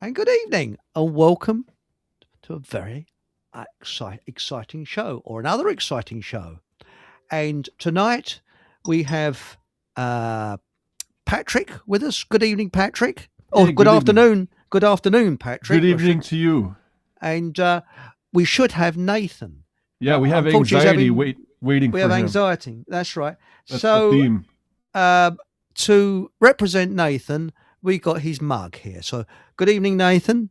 And good evening, and welcome to a very exciting show, or another exciting show. And tonight we have uh, Patrick with us. Good evening, Patrick. Or Hey, good good evening. afternoon. Good afternoon, Good Patrick. I evening should. to you. And we should have Nathan, Yeah, but we have unfortunately, anxiety waiting we have for him. anxiety. That's right. That's the So theme. uh, to represent Nathan, we got his mug here. So good evening, Nathan.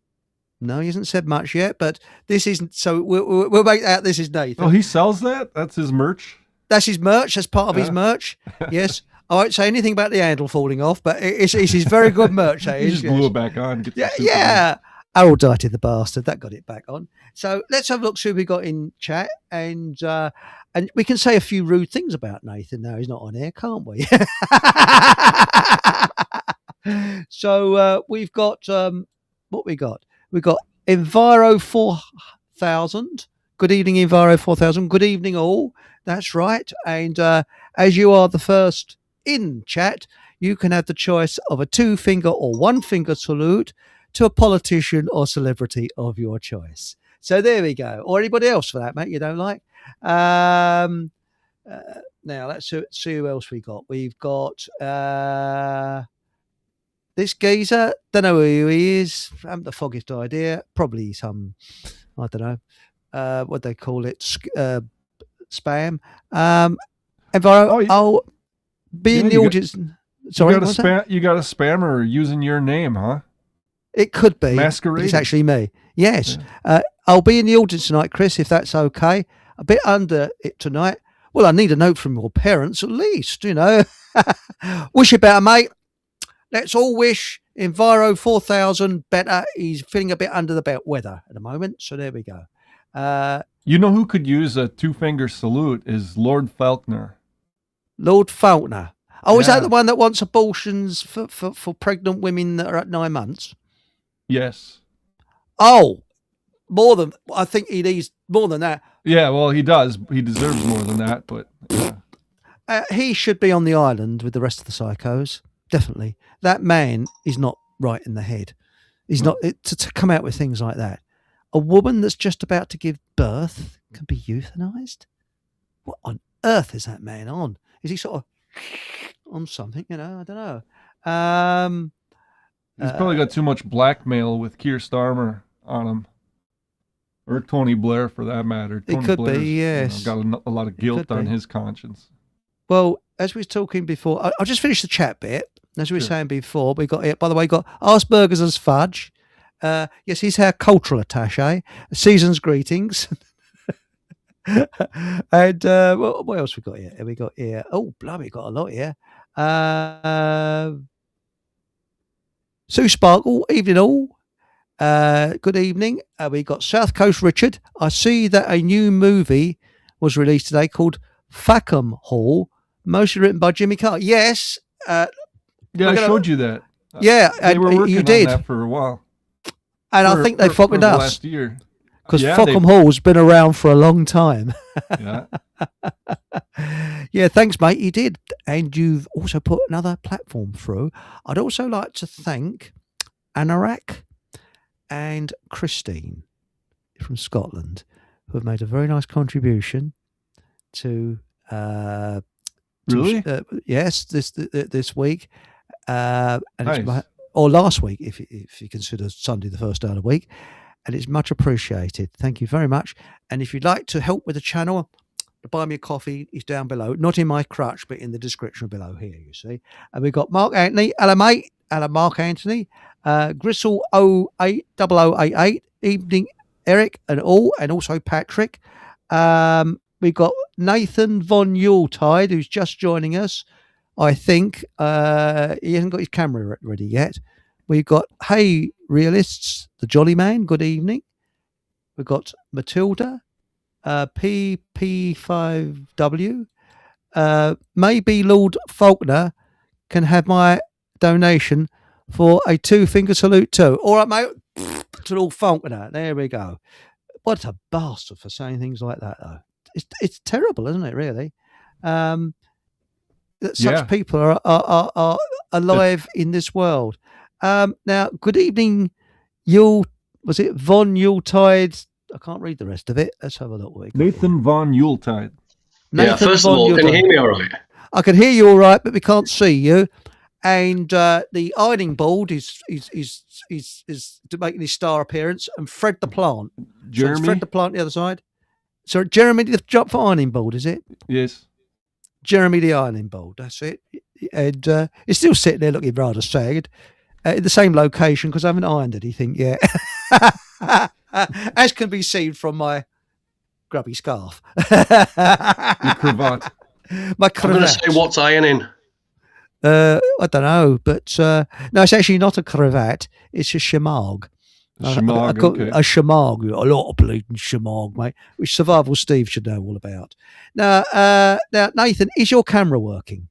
No, he hasn't said much yet, but this isn't. So we'll make out this is Oh, Nathan. he sells that? That's his merch? That's his merch. That's part of his Yeah. merch. Yes. I won't say anything about the handle falling off, but it's his very good merch. That He is. just glue Yes. it back on, get Yeah. some soup again. Yeah. Erudite the bastard. That got it back on. So let's have a look. See who we got in chat, and we can say a few rude things about Nathan. Now he's not on air, can't we? So we've got what we got. We got Enviro 4000. Good evening, Enviro 4000. Good evening, all. That's right. And as you are the first in chat, you can have the choice of a two finger or one finger salute to a politician or celebrity of your choice. So there we go. Or anybody else for that, mate, you don't like. Um, Now let's see who else we got. We've got this geezer. Don't know who he is. I haven't the foggiest idea. Probably some, I don't know, what they call it, spam. Enviro, Oh, I'll be in yeah, the audience. Sorry, you got a what's that? you got a spammer using your name, huh? It could be, but it's Masquerading. actually me. Yes. Yeah. I'll be in the audience tonight, Chris, if that's okay. A bit under it tonight. Well, I need a note from your parents at least, you know. Wish you better, mate. Let's all wish Enviro 4000 better. He's feeling a bit under the belt weather at the moment. So there we go. You know who could use a two-finger salute is Lord Falkner. Lord Faulkner. Oh, is that the Yeah. one that wants abortions for pregnant women that are at 9 months? Yes. Oh, I think he needs more than that. Yeah, well, he does. He deserves more than that, but yeah. He should be on the island with the rest of the psychos. Definitely. That man is not right in the head. He's No. not to come out with things like that. A woman that's just about to give birth can be euthanized? What on earth is that man on? Is he sort of on something? You know, I don't know. He's probably got too much blackmail with Keir Starmer on him, or Tony Blair for that matter. It Tony could be, Blair's yes. got a lot of guilt could on be. his conscience. Well, as we were talking before, I'll just finish the chat bit. As we were Sure. saying before, we got it. By the way, got Asperger's as Fudge. Yes, he's our cultural attaché. Season's greetings. And what else we got here? We got here. Oh, blimey, got a lot here. Sue Sparkle, evening all. Good evening. We got South Coast Richard. I see that a new movie was released today called Fackham Hall, mostly written by Jimmy Carr. Yes. Yeah, We're I gonna- showed you that. Yeah, They and were working you on did. that for a while. And I For- think they for fucking the us last year. because Yeah, Fackham Hall's been around for a long time. Yeah. Yeah, thanks, mate. You did. And you've also put another platform through. I'd also like to thank Anorak and Christine from Scotland, who have made a very nice contribution to. Really? Yes, this week, and Nice. or last week, if you consider Sunday the first day of the week, and it's much appreciated. Thank you very much. And if you'd like to help with the channel, the Buy Me a Coffee is down below, not in my crutch, but in the description below here, you see. And we've got Mark Anthony, hello mate, hello Mark Anthony, Gristle 08088, evening Eric and all, and also Patrick. We've got Nathan von Yuletide, who's just joining us. I think he hasn't got his camera ready yet. We've got Hey Realists, the Jolly Man, good evening. We've got Matilda, PP5W. Maybe Lord Faulkner can have my donation for a two-finger salute too. All right, mate. To Lord Faulkner. There we go. What a bastard for saying things like that, though. It's terrible, isn't it? Really, that such Yeah. people are alive in this world. Now, good evening, Was it Von Yuletide? I can't read the rest of it. Let's have a look. Nathan Von Yuletide. Yeah, first of all, can you hear me all right? I can hear you all right, but we can't see you. And the ironing board is making his star appearance. And Fred the plant. Jeremy? So Fred the plant the other side. So Jeremy the job for ironing board, is it? Yes. Jeremy the ironing board, that's it. And he's still sitting there looking rather sad in the same location because I haven't ironed anything yet. As can be seen from my grubby scarf. Your cravat. My cravat. I'm going to say what's ironing. I don't know, but no, it's actually not a cravat. It's a shamag. Shamag, okay. A shamag, a lot of bleeding shamag, mate, which Survival Steve should know all about. Now, Nathan, is your camera working?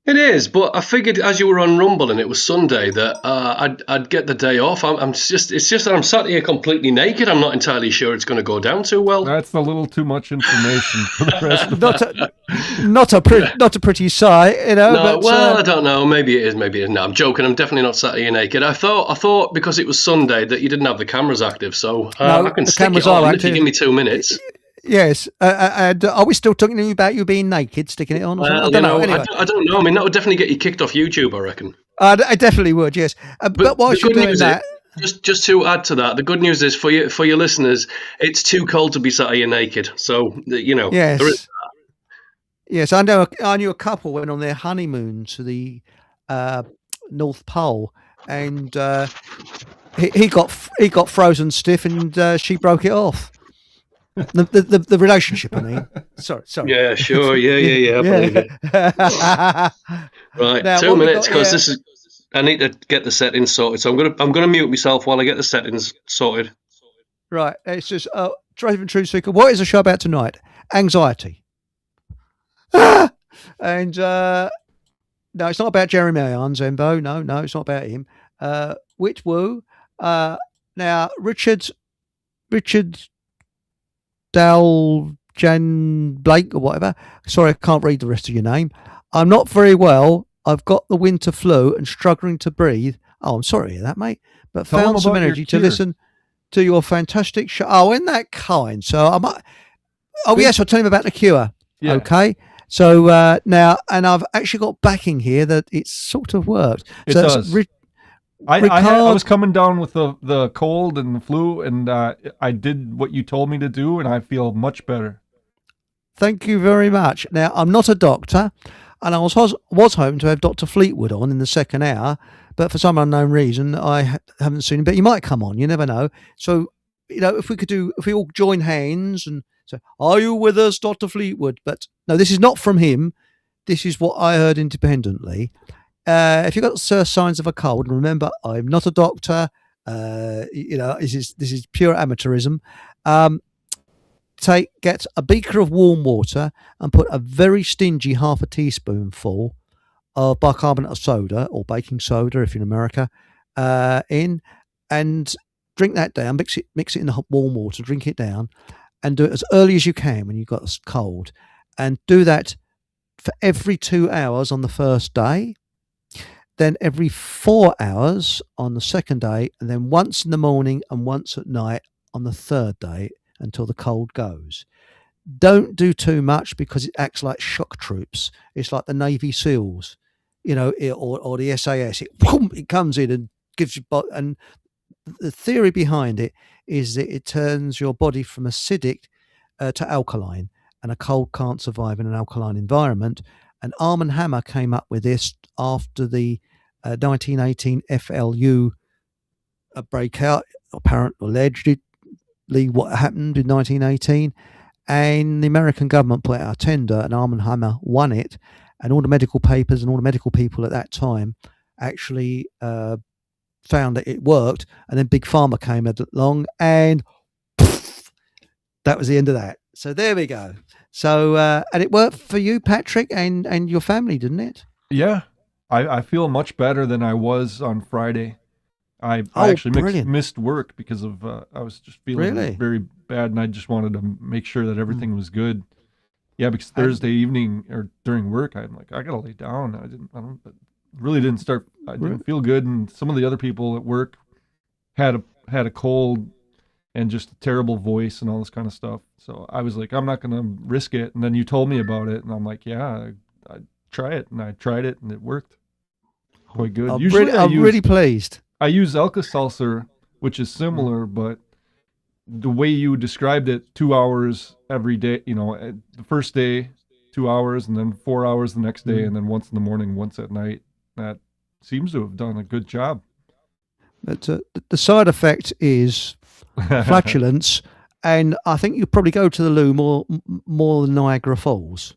It is, but I figured as you were on Rumble and it was Sunday that I'd get the day off. It's just that I'm sat here completely naked. I'm not entirely sure it's going to go down too well. That's a little too much information for the rest of Not a pretty sight, you know. No, but, I don't know. Maybe it is. Maybe it isn't. No, I'm joking. I'm definitely not sat here naked. I thought because it was Sunday that you didn't have the cameras active, so no, I can the stick cameras it on are if you active. give me 2 minutes. Yes, and are we still talking to you about you being naked, sticking it on? Well, I don't know. Anyway. I don't know. I mean, that would definitely get you kicked off YouTube, I reckon. I definitely would. Yes, but whilst you're doing that, just to add to that, the good news is for your listeners, it's too cold to be sat here naked. So yes, there is that. Yes, I knew a couple went on their honeymoon to the North Pole, and he got frozen stiff, and she broke it off. The relationship, I mean. Sorry. Yeah, sure. Yeah. I believe it. Right, Now, 2 minutes because this is. I need to get the settings sorted, so I'm gonna mute myself while I get the settings sorted. Right, it's just Driving Truth Seeker. What is the show about tonight? Anxiety. And no, it's not about Jeremy Irons, Zembo. No, it's not about him. Whit Woo. Now Richard Jan Blake or whatever. Sorry, I can't read the rest of your name. I'm not very well. I've got the winter flu and struggling to breathe. Oh, I'm sorry to hear that, mate. But Tell found some energy to listen to your fantastic show. Oh, isn't that kind? So I might. Oh, yes, I'll tell him about the cure. Yeah. Okay. So now, and I've actually got backing here that it sort of works. It so does. I was coming down with the cold and the flu, and I did what you told me to do, and I feel much better. Thank you very much. Now, I'm not a doctor, and I was hoping to have Dr. Fleetwood on in the second hour, but for some unknown reason, I haven't seen him. But he might come on. You never know. So, if we all join hands and say, "Are you with us, Dr. Fleetwood?" But no, this is not from him. This is what I heard independently. If you've got signs of a cold, and remember, I'm not a doctor. This is pure amateurism. Get a beaker of warm water and put a very stingy half a teaspoonful of bicarbonate of soda or baking soda, if you're in America, in, and drink that down. Mix it in the warm water. Drink it down, and do it as early as you can when you've got a cold, and do that for every 2 hours on the first day. Then every 4 hours on the second day, and then once in the morning and once at night on the third day until the cold goes. Don't do too much because it acts like shock troops. It's like the Navy SEALs, or the SAS. It comes in and gives you. And the theory behind it is that it turns your body from acidic to alkaline, and a cold can't survive in an alkaline environment. And Arm & Hammer came up with this after the 1918 FLU breakout, allegedly what happened in 1918, and the American government put out a tender, and Arm & Hammer won it, and all the medical papers and all the medical people at that time actually found that it worked, and then Big Pharma came along, and poof, that was the end of that. So there we go. So, and it worked for you, Patrick, and your family, didn't it? Yeah. I feel much better than I was on Friday. I actually missed work because of I was just feeling very bad, and I just wanted to make sure that everything was good. Yeah, because Thursday evening or during work, I'm like, I gotta lay down. I didn't feel good, and some of the other people at work had a cold and just a terrible voice and all this kind of stuff. So I was like, I'm not going to risk it. And then you told me about it, and I'm like, yeah, I'd try it. And I tried it, and it worked quite good. I'm really pleased. I use Alka-Seltzer, which is similar, but the way you described it, 2 hours every day, the first day, 2 hours, and then 4 hours the next day, and then once in the morning, once at night, that seems to have done a good job. But the side effect is flatulence, and I think you probably go to the loo more than Niagara Falls.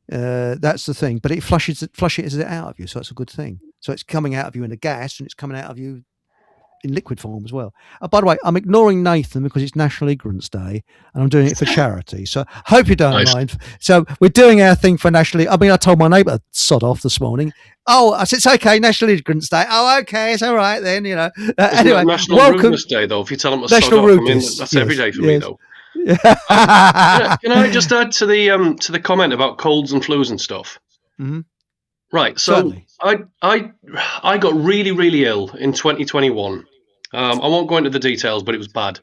That's the thing, but it flushes it out of you, so it's a good thing. So it's coming out of you in a gas, and it's coming out of you in liquid form as well. By the way, I'm ignoring Nathan because it's National Ignorance Day, and I'm doing it for charity. So hope you don't mind. So we're doing our thing for National. I mean, I told my neighbour sod off this morning. Oh, I said it's okay, National Ignorance Day. Oh, okay, it's all right then. Anyway, National Rudeness Day though. If you tell them to sod off, I mean, that's every day for me though. Can I just add to the comment about colds and flus and stuff? Mm-hmm. Right. So certainly. I got really, really ill in 2021. I won't go into the details, but it was bad.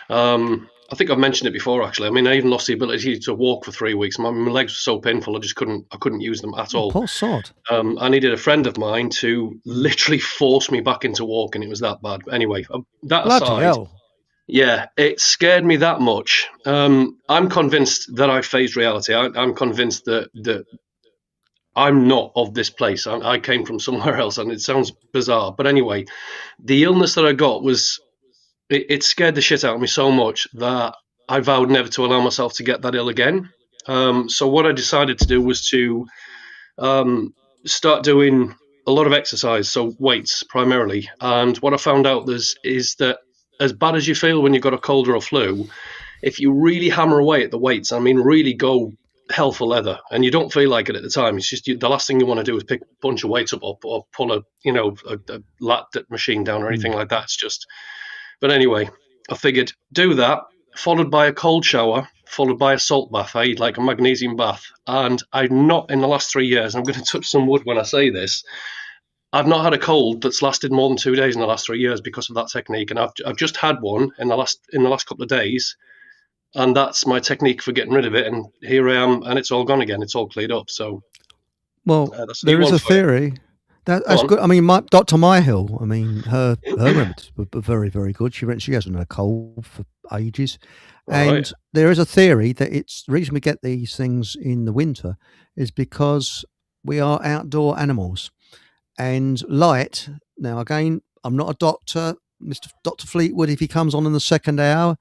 I think I've mentioned it before, actually. I mean, I even lost the ability to walk for 3 weeks. My legs were so painful, I couldn't use them at all. Poor sod. I needed a friend of mine to literally force me back into walking. It was that bad. Anyway, that bloody aside, hell. Yeah, it scared me that much. I'm convinced that I faced reality. I'm convinced that I'm not of this place. I came from somewhere else, and it sounds bizarre. But anyway, the illness that I got it scared the shit out of me so much that I vowed never to allow myself to get that ill again. So what I decided to do was to start doing a lot of exercise, so weights primarily. And what I found out is that as bad as you feel when you've got a cold or a flu, if you really hammer away at the weights, I mean, really go hell for leather, and you don't feel like it at the time. It's just the last thing you want to do is pick a bunch of weights up or pull a lat machine down or anything like that. It's just. But anyway, I figured do that, followed by a cold shower, followed by a salt bath, i.e. like a magnesium bath. And I've not, in the last 3 years, I'm going to touch some wood when I say this, I've not had a cold that's lasted more than 2 days in the last 3 years because of that technique. And I've just had one in the last couple of days, and that's my technique for getting rid of it. And here I am, and it's all gone again. It's all cleared up. So, well, there is a theory. That's good. I mean, Dr. Myhill, I mean, her remedies were very, very good. She hasn't had a cold for ages. And there is a theory that the reason we get these things in the winter is because we are outdoor animals. And light, now again, I'm not a doctor, Dr. Fleetwood, if he comes on in the second hour.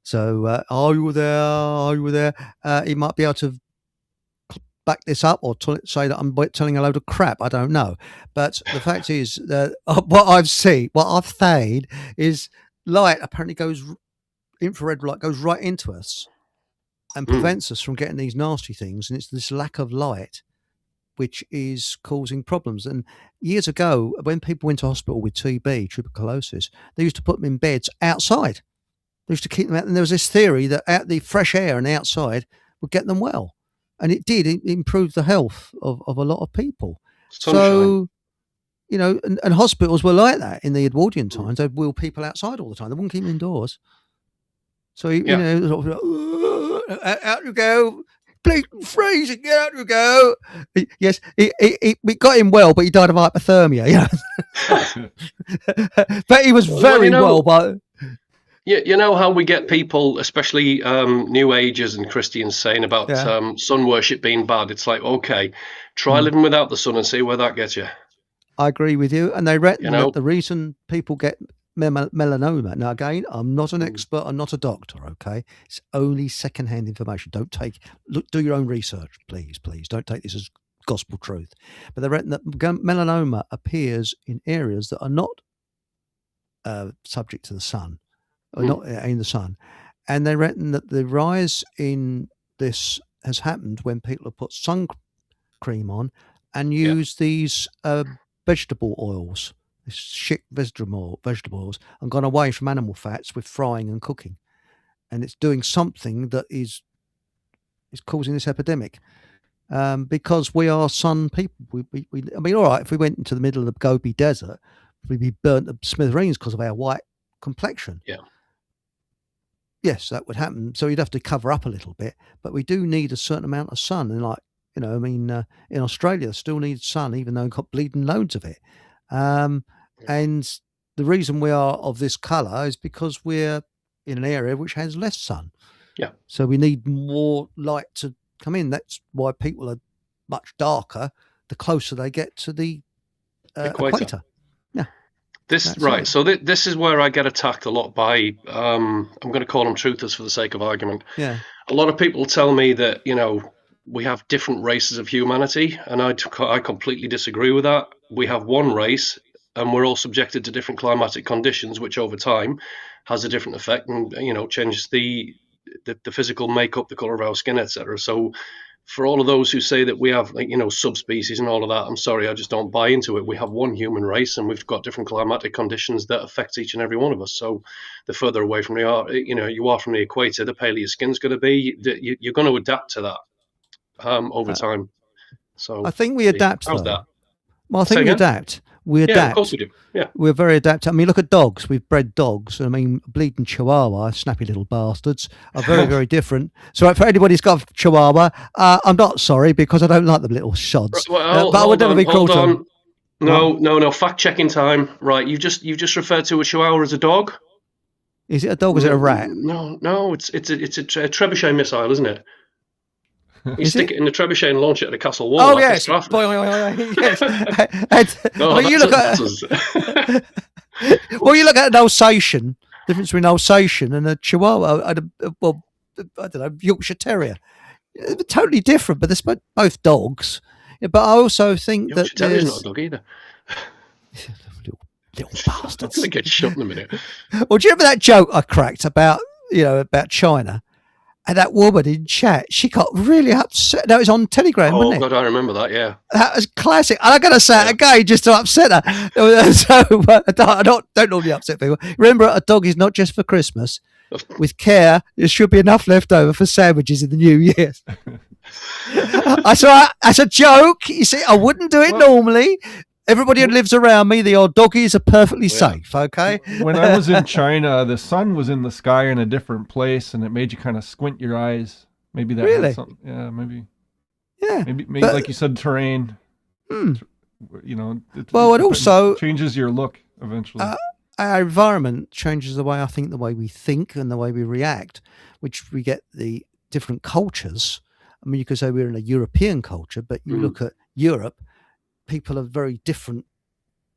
So, are you there? He might be able to back this up or say that I'm telling a load of crap. I don't know. But the fact is that what I've seen is light apparently infrared light goes right into us and prevents us from getting these nasty things. And it's this lack of light which is causing problems. And years ago, when people went to hospital with TB, tuberculosis, they used to put them in beds outside. They used to keep them out. And there was this theory that the fresh air and outside would get them well. And it did. It improved the health of a lot of people. Sunshine. So, and hospitals were like that in the Edwardian times. They'd wheel people outside all the time. They wouldn't keep them indoors. So, out you go. Bleeding freezing, get out you go. Yes, we got him well, but he died of hypothermia. But he was very well. But you know how we get people, especially New Agers and Christians, saying about sun worship being bad. It's like, okay, try living without the sun and see where that gets you. I agree with you. And they reckon that the reason people get melanoma. Now, again, I'm not an expert. I'm not a doctor. Okay, it's only secondhand information. Do your own research, please. Don't take this as gospel truth. But they reckon that melanoma appears in areas that are not subject to the sun, or not in the sun, and they reckon that the rise in this has happened when people have put sun cream on and use these vegetable oils. Shit vegetable oils, and gone away from animal fats with frying and cooking, and it's doing something that is causing this epidemic because we are sun people. I mean, all right, if we went into the middle of the Gobi Desert, we'd be burnt to smithereens because of our white complexion. Yeah. Yes, that would happen. So you'd have to cover up a little bit, but we do need a certain amount of sun. And like, in Australia, still needs sun, even though we've got bleeding loads of it. And the reason we are of this colour is because we're in an area which has less sun. Yeah. So we need more light to come in. That's why people are much darker the closer they get to the equator. Yeah. So this is where I get attacked a lot by, I'm going to call them truthers for the sake of argument. Yeah. A lot of people tell me that, we have different races of humanity, and I completely disagree with that. We have one race, and we're all subjected to different climatic conditions, which over time has a different effect and, changes the physical makeup, the color of our skin, etc. So for all of those who say that we have, subspecies and all of that, I'm sorry, I just don't buy into it. We have one human race, and we've got different climatic conditions that affect each and every one of us. So the further away from you are from the equator, the paler your skin's going to be. You're going to adapt to that over time. So I think we adapt. How's that? Well, I think we adapt. We adapt. Yeah, of course we do. Yeah, we're very adaptive. I mean, look at dogs. We've bred dogs. I mean, bleeding Chihuahua, snappy little bastards, are very, very different. So for anybody who's got a Chihuahua, I'm not sorry because I don't like them little shods. Well, but I would never be cruel to them. No. Fact checking time. Right, you just referred to a Chihuahua as a dog. Is it a dog or is it a rat? No. It's a trebuchet missile, isn't it? You stick it in the trebuchet and launch it at a castle wall. Oh, yes. Yes. You look at you look at an Alsatian, the difference between an Alsatian and a Chihuahua, I don't know, Yorkshire Terrier. They're totally different, but they're both dogs. But I also think Yorkshire that Terrier's not a dog either. little bastards. I'm going to get shot in a minute. Well, do you remember that joke I cracked about China? And that woman in chat, she got really upset. That was on Telegram, wasn't it? Oh, God, I remember that, yeah. That was classic. And I'm going to say it again just to upset her. So I don't normally upset people. Remember, a dog is not just for Christmas. With care, there should be enough left over for sandwiches in the New Year. As a joke, you see, I wouldn't do it normally. Everybody who lives around me, the old doggies are perfectly safe, okay? When I was in China, the sun was in the sky in a different place, and it made you kind of squint your eyes. Maybe that really? had something. Yeah, maybe. Yeah. Maybe like you said, terrain. It also changes your look eventually. Our environment changes the way we think and the way we react, which we get the different cultures. I mean, you could say we're in a European culture, but you look at Europe, people are very different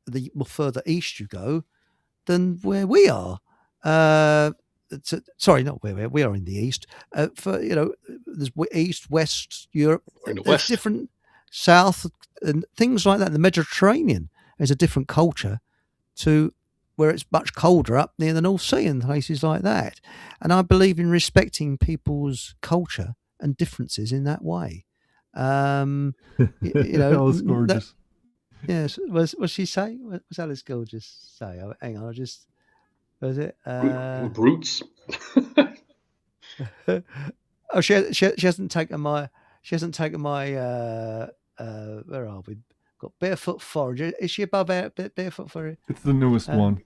the further east you go than where we are. Sorry, not where we are in the east. There's east, west Europe. There's different south and things like that. The Mediterranean is a different culture to where it's much colder up near the North Sea and places like that. And I believe in respecting people's culture and differences in that way. That was gorgeous. Yes, what she say? What was Alice Gorgeous say? Oh, hang on, was it? Brutes. Oh, she hasn't taken my. Where are we? Got Barefoot Forager. Is she above Barefoot Forager? It's the newest one.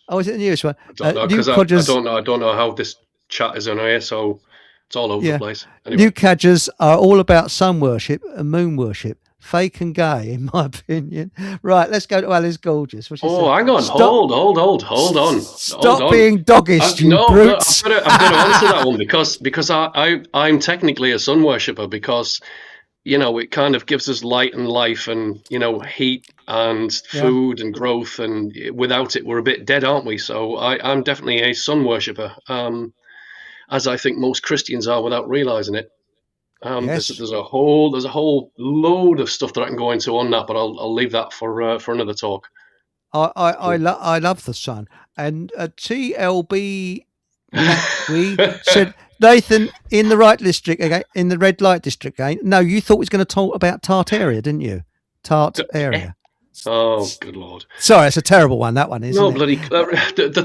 Oh, is it the newest one? I don't know, I don't know how this chat is on here, so it's all over the place. Anyway. New cadgers are all about sun worship and moon worship. Fake and gay, in my opinion. Right, let's go to Alice Gorgeous. Hang on. Hold on. Stop being doggish, you brutes. I've got to answer that one because I'm technically a sun worshipper because, it kind of gives us light and life and, heat and food and growth. And without it, we're a bit dead, aren't we? So I'm definitely a sun worshipper, as I think most Christians are without realizing it. Yes. There's a whole load of stuff that I can go into on that, but I'll leave that for another talk. I love the sun, and TLB we said Nathan in the right district again, in the red light district again. No, you thought we was going to talk about Tartaria, didn't you? Tartaria. Oh, good Lord! Sorry, it's a terrible one. That one is. No, bloody. The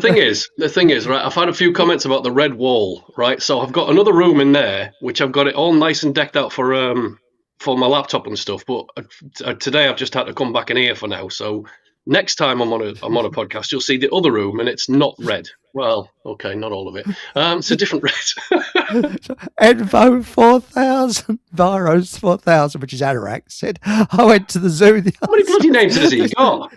thing is, right. I've had a few comments about the red wall, right? So I've got another room in there, which I've got it all nice and decked out for my laptop and stuff. But today I've just had to come back in here for now. So Next time I'm on a podcast, you'll see the other room, and it's not red. Well, okay, not all of it. It's a different red. Envo 4000, Virus 4000, which is Anorak, said, I went to the zoo the How many bloody names has he got?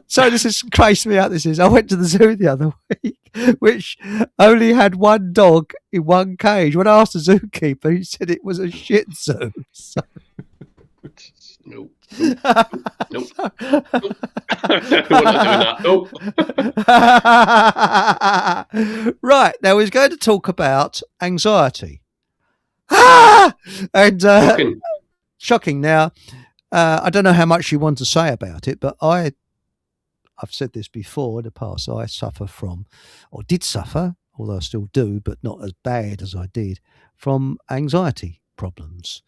So this is crazy me out. This is. I went to the zoo the other week, which only had one dog in one cage. When I asked the zookeeper, he said it was a Shih Tzu. So. Nope. We're not doing that. Nope. Right, now we're going to talk about anxiety. And shocking. Now, I don't know how much you want to say about it, but I've said this before in the past. I suffer from, or did suffer, although I still do, but not as bad as I did, from anxiety problems.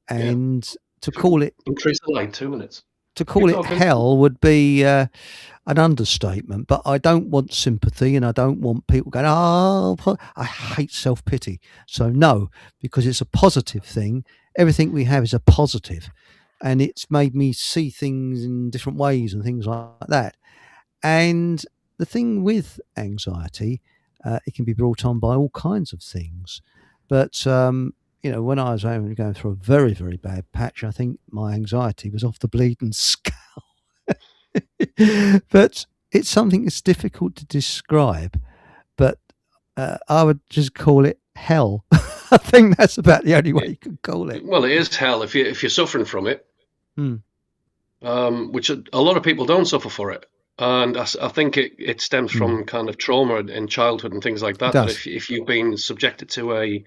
And to call it, increase the light 2 minutes. To call it hell would be an understatement, but I don't want sympathy, and I don't want people going, oh, I hate self-pity. So no, because it's a positive thing. Everything we have is a positive, and it's made me see things in different ways and things like that. And the thing with anxiety, it can be brought on by all kinds of things. But, when I was going through a very, very bad patch, I think my anxiety was off the bleeding scale. But it's something that's difficult to describe. But I would just call it hell. I think that's about the only way you could call it. Well, it is hell if you're suffering from it, which a lot of people don't suffer for it. And I think it stems from kind of trauma in childhood and things like that. That if you've been subjected to a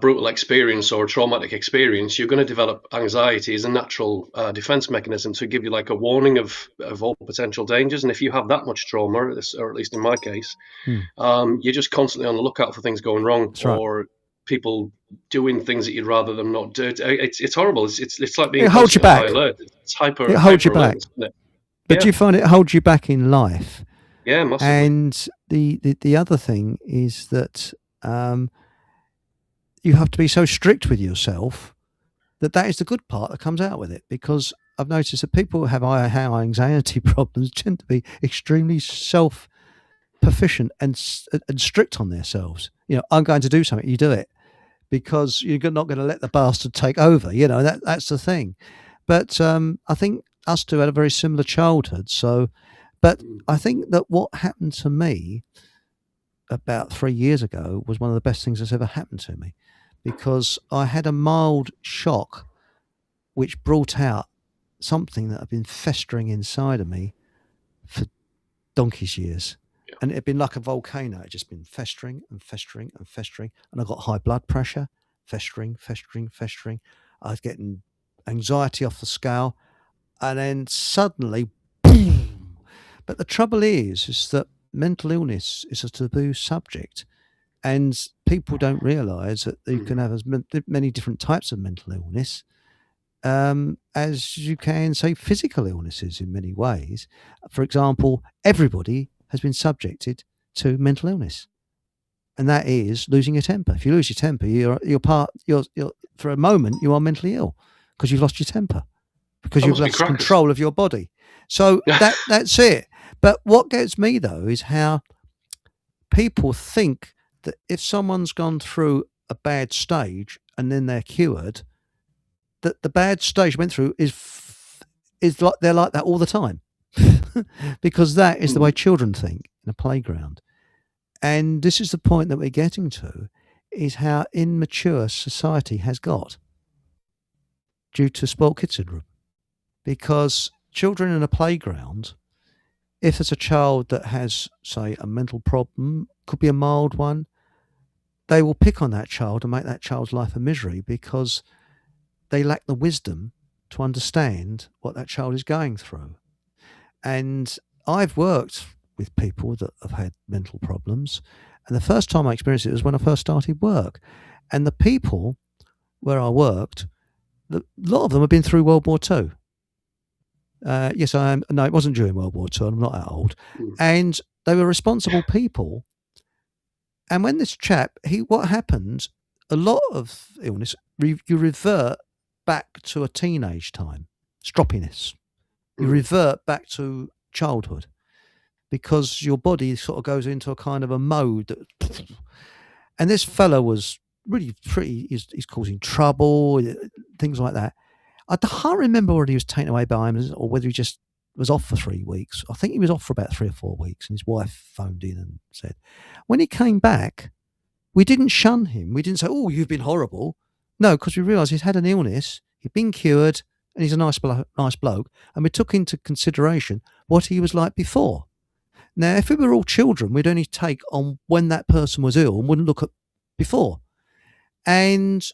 brutal experience or a traumatic experience, you're going to develop anxiety as a natural defense mechanism to give you like a warning of all potential dangers. And if you have that much trauma, or at least in my case, you're just constantly on the lookout for things going wrong, or people doing things that you'd rather them not do. It's horrible. It's like being it holds you back. Alert. It's hyper. It holds you back. But do you find it holds you back in life? Yeah, massively. And the other thing is that you have to be so strict with yourself that is the good part that comes out with it. Because I've noticed that people who have high anxiety problems tend to be extremely self-proficient and strict on themselves. I'm going to do something, you do it, because you're not going to let the bastard take over. That's the thing. But I think us two had a very similar childhood. But I think that what happened to me about 3 years ago was one of the best things that's ever happened to me, because I had a mild shock which brought out something that had been festering inside of me for donkey's years. Yeah. And it had been like a volcano. It had just been festering and festering and festering. And I got high blood pressure, festering. I was getting anxiety off the scale. And then suddenly, boom. But the trouble is that mental illness is a taboo subject. And people don't realise that you can have as many different types of mental illness as you can, say, physical illnesses in many ways. For example, everybody has been subjected to mental illness, and that is losing your temper. If you lose your temper, you're for a moment you are mentally ill because you've lost your temper, because you've lost control of your body. So that's it. But what gets me though is how people think that if someone's gone through a bad stage and then they're cured, that the bad stage went through is like they're like that all the time, because that is the way children think in a playground. And this is the point that we're getting to, is how immature society has got due to spoiled kid syndrome. Because children in a playground, if there's a child that has, say, a mental problem, could be a mild one, they will pick on that child and make that child's life a misery because they lack the wisdom to understand what that child is going through. And I've worked with people that have had mental problems, and the first time I experienced it was when I first started work. And the people where I worked, a lot of them have been through World War II. Yes, I am. No, it wasn't during World War II. I'm not that old. And they were responsible people. And when this chap, what happened, a lot of illness, you revert back to a teenage time, stroppiness. You revert back to childhood because your body sort of goes into a kind of a mode. And this fellow was really pretty, he's causing trouble, things like that. I can't remember whether he was taken away by him or whether he just was off for 3 weeks. I think he was off for about 3 or 4 weeks, and his wife phoned in and said, when he came back, we didn't shun him. We didn't say, oh, you've been horrible. No, because we realised he's had an illness, he'd been cured, and he's a nice bloke, and we took into consideration what he was like before. Now, if we were all children, we'd only take on when that person was ill and wouldn't look at before. And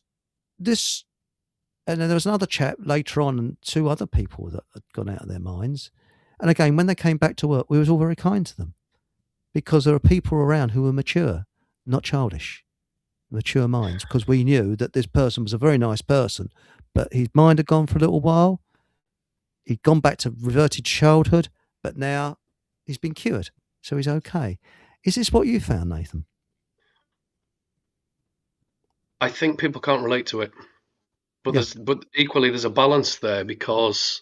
then there was another chap later on, and 2 other people that had gone out of their minds. And again, when they came back to work, we was all very kind to them because there are people around who were mature, not childish, mature minds, because we knew that this person was a very nice person, but his mind had gone for a little while. He'd gone back to reverted childhood, but now he's been cured, so he's okay. Is this what you found, Nathan? I think people can't relate to it. But but equally, there's a balance there, because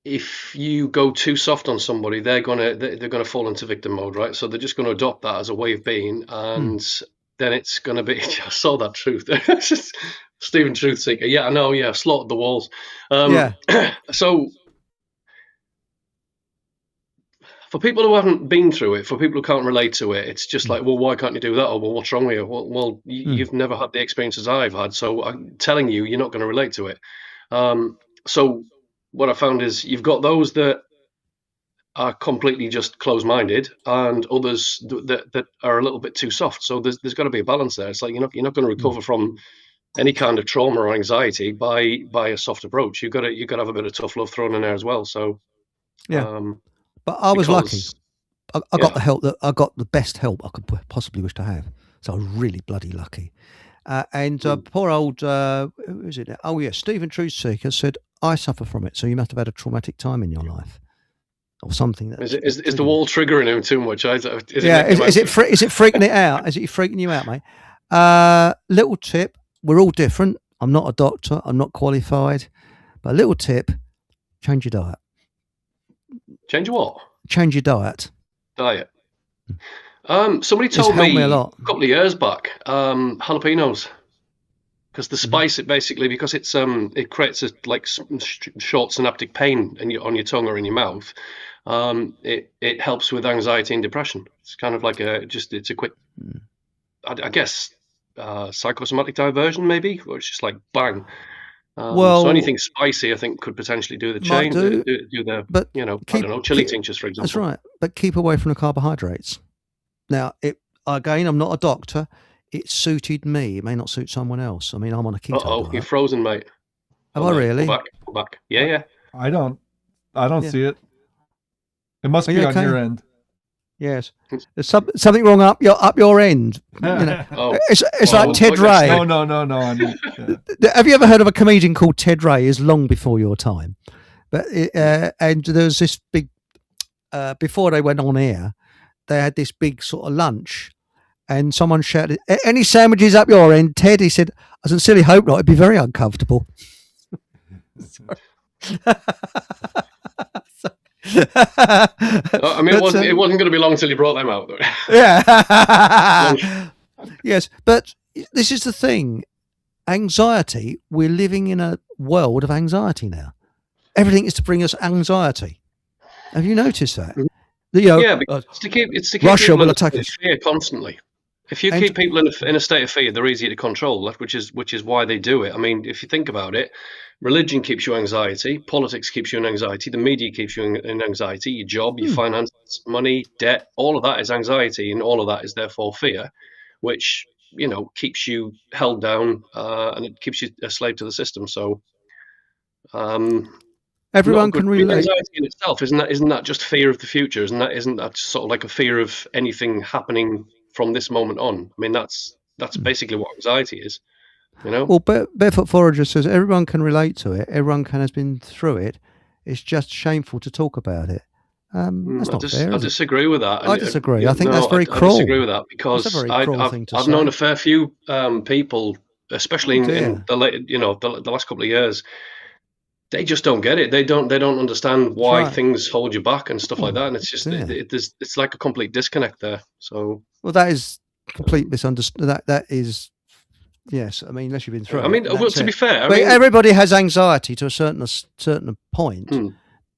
if you go too soft on somebody, they're gonna fall into victim mode, right? So they're just going to adopt that as a way of being, and then it's going to be. I saw that truth. Stephen Truth Seeker. Yeah, I know. Yeah, slaughtered the walls. So for people who haven't been through it, for people who can't relate to it, it's just like, well, why can't you do that? Or, well, what's wrong with you? Well, you've never had the experiences I've had, so I'm telling you, you're not going to relate to it. So what I found is you've got those that are completely just closed-minded, and others that are a little bit too soft. So there's got to be a balance there. It's like you're not going to recover from any kind of trauma or anxiety by a soft approach. You've got to have a bit of tough love thrown in there as well. So but I was lucky. I got the help I got the best help I could possibly wish to have. So I was really bloody lucky. Poor old who is it? Oh yeah, Stephen Truth Seeker said, I suffer from it, so you must have had a traumatic time in your life, or something. Is the wall triggering him too much? Is it freaking it out? Is it freaking you out, mate? Little tip: we're all different. I'm not a doctor. I'm not qualified, but a little tip: change your diet. Change what? Change your diet. Somebody told me a couple of years back, jalapenos, because the spice because it creates a short synaptic pain on your tongue or in your mouth. It helps with anxiety and depression. It's kind of like it's a quick, I guess, psychosomatic diversion maybe, where it's just like bang. So anything spicy, I think, could potentially do the change. Do the, but I don't know, chili tinctures, for example. That's right, but keep away from the carbohydrates. Now, again, I'm not a doctor. It suited me. It may not suit someone else. I mean, I'm on a keto diet. You're frozen, mate. Have I really? Pull back. Yeah. I don't see it. It must be on your end. Yes, there's something wrong up your end. It's like Ted Ray. No. Have you ever heard of a comedian called Ted Ray? Is long before your time, but and there's this big before they went on air, they had this big sort of lunch, and someone shouted, "Any sandwiches up your end, Ted?" He said, "I sincerely hope not. It'd be very uncomfortable." I mean, it wasn't going to be long until you brought them out. Yeah. Yes, but this is the thing. Anxiety, we're living in a world of anxiety now. Everything is to bring us anxiety. Have you noticed that? Because it's to keep Russia will attack us. Fear constantly. If you keep people in a state of fear, they're easier to control, which is why they do it. I mean, if you think about it, religion keeps you anxiety, politics keeps you in anxiety, the media keeps you in anxiety, your job, your finances, money, debt, all of that is anxiety, and all of that is therefore fear, which, keeps you held down, and it keeps you a slave to the system. So everyone can relate. Anxiety in itself, isn't that just fear of the future? Isn't that sort of like a fear of anything happening from this moment on? I mean, that's basically what anxiety is, Well, Barefoot Forager says everyone can relate to it. Everyone has been through it. It's just shameful to talk about it. That's not fair. I disagray with that. I disagree. I think that's very cruel. I disagree with that because I've known a fair few people, especially in the last couple of years, they just don't get it. They don't understand why things hold you back and stuff like that. And it's just it's like a complete disconnect there. So that is complete misunderstanding. That is. Yes, I mean, unless you've been through. I mean, to be fair, everybody has anxiety to a certain point.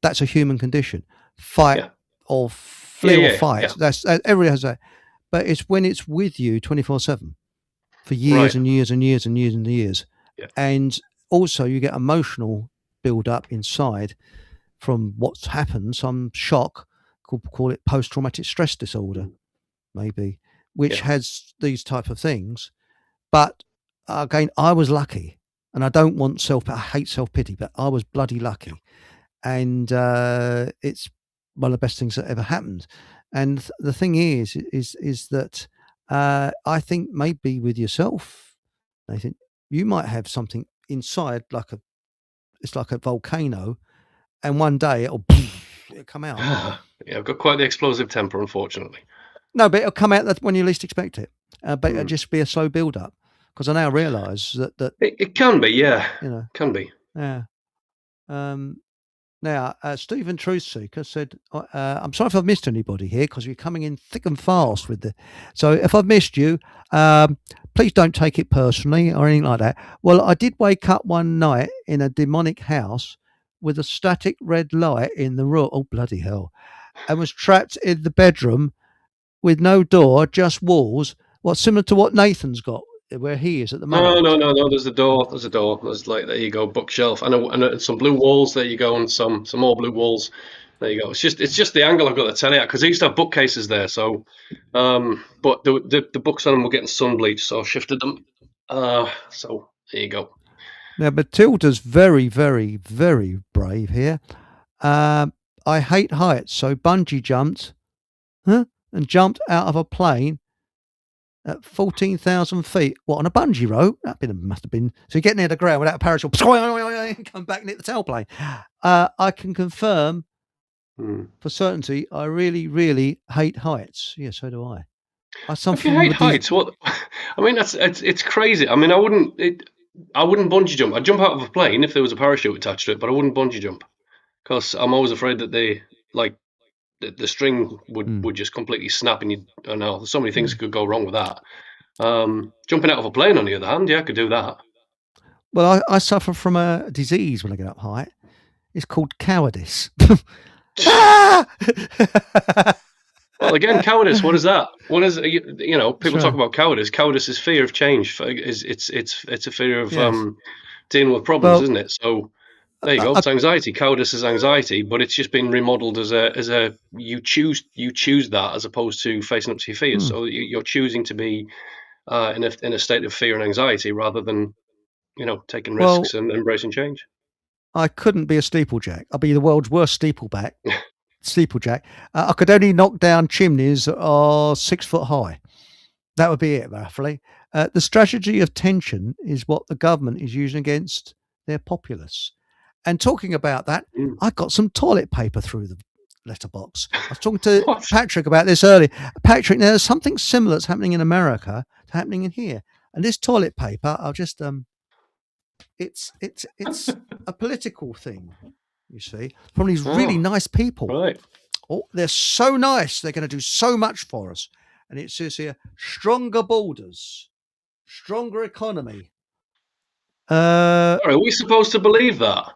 That's a human condition. Fight or flee or fight. Yeah. That's everybody has that. But it's when it's with you 24/7 for years and years and years and years and years, and also you get emotional build up inside from what's happened. Some shock, call it post-traumatic stress disorder, maybe, which has these type of things, but. Again, I was lucky, and I don't want I hate self-pity, but I was bloody lucky. And it's one of the best things that ever happened. And the thing is that I think maybe with yourself, Nathan, you might have something inside it's like a volcano, and one day it'll come out. Yeah, I've got quite the explosive temper, unfortunately. No, but it'll come out when you least expect it. But it'll just be a slow build-up. Because I now realise that it can be, can be. Yeah. Now, Stephen Truthseeker said, "I'm sorry if I've missed anybody here because you're coming in thick and fast with the. So if I've missed you, please don't take it personally or anything like that. Well, I did wake up one night in a demonic house with a static red light in the room. Oh bloody hell! And was trapped in the bedroom with no door, just walls. What's similar to what Nathan's got." Where he is at the moment. No. There's a door. There's like, there you go, bookshelf, and some blue walls. There you go, and some more blue walls. There you go. It's just the angle I've got to tell you, because I used to have bookcases there. So, but the books on them were getting sun bleached, so I shifted them. So there you go. Now Matilda's very, very, very brave here. I hate heights, so bungee jumped, and jumped out of a plane. At 14,000 feet, on a bungee rope? Must have been. So you get near the ground without a parachute, come back and hit the tailplane. I can confirm for certainty, I really, really hate heights. Yeah, so do I. If you hate heights, what? I mean, it's crazy. I mean, I wouldn't bungee jump. I'd jump out of a plane if there was a parachute attached to it, but I wouldn't bungee jump because I'm always afraid that the string would just completely snap, and I know there's so many things that could go wrong with that. Jumping out of a plane, on the other hand, I could do that. Well, I suffer from a disease when I get up high. It's called cowardice. Well, again, cowardice. What is that? What is people talk about cowardice. Cowardice is fear of change. It's a fear of dealing with problems, isn't it? So. There you go. It's anxiety. Cowardice is anxiety, but it's just been remodeled as a you choose that as opposed to facing up to your fears. So you're choosing to be in a state of fear and anxiety rather than taking risks and embracing change. I couldn't be a steeplejack. I'd be the world's worst steeplejack. I could only knock down chimneys 6 foot high. That would be it, roughly. The strategy of tension is what the government is using against their populace. And talking about that, I got some toilet paper through the letterbox. I was talking to Patrick about this earlier. Patrick, there's something similar that's happening in America to happening in here. And this toilet paper, I'll just it's a political thing, you see, from these really nice people. Right. Oh, they're so nice. They're going to do so much for us. And it says here, stronger borders, stronger economy. Are we supposed to believe that?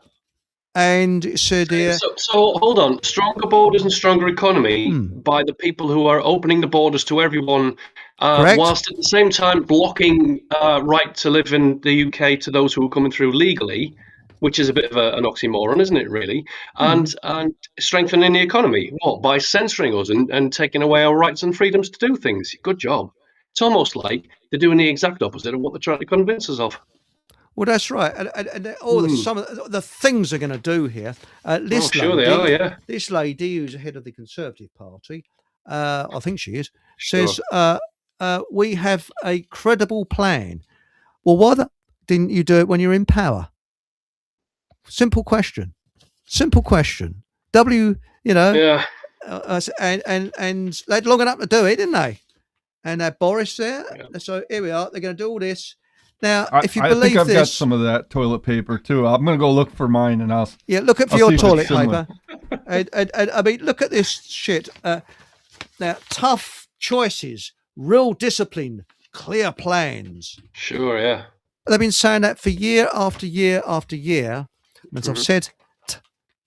And it said here... So hold on. Stronger borders and stronger economy by the people who are opening the borders to everyone, whilst at the same time blocking right to live in the UK to those who are coming through legally, which is a bit of an oxymoron, isn't it, really? And strengthening the economy. What? By censoring us and taking away our rights and freedoms to do things. Good job. It's almost like they're doing the exact opposite of what they're trying to convince us of. Well, that's right, and some of the things they're going to do here. This lady, who's the head of the Conservative Party, I think she is, says we have a credible plan. Well, why didn't you do it when you're in power? Simple question. And they had long enough to do it, didn't they? And Boris there. Yeah. So here we are. They're going to do all this. Now, if you I believe think I've this, got some of that toilet paper too. I'm going to go look for mine, and I'll look at your toilet paper. and I mean, look at this shit. Now, tough choices, real discipline, clear plans. Sure, yeah. They've been saying that for year after year after year. As I've said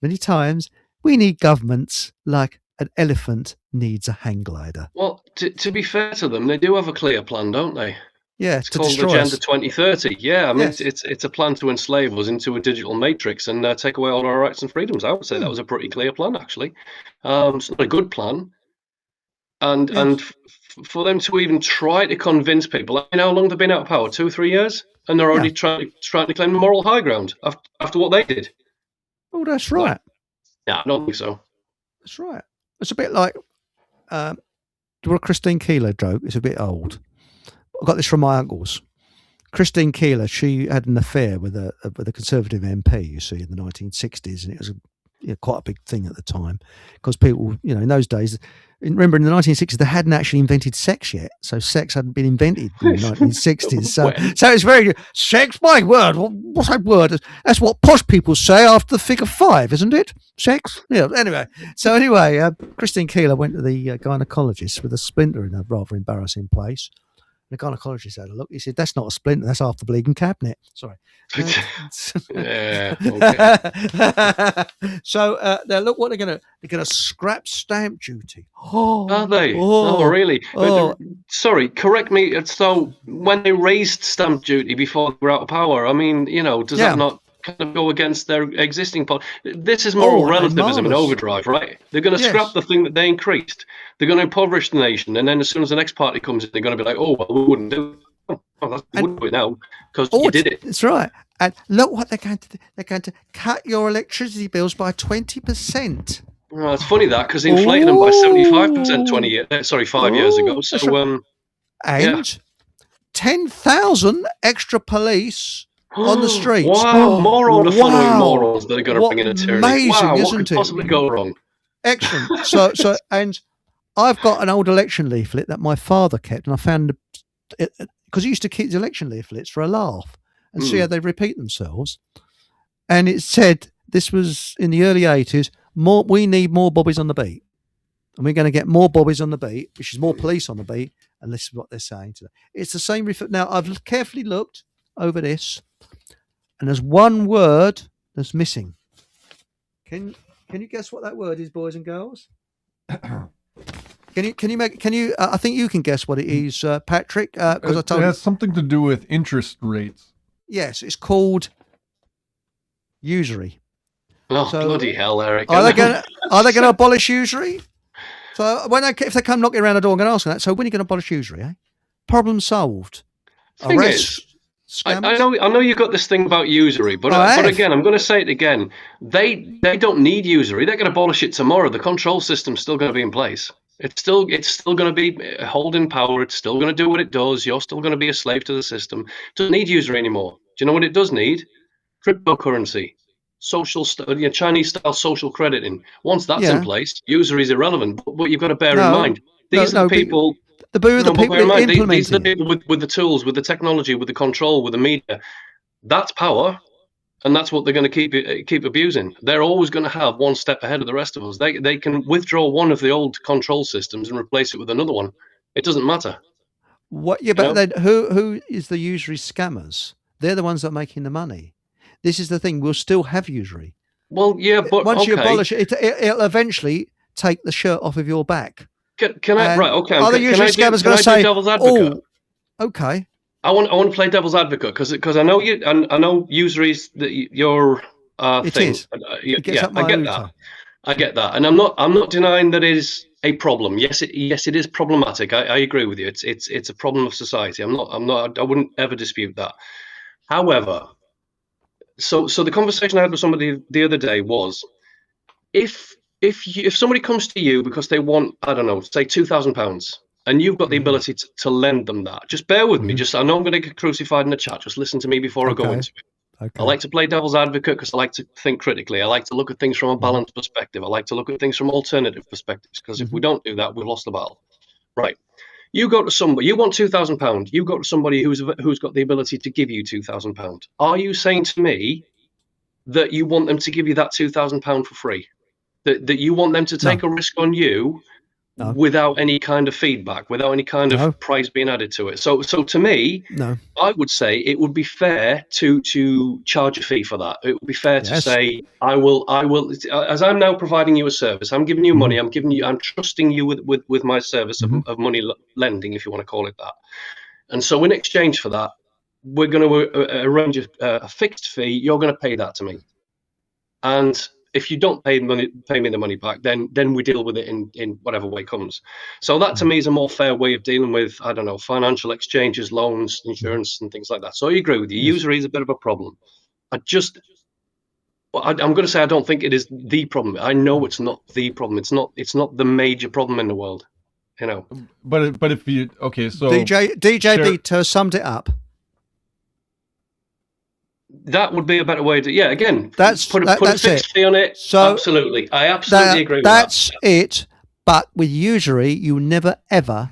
many times, we need governments like an elephant needs a hang glider. Well, to be fair to them, they do have a clear plan, don't they? Yeah, it's called Agenda 2030. Yeah, I mean, it's a plan to enslave us into a digital matrix and take away all our rights and freedoms. I would say that was a pretty clear plan, actually. It's not a good plan, and for them to even try to convince people, I mean, how long they've been out of power? 2-3 years, and they're already trying to claim the moral high ground after what they did. Oh, that's right. Yeah, I don't think so. That's right. It's a bit like a Christine Keeler joke. It's a bit old. I got this from my uncles. Christine Keeler, she had an affair with a Conservative MP, you see, in the 1960s, and it was quite a big thing at the time because people, in those days, remember in the 1960s, they hadn't actually invented sex yet, so sex hadn't been invented in the 1960s. So it's very sex. My word, what's that word? That's what posh people say after the figure 5, isn't it? Sex. Yeah. Anyway, Christine Keeler went to the gynecologist with a splinter in a rather embarrassing place. The gynecologist had a look. He said, "That's not a splinter. That's half the bleeding cabinet." Sorry. Yeah. Okay. So now look what they're gonna scrap stamp duty. Oh, are they? Oh, really? Sorry, correct me. So when they raised stamp duty before they were out of power, I mean, does that not kind of go against their existing policy? This is moral relativism in overdrive, right? They're going to scrap the thing that they increased. They're going to impoverish the nation, and then as soon as the next party comes in, they're going to be like, "Oh, well, we wouldn't do it. We wouldn't do it now because you did it." That's right. And look what they're going to do. They're going to cut your electricity bills by 20%. Well, it's funny that because they inflated them by 75% 5 years ago. So, and 10,000 extra police on the streets. Wow, more order following morons that are going to bring in a tyranny. Amazing, what isn't could it? possibly go wrong? Excellent. So, and I've got an old election leaflet that my father kept, and I found because he used to keep the election leaflets for a laugh and see how they repeat themselves. And it said, this was in the early 80s, we need more bobbies on the beat. And we're going to get more bobbies on the beat, which is more police on the beat. And this is what they're saying today. It's the same. Now, I've carefully looked over this, and there's one word that's missing. Can you guess what that word is, boys and girls? Can you? I think you can guess what it is, Patrick. Because I told you it has something to do with interest rates. Yes, it's called usury. Oh, bloody hell, Eric! Are they going to abolish usury? So if they come knocking around the door, I'm going to ask them that. So when are you going to abolish usury? Problem solved. Thing is, I know you've got this thing about usury, but again, I'm going to say it again. They don't need usury. They can abolish it tomorrow. The control system's still going to be in place. It's still going to be holding power. It's still going to do what it does. You're still going to be a slave to the system. It doesn't need usury anymore. Do you know what it does need? Cryptocurrency, Chinese-style social crediting. Once that's in place, usury is irrelevant. But you've got to bear in mind these are the people. These are the people with the tools, with the technology, with the control, with the media. That's power. And that's what they're going to keep abusing. They're always going to have one step ahead of the rest of us. They can withdraw one of the old control systems and replace it with another one. It doesn't matter. What? Yeah, but then who is the usury scammers? They're the ones that are making the money. This is the thing. We'll still have usury. Well, yeah, but once you abolish it, it'll eventually take the shirt off of your back. Can I? Right. Okay. Are the usury scammers going to say, devil's advocate? "Oh, okay"? I want to play devil's advocate because I know you and I know usury's your thing. Is. I get that, and I'm not denying that it is a problem. Yes, it is problematic. I agree with you. It's a problem of society. I wouldn't ever dispute that. However, so the conversation I had with somebody the other day was, if somebody comes to you because they want, I don't know, say £2,000. And you've got the ability to lend them that. Just bear with me. I know I'm going to get crucified in the chat. Just listen to me before I go into it. Okay. I like to play devil's advocate because I like to think critically. I like to look at things from a balanced perspective. I like to look at things from alternative perspectives because if we don't do that, we've lost the battle. Right. You go to somebody, you want £2,000. You go to somebody who's got the ability to give you £2,000. Are you saying to me that you want them to give you that £2,000 for free? That you want them to take a risk on you without any kind of feedback, without any kind of price being added to it? So to me, I would say it would be fair to charge a fee for that. It would be fair to say, I will, as I'm now providing you a service, I'm giving you money, I'm trusting you with my service of money lending, if you want to call it that. And so in exchange for that, we're going to arrange a fixed fee. You're going to pay that to me. And if you don't pay me the money back, then we deal with it in whatever way comes. So that to me is a more fair way of dealing with, I don't know, financial exchanges, loans, insurance, and things like that. So I agree with you. Usury is a bit of a problem. I'm going to say I don't think it is the problem. I know it's not the problem. It's not the major problem in the world, you know. But if you so DJ Dieter summed it up. That would be a better way to, again, put a fixed fee on it. So absolutely. I absolutely agree with that. That's it. But with usury, you never, ever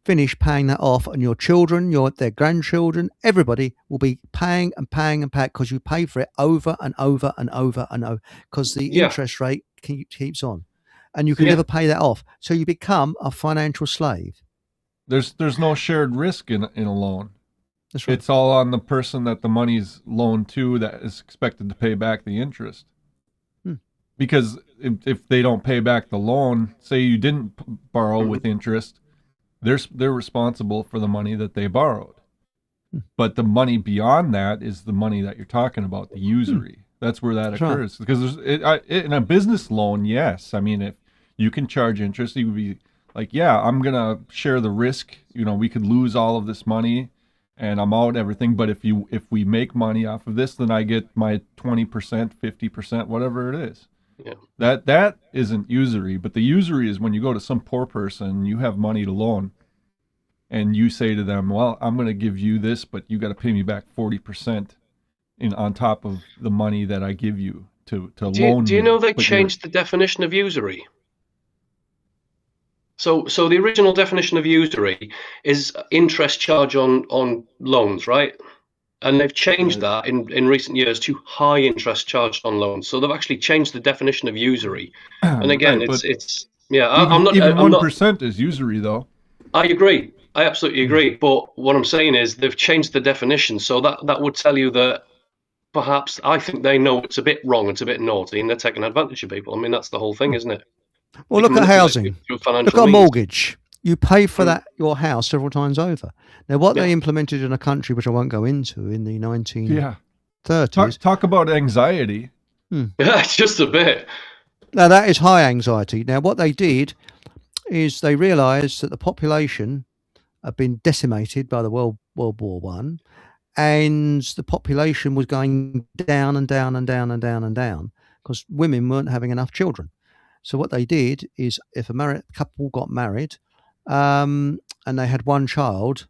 finish paying that off. And your children, their grandchildren, everybody will be paying and paying and paying because you pay for it over and over and over and over because the interest rate keeps on. And you can never pay that off. So you become a financial slave. There's no shared risk in a loan. That's right. It's all on the person that the money's loaned to that is expected to pay back the interest. Because if they don't pay back the loan, say you didn't borrow with interest, they're responsible for the money that they borrowed. But the money beyond that is the money that you're talking about, the usury. That's where that occurs. Right. Because in a business loan, yes. I mean, if you can charge interest, you would be like, I'm going to share the risk. You know, we could lose all of this money. And I'm out everything, but if we make money off of this, then I get my 20%, 50%, whatever it is. Yeah. That isn't usury, but the usury is when you go to some poor person, you have money to loan, and you say to them, "Well, I'm going to give you this, but you got to pay me back 40% on top of the money that I give you to loan." Do you know they changed the definition of usury? So the original definition of usury is interest charge on loans, right? And they've changed that in recent years to high interest charged on loans. So they've actually changed the definition of usury. And again, I'm not. Even 1% is usury, though. I agree. I absolutely agree. But what I'm saying is they've changed the definition, so that would tell you that perhaps I think they know it's a bit wrong, it's a bit naughty, and they're taking advantage of people. I mean, that's the whole thing, isn't it? Well, look at housing. Look at a mortgage. You pay for your house several times over. Now, what they implemented in a country, which I won't go into, in the 1930s. Talk about anxiety. Yeah, just a bit. Now, that is high anxiety. Now, what they did is they realised that the population had been decimated by the World War One, and the population was going down and down and down and down and down because women weren't having enough children. So what they did is if a married couple got married and they had one child,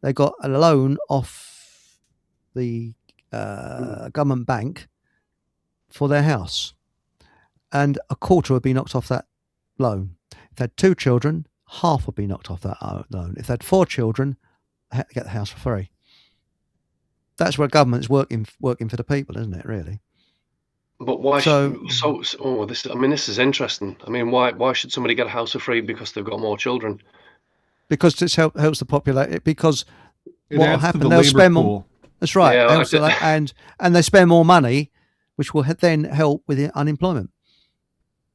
they got a loan off the government bank for their house. And a quarter would be knocked off that loan. If they had 2 children, half would be knocked off that loan. If they had 4 children, they had to get the house for free. That's where government's working for the people, isn't it, really? But why? This is interesting. I mean, why should somebody get a house for free because they've got more children? Because it helps the population. Because what will happen? They'll spend more. That's right. Yeah, and they spend more money, which will then help with the unemployment.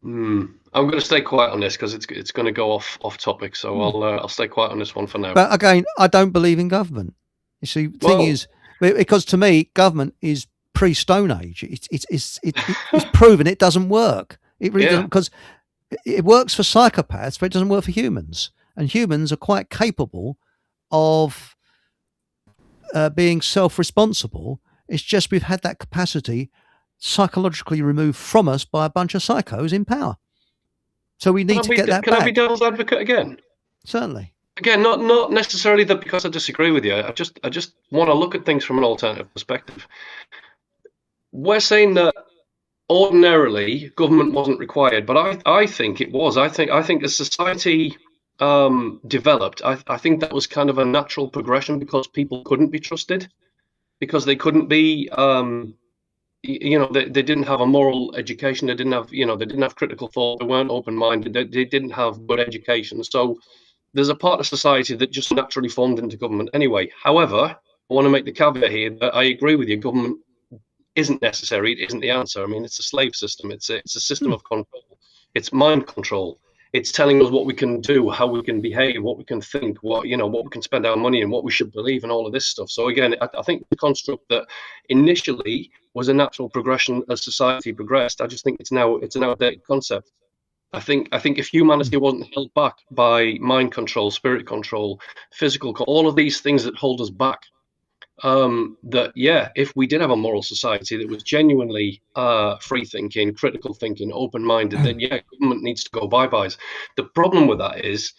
I'm going to stay quiet on this because it's going to go off topic. So I'll stay quiet on this one for now. But again, I don't believe in government. You see, the thing is, because to me, government is pre-Stone Age. It's proven it doesn't work. It really doesn't, because it works for psychopaths, but it doesn't work for humans. And humans are quite capable of being self-responsible. It's just we've had that capacity psychologically removed from us by a bunch of psychos in power. So we need to get that back. Can I be devil's advocate again? Certainly. Again, not necessarily that because I disagree with you. I just want to look at things from an alternative perspective. We're saying that ordinarily government wasn't required, but I think it was. I think as society developed, I think that was kind of a natural progression because people couldn't be trusted, because they couldn't be, they didn't have a moral education. They didn't have, they didn't have critical thought. They weren't open-minded. They didn't have good education. So there's a part of society that just naturally formed into government anyway. However, I want to make the caveat here that I agree with you. Government isn't necessary. It isn't the answer. I mean, it's a slave system. It's a system of control. It's mind control. It's telling us what we can do, how we can behave, what we can think, what we can spend our money and what we should believe, and all of this stuff. So again, I think the construct that initially was a natural progression as society progressed, I just think it's an outdated concept. I think if humanity wasn't held back by mind control, spirit control, physical, all of these things that hold us back, if we did have a moral society that was genuinely free thinking, critical thinking, open-minded, then government needs to go bye-byes. The problem with that is,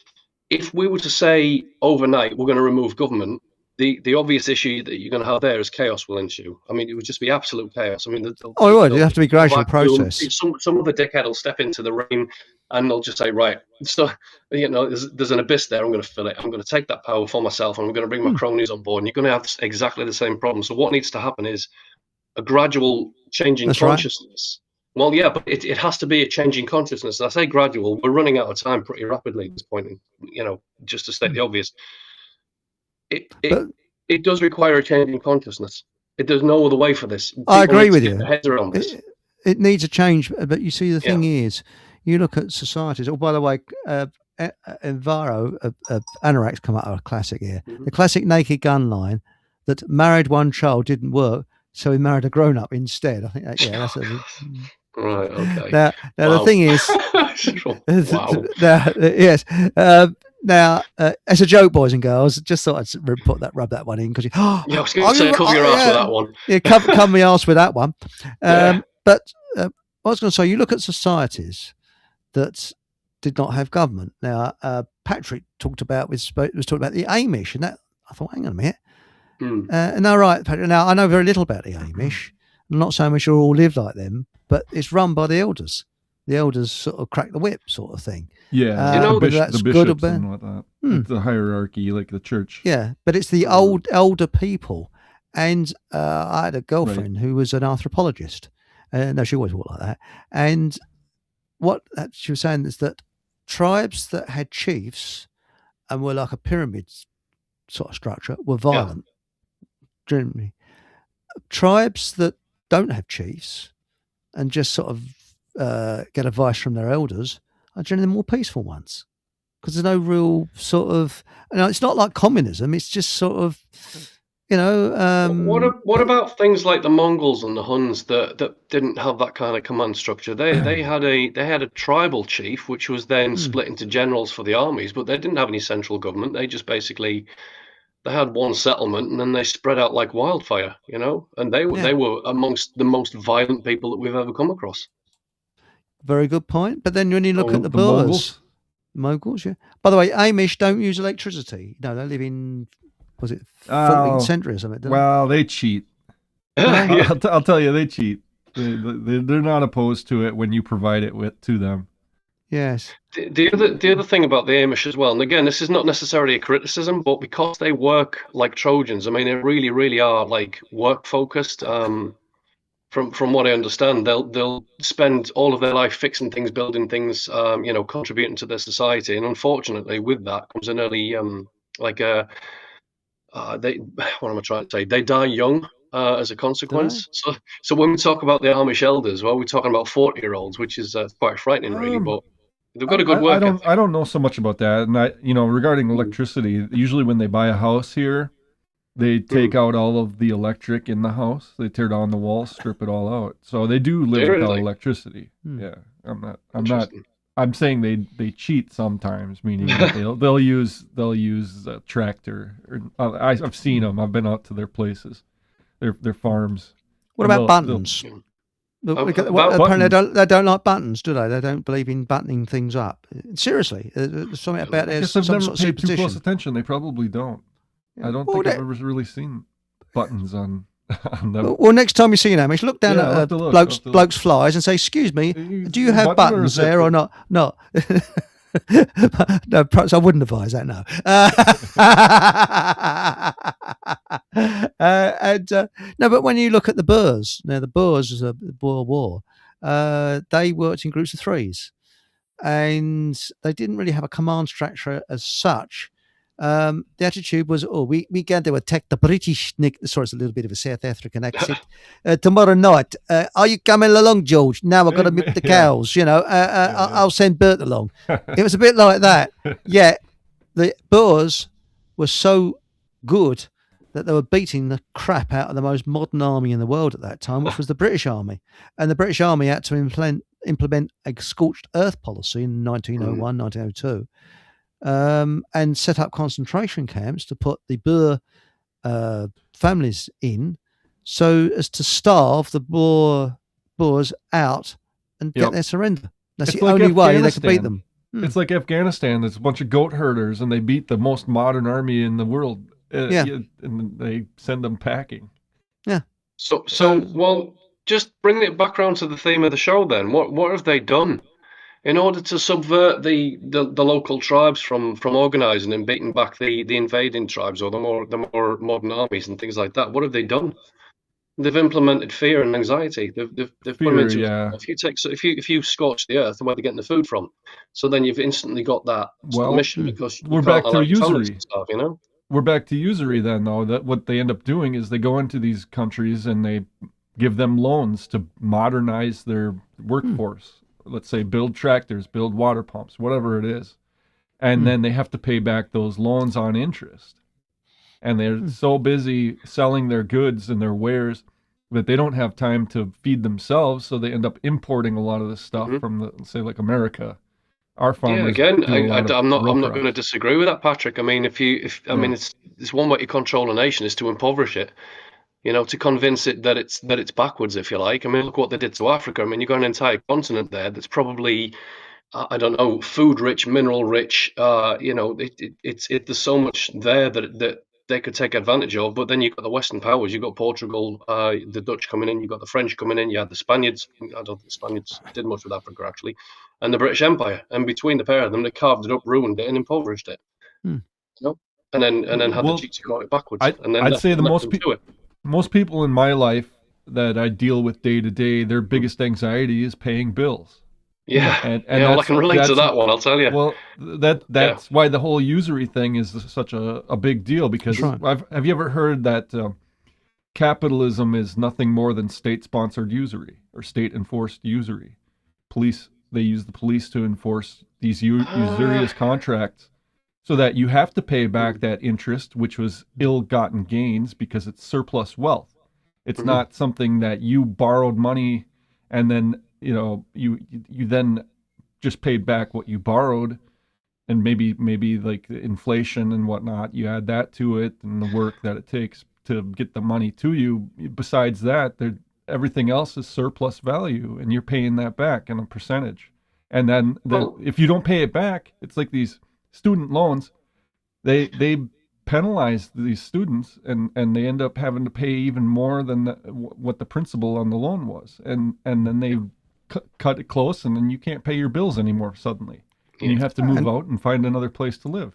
if we were to say overnight we're going to remove government, the obvious issue that you're going to have there is chaos will ensue. I mean, it would just be absolute chaos. I mean, it would. It'd have to be a gradual process. Some other dickhead will step into the rain and they'll just say, right, so there's an abyss there. I'm going to fill it. I'm going to take that power for myself, and I'm going to bring my cronies on board. And you're going to have exactly the same problem. So what needs to happen is a gradual changing consciousness. Right. Well, yeah, but it has to be a changing consciousness. And I say gradual. We're running out of time pretty rapidly at this point. Just to state the obvious. It does require a change in consciousness. There's no other way for this. People I agree with you. Their heads around this. It needs a change, but you see, the thing is, you look at societies. Oh, by the way, Enviro, Anorak's come out of a classic here. Mm-hmm. The classic Naked Gun line that married one child didn't work, so he married a grown-up instead. I think that's right. Okay. Now the thing is, yes. Now, as a joke, boys and girls, just thought I'd rub that one in because I was going to say cover your ass with that one. Yeah, cover my ass with that one. But I was going to say, you look at societies that did not have government. Now, Patrick was talking about the Amish, and that I thought, hang on a minute. No, right, Patrick. Now I know very little about the Amish. I'm not saying we should all live like them, but it's run by the elders. The elders sort of crack the whip, sort of thing. Yeah, the bishops and whatnot. The hierarchy, like the church. Yeah, but it's the older people. And I had a girlfriend who was an anthropologist. No, she always walked like that. And what she was saying is that tribes that had chiefs and were like a pyramid sort of structure were violent. Generally, tribes that don't have chiefs and just sort of get advice from their elders are generally the more peaceful ones, because there's no real sort of, it's not like communism. It's just sort of, What about things like the Mongols and the Huns that didn't have that kind of command structure? They had a tribal chief, which was then split into generals for the armies, but they didn't have any central government. They just basically they had one settlement and then they spread out like wildfire, and they were amongst the most violent people that we've ever come across. Very good point. But then when you look at the Mongols, yeah. By the way, Amish don't use electricity. No, they live in, was it 14th century or something? Well, they cheat. I'll tell you, they cheat. They're not opposed to it when you provide it to them. Yes. The other thing about the Amish as well, and again, this is not necessarily a criticism, but because they work like Trojans, I mean, they really, really are like work focused. From what I understand, they'll spend all of their life fixing things, building things, contributing to their society. And unfortunately, with that comes an early, what am I trying to say? They die young as a consequence. So when we talk about the Amish elders, well, we're talking about 40-year-olds, which is quite frightening, really. But they've got a good work ethic. I don't know so much about that. And regarding electricity, usually when they buy a house here, they take out all of the electric in the house. They tear down the walls, strip it all out. So they do live without electricity. Yeah, I'm saying they cheat sometimes, meaning that they'll use a tractor. I've seen them. I've been out to their places, their farms. What about buttons? Apparently they don't like buttons, do they? They don't believe in buttoning things up. Seriously, there's something about there's some sort of superstition. Paid too close attention. They probably don't. I don't think I've ever really seen buttons on them. Well, next time you see an Amish, look down at bloke's flies and say, "Excuse me, do you have buttons there or not?" No. No, perhaps I wouldn't advise that. No. No, but when you look at the Boers, now the Boers was a Boer War. They worked in groups of threes, and they didn't really have a command structure as such. The attitude was, we going to attack the British. Sorry, it's a little bit of a South African accent. Tomorrow night, are you coming along, George? Now I've got to milk the cows. I'll send Bert along. It was a bit like that. Yeah, the Boers were so good that they were beating the crap out of the most modern army in the world at that time, which was the British Army. And the British Army had to implement a scorched earth policy in 1901, 1902. And set up concentration camps to put the Boer families in, so as to starve the Boers out and get their surrender. That's the only way they could beat them. It's like Afghanistan. There's a bunch of goat herders, and they beat the most modern army in the world. And they send them packing. Yeah. So well, just bringing it back around to the theme of the show, then, what have they done in order to subvert the local tribes from organising and beating back the invading tribes or the more modern armies and things like that? What have they done? They've implemented fear and anxiety. They've put them into if you scorch the earth, then where they're getting the food from. So then you've instantly got that submission because we're back to usury. Stuff, We're back to usury then, though. That what they end up doing is they go into these countries and they give them loans to modernize their workforce. Let's say build tractors, build water pumps, whatever it is. And then they have to pay back those loans on interest. And they're so busy selling their goods and their wares that they don't have time to feed themselves. So they end up importing a lot of this stuff from, say, like America. Our farmers. Yeah, again, I'm not going to disagree with that, Patrick. I mean, I mean, it's one way to control a nation is to impoverish it. To convince it that it's backwards, if you like. I mean, look what they did to Africa. I mean, you've got an entire continent there that's probably, I don't know, food rich, mineral rich. There's so much there that they could take advantage of. But then you've got the Western powers. You've got Portugal, the Dutch coming in. You've got the French coming in. You had the Spaniards. I don't think the Spaniards did much with Africa, actually. And the British Empire. And between the pair of them, they carved it up, ruined it, and impoverished it. And then had the cheek to go backwards. I'd say most people in my life that I deal with day to day, their biggest anxiety is paying bills. Yeah, and I can relate to that one, I'll tell you. Well, that's why the whole usury thing is such a big deal, because have you ever heard that capitalism is nothing more than state-sponsored usury or state-enforced usury? They use the police to enforce these usurious contracts, so that you have to pay back that interest, which was ill-gotten gains, because it's surplus wealth. It's not something that you borrowed money and then you then just paid back what you borrowed, and maybe like inflation and whatnot, you add that to it and the work that it takes to get the money to you. Besides that, everything else is surplus value, and you're paying that back in a percentage. And then if you don't pay it back, it's like these student loans, they penalize these students, and they end up having to pay even more than what the principal on the loan was, and then they cut it close, and then you can't pay your bills anymore suddenly, and you have to move out and find another place to live.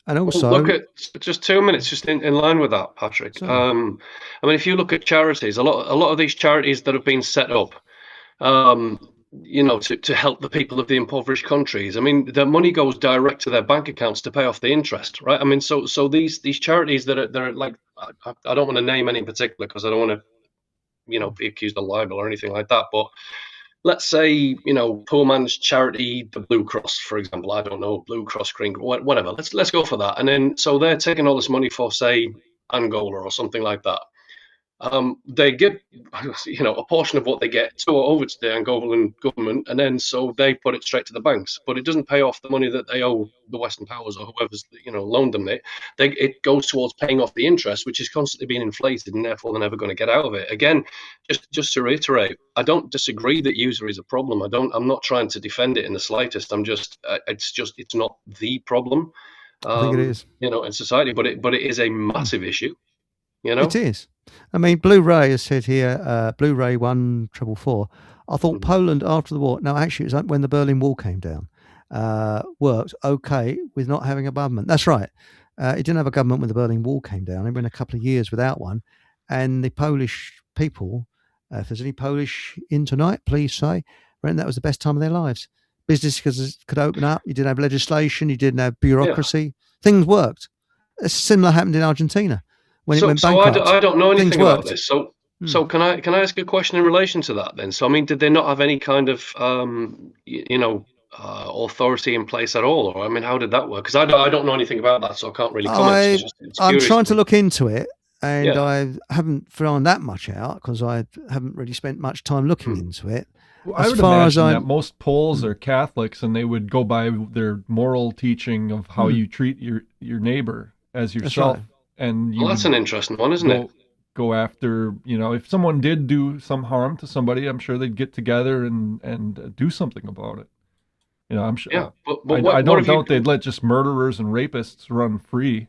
And also, look at just 2 minutes, just in line with that, Patrick. I mean, if you look at charities, a lot of these charities that have been set up, to help the people of the impoverished countries. I mean, their money goes direct to their bank accounts to pay off the interest, right? I mean, so these charities that are like, I don't want to name any in particular because I don't want to, be accused of libel or anything like that. But let's say, poor man's charity, the Blue Cross, for example. I don't know, Blue Cross, Green, whatever. Let's go for that. And then so they're taking all this money for, say, Angola or something like that. They get, a portion of what they get to over to the Angolan government, and then so they put it straight to the banks. But it doesn't pay off the money that they owe the Western powers or whoever's, loaned them it. It goes towards paying off the interest, which is constantly being inflated, and therefore they're never going to get out of it. Again, just to reiterate, I don't disagree that usury is a problem. I'm not trying to defend it in the slightest. It's not the problem. I think it is, in society, but it is a massive issue. It is. I mean, Blu-ray has said here, Blu-ray 1444. I thought Poland after the war. No, actually, it was when the Berlin Wall came down. worked okay with not having a government. That's right. It didn't have a government when the Berlin Wall came down. It went a couple of years without one. And the Polish people, if there's any Polish in tonight, please say, that was the best time of their lives. Businesses could open up. You didn't have legislation. You didn't have bureaucracy. Yeah. Things worked. A similar happened in Argentina when it went bankrupt. So I don't know anything about this. So can I ask a question in relation to that then? So I mean, did they not have any kind of authority in place at all, or I mean, how did that work? Because I don't know anything about that, so I can't really comment. I'm trying to look into it, and I haven't found that much out because I haven't really spent much time looking into it. Well, I would imagine that most Poles are Catholics, and they would go by their moral teaching of how you treat your neighbor as yourself. Right. And that's an interesting one, isn't it? Go after, if someone did do some harm to somebody, I'm sure they'd get together and do something about it. I'm sure. Yeah, but I don't doubt they'd let just murderers and rapists run free.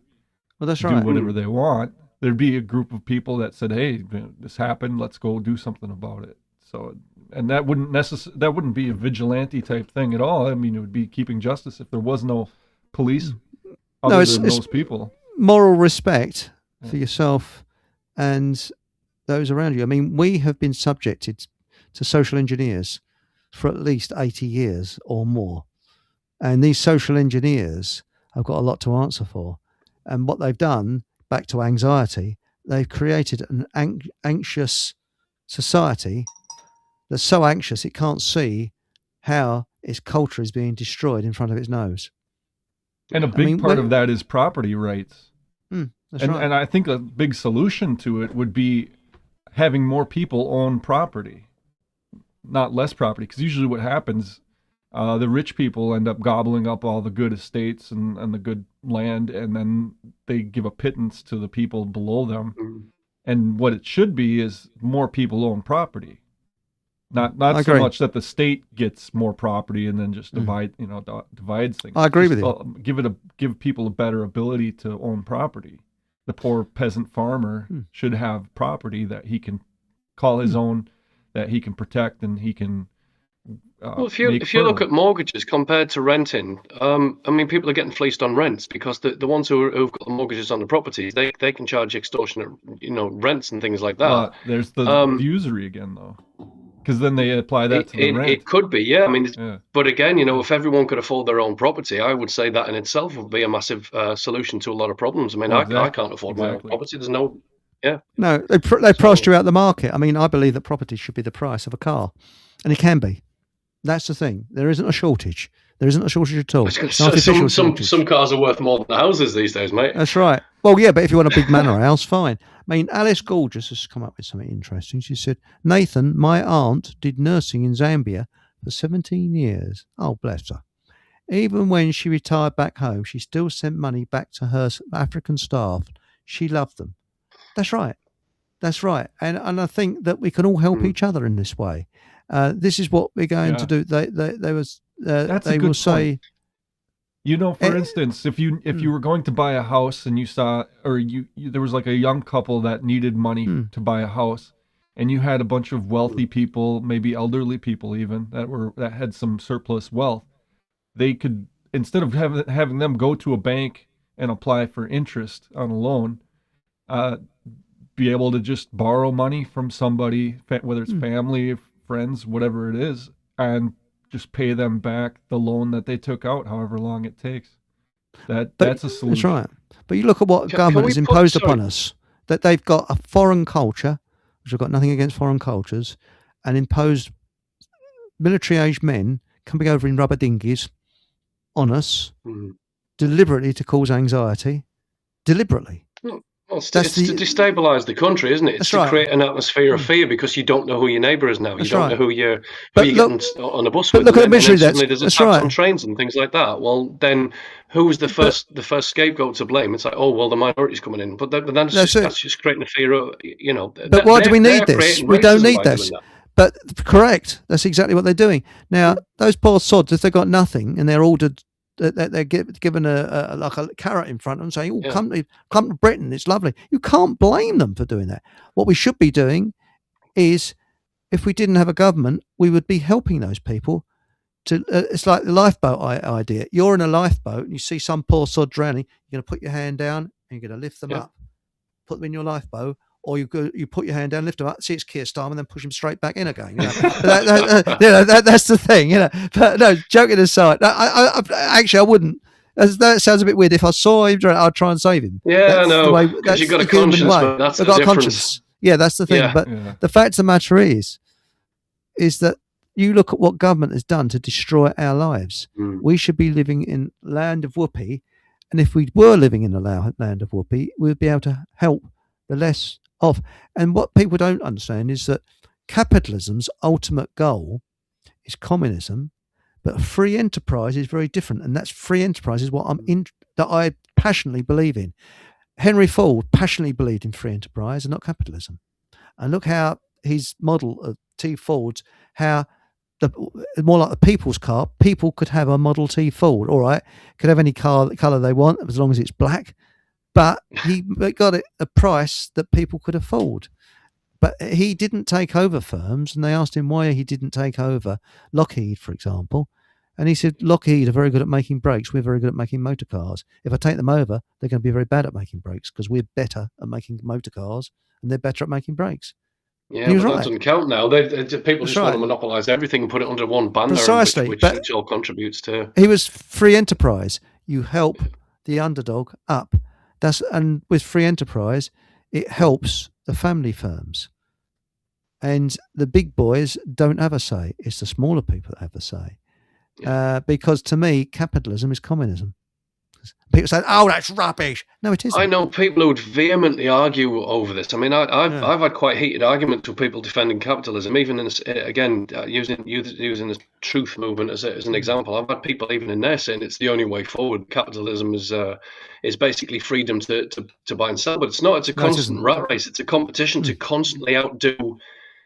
Well, that's right. Do whatever they want. There'd be a group of people that said, "Hey, this happened. Let's go do something about it." So, and that wouldn't be a vigilante type thing at all. I mean, it would be keeping justice if there was no police other than those people. Moral respect for yourself and those around you. I mean, we have been subjected to social engineers for at least 80 years or more. And these social engineers have got a lot to answer for. And what they've done, back to anxiety, they've created an anxious society that's so anxious it can't see how its culture is being destroyed in front of its nose. And a big part of that is property rights. That's right. And I think a big solution to it would be having more people own property, not less property. Because usually what happens, the rich people end up gobbling up all the good estates and the good land, and then they give a pittance to the people below them. And what it should be is more people own property. Not so much that the state gets more property and then just divides things. I agree with you. Give people a better ability to own property. The poor peasant farmer should have property that he can call his own, that he can protect, and he can. Well, if you look at mortgages compared to renting, I mean, people are getting fleeced on rents because the ones who've got the mortgages on the properties, they can charge extortionate, rents and things like that. There's the usury again, though. Because then they apply that to the rent. It could be, yeah. I mean, but again, if everyone could afford their own property, I would say that in itself would be a massive solution to a lot of problems. I mean, I can't afford my own property. There's no, No, they priced you out the market. I mean, I believe that property should be the price of a car, and it can be. That's the thing. There isn't a shortage. There isn't a shortage at all. Some cars are worth more than houses these days, mate. That's right. Well, yeah, but if you want a big manor house, fine. I mean, Alice Gorgeous has come up with something interesting. She said, Nathan, my aunt did nursing in Zambia for 17 years. Oh, bless her. Even when she retired back home, she still sent money back to her African staff. She loved them. That's right. That's right. And I think that we can all help each other in this way. This is what we're going to do. They will say, for instance, if you were going to buy a house and you saw, or there was like a young couple that needed money to buy a house, and you had a bunch of wealthy people, maybe elderly people even that had some surplus wealth, they could, instead of having them go to a bank and apply for interest on a loan, be able to just borrow money from somebody, whether it's family, friends, whatever it is, and just pay them back the loan that they took out, however long it takes. That's a solution. That's right. But you look at what government has imposed upon us, that they've got a foreign culture, which I've got nothing against foreign cultures, and imposed military-aged men coming over in rubber dinghies on us, deliberately to cause anxiety, deliberately. Well, it's to destabilise the country, isn't it? It's to create an atmosphere of fear because you don't know who your neighbour is now. You don't know who you're getting on a bus with. Look at the misery suddenly there's attacks on trains and things like that. Well, then who's the first scapegoat to blame? It's like, oh, well, the minority's coming in. But then that's just creating a fear of, But why do we need this? We don't need this. But correct. That's exactly what they're doing. Now, those poor sods, if they've got nothing and they're ordered, they're given a carrot in front of them and saying, come to Britain, it's lovely. You can't blame them for doing that. What we should be doing is, if we didn't have a government, we would be helping those people it's like the lifeboat idea. You're in a lifeboat and you see some poor sod drowning. You're going to put your hand down and you're going to lift them up, put them in your lifeboat, or you put your hand down, lift them up, see it's Keir Starmer, and then push him straight back in again. You know? That's the thing. You know, but no, joking aside, I wouldn't. That sounds a bit weird. If I saw him, I'd try and save him. Yeah, I know. Because you've got a conscience. That's the difference. Conscience. Yeah, that's the thing. But the fact of the matter is that you look at what government has done to destroy our lives. We should be living in land of whoopee, and if we were living in a land of whoopee, we'd be able to help the less off. And what people don't understand is that capitalism's ultimate goal is communism, but free enterprise is very different, and that's free enterprise is what that I passionately believe in. Henry Ford passionately believed in free enterprise and not capitalism. And look how his model of T Fords, how more like the people's car, people could have a Model T Ford, all right, could have any colour they want as long as it's black, but he got it a price that people could afford. But he didn't take over firms, and they asked him why he didn't take over Lockheed, for example. And he said, Lockheed are very good at making brakes. We're very good at making motor cars. If I take them over, they're going to be very bad at making brakes because we're better at making motor cars and they're better at making brakes. Yeah, but that doesn't count now. People just want to monopolise everything and put it under one banner, precisely, which all contributes to. He was free enterprise. You help the underdog up. And with free enterprise, it helps the family firms. And the big boys don't have a say. It's the smaller people that have a say. Because to me, capitalism is communism. People say, "Oh, that's rubbish." No, it isn't. I know people who would vehemently argue over this. I mean, I've had quite heated arguments with people defending capitalism, even in this, again using the truth movement as an example. I've had people even in there saying it's the only way forward. Capitalism is basically freedom to buy and sell, but it's not. It's a constant rat race. It's a competition to constantly outdo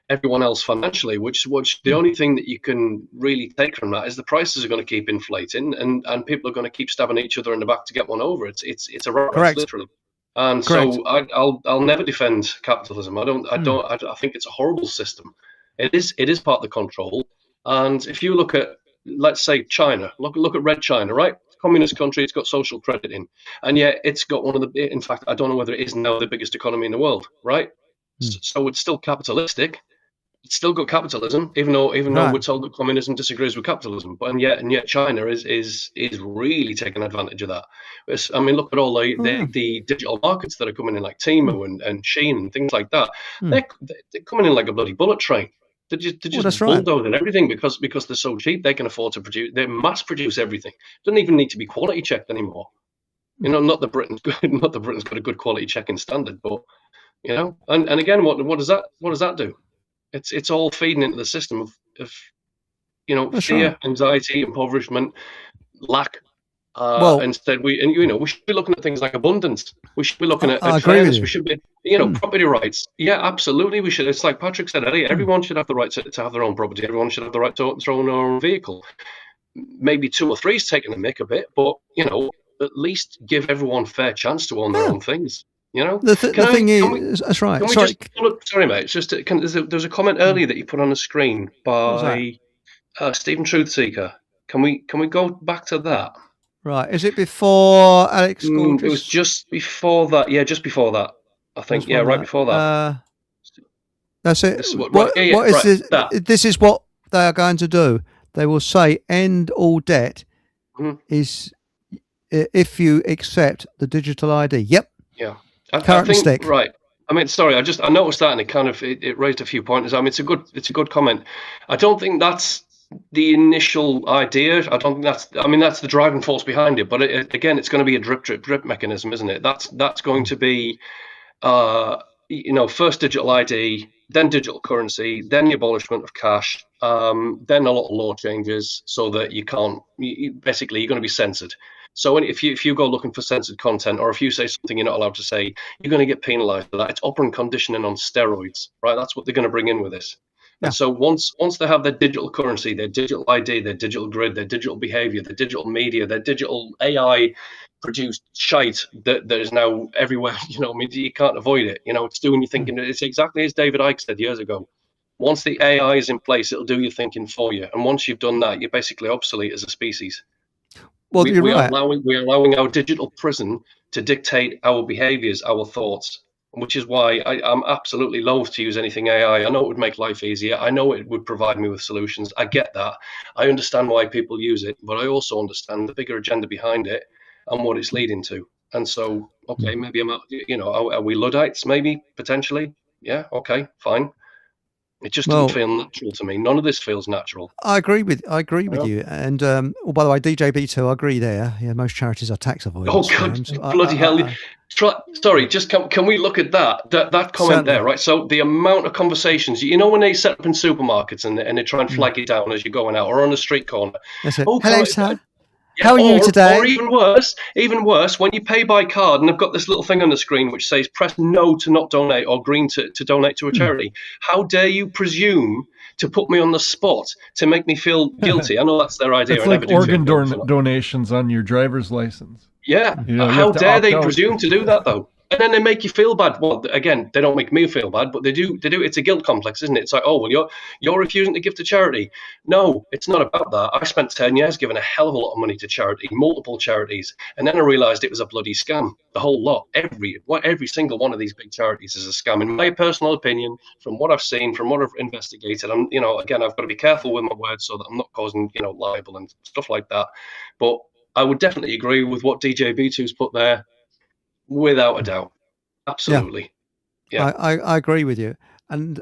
everyone else financially, which the only thing that you can really take from that is the prices are going to keep inflating, and people are going to keep stabbing each other in the back to get one over. It's a rat race, literally. And Correct. So I'll never defend capitalism. I think it's a horrible system. It is part of the control. And if you look at, let's say, China, look at Red China, right? Communist country, it's got social credit in, and yet it's got one of the. In fact, I don't know whether it is now the biggest economy in the world, right? So it's still capitalistic. It's still got capitalism, even though we're told that communism disagrees with capitalism. But and yet China is really taking advantage of that. I mean, look at all the digital markets that are coming in, like Temu and Shein and things like that. They're coming in like a bloody bullet train. They're just bulldozing everything because they're so cheap. They can afford to produce. They mass produce everything. It doesn't even need to be quality checked anymore. You know, not that Britain's got a good quality checking standard, but you know, and again, what does that do? It's all feeding into the system of fear, anxiety, impoverishment, lack. Instead, we should be looking at things like abundance. We should be looking at fairness. We should be, property rights. Yeah, absolutely. We should. It's like Patrick said earlier. Everyone should have the right to have their own property. Everyone should have the right to own their own vehicle. Maybe 2 or 3 is taking the mick a bit, but at least give everyone fair chance to own their own things. You know, the thing is, that's right. Sorry, mate. It's just there's a comment earlier that you put on the screen by Stephen Truthseeker. Can we go back to that? Right. Is it before Alex? It was just before that. Yeah, just before that. I think. Yeah, right before that. That's it. This is what they are going to do. They will say end all debt is if you accept the digital ID. Yep. Yeah. I think, right. I mean, sorry. I noticed that, and it raised a few pointers. I mean, it's a good comment. I don't think that's the initial idea. I don't think that's the driving force behind it. But again, it's going to be a drip mechanism, isn't it? That's going to be, first digital ID, then digital currency, then the abolishment of cash, then a lot of law changes so that you're going to be censored. So if you go looking for censored content, or if you say something you're not allowed to say, you're going to get penalised for that. It's operant conditioning on steroids, right? That's what they're going to bring in with this. Yeah. And so once they have their digital currency, their digital ID, their digital grid, their digital behaviour, their digital media, their digital AI-produced shite that is now everywhere, you can't avoid it. It's doing you thinking. It's exactly as David Icke said years ago. Once the AI is in place, it'll do your thinking for you. And once you've done that, you're basically obsolete as a species. Well, you're right. We're allowing our digital prison to dictate our behaviors, our thoughts, which is why I'm absolutely loath to use anything AI. I know it would make life easier. I know it would provide me with solutions. I get that. I understand why people use it, but I also understand the bigger agenda behind it and what it's leading to. And so, okay, maybe are we Luddites? Maybe, potentially. Yeah, okay, fine. It just doesn't feel natural to me. None of this feels natural. I agree with you. And by the way, DJB2, I agree there. Yeah, most charities are tax avoidance. Oh God, bloody hell! Sorry, just can we look at that comment certainly. There, right? So the amount of conversations, when they set up in supermarkets and they try and flag it down as you're going out, or on a street corner. Hello, sir. Yeah, how are you today? Or even worse, when you pay by card and they've got this little thing on the screen which says press no to not donate or green to donate to a charity. How dare you presume to put me on the spot to make me feel guilty? I know that's their idea. It's like organ donations on your driver's license. Yeah. How dare they presume to do that, though? And then they make you feel bad. Well, again, they don't make me feel bad, but they do. It's a guilt complex, isn't it? It's like, oh, well, you're refusing to give to charity. No, it's not about that. I spent 10 years giving a hell of a lot of money to charity, multiple charities, and then I realised it was a bloody scam. The whole lot, every single one of these big charities is a scam. In my personal opinion, from what I've seen, from what I've investigated, again, I've got to be careful with my words so that I'm not causing, libel and stuff like that. But I would definitely agree with what DJB2's put there. Without a doubt. Absolutely. Yeah. I agree with you. And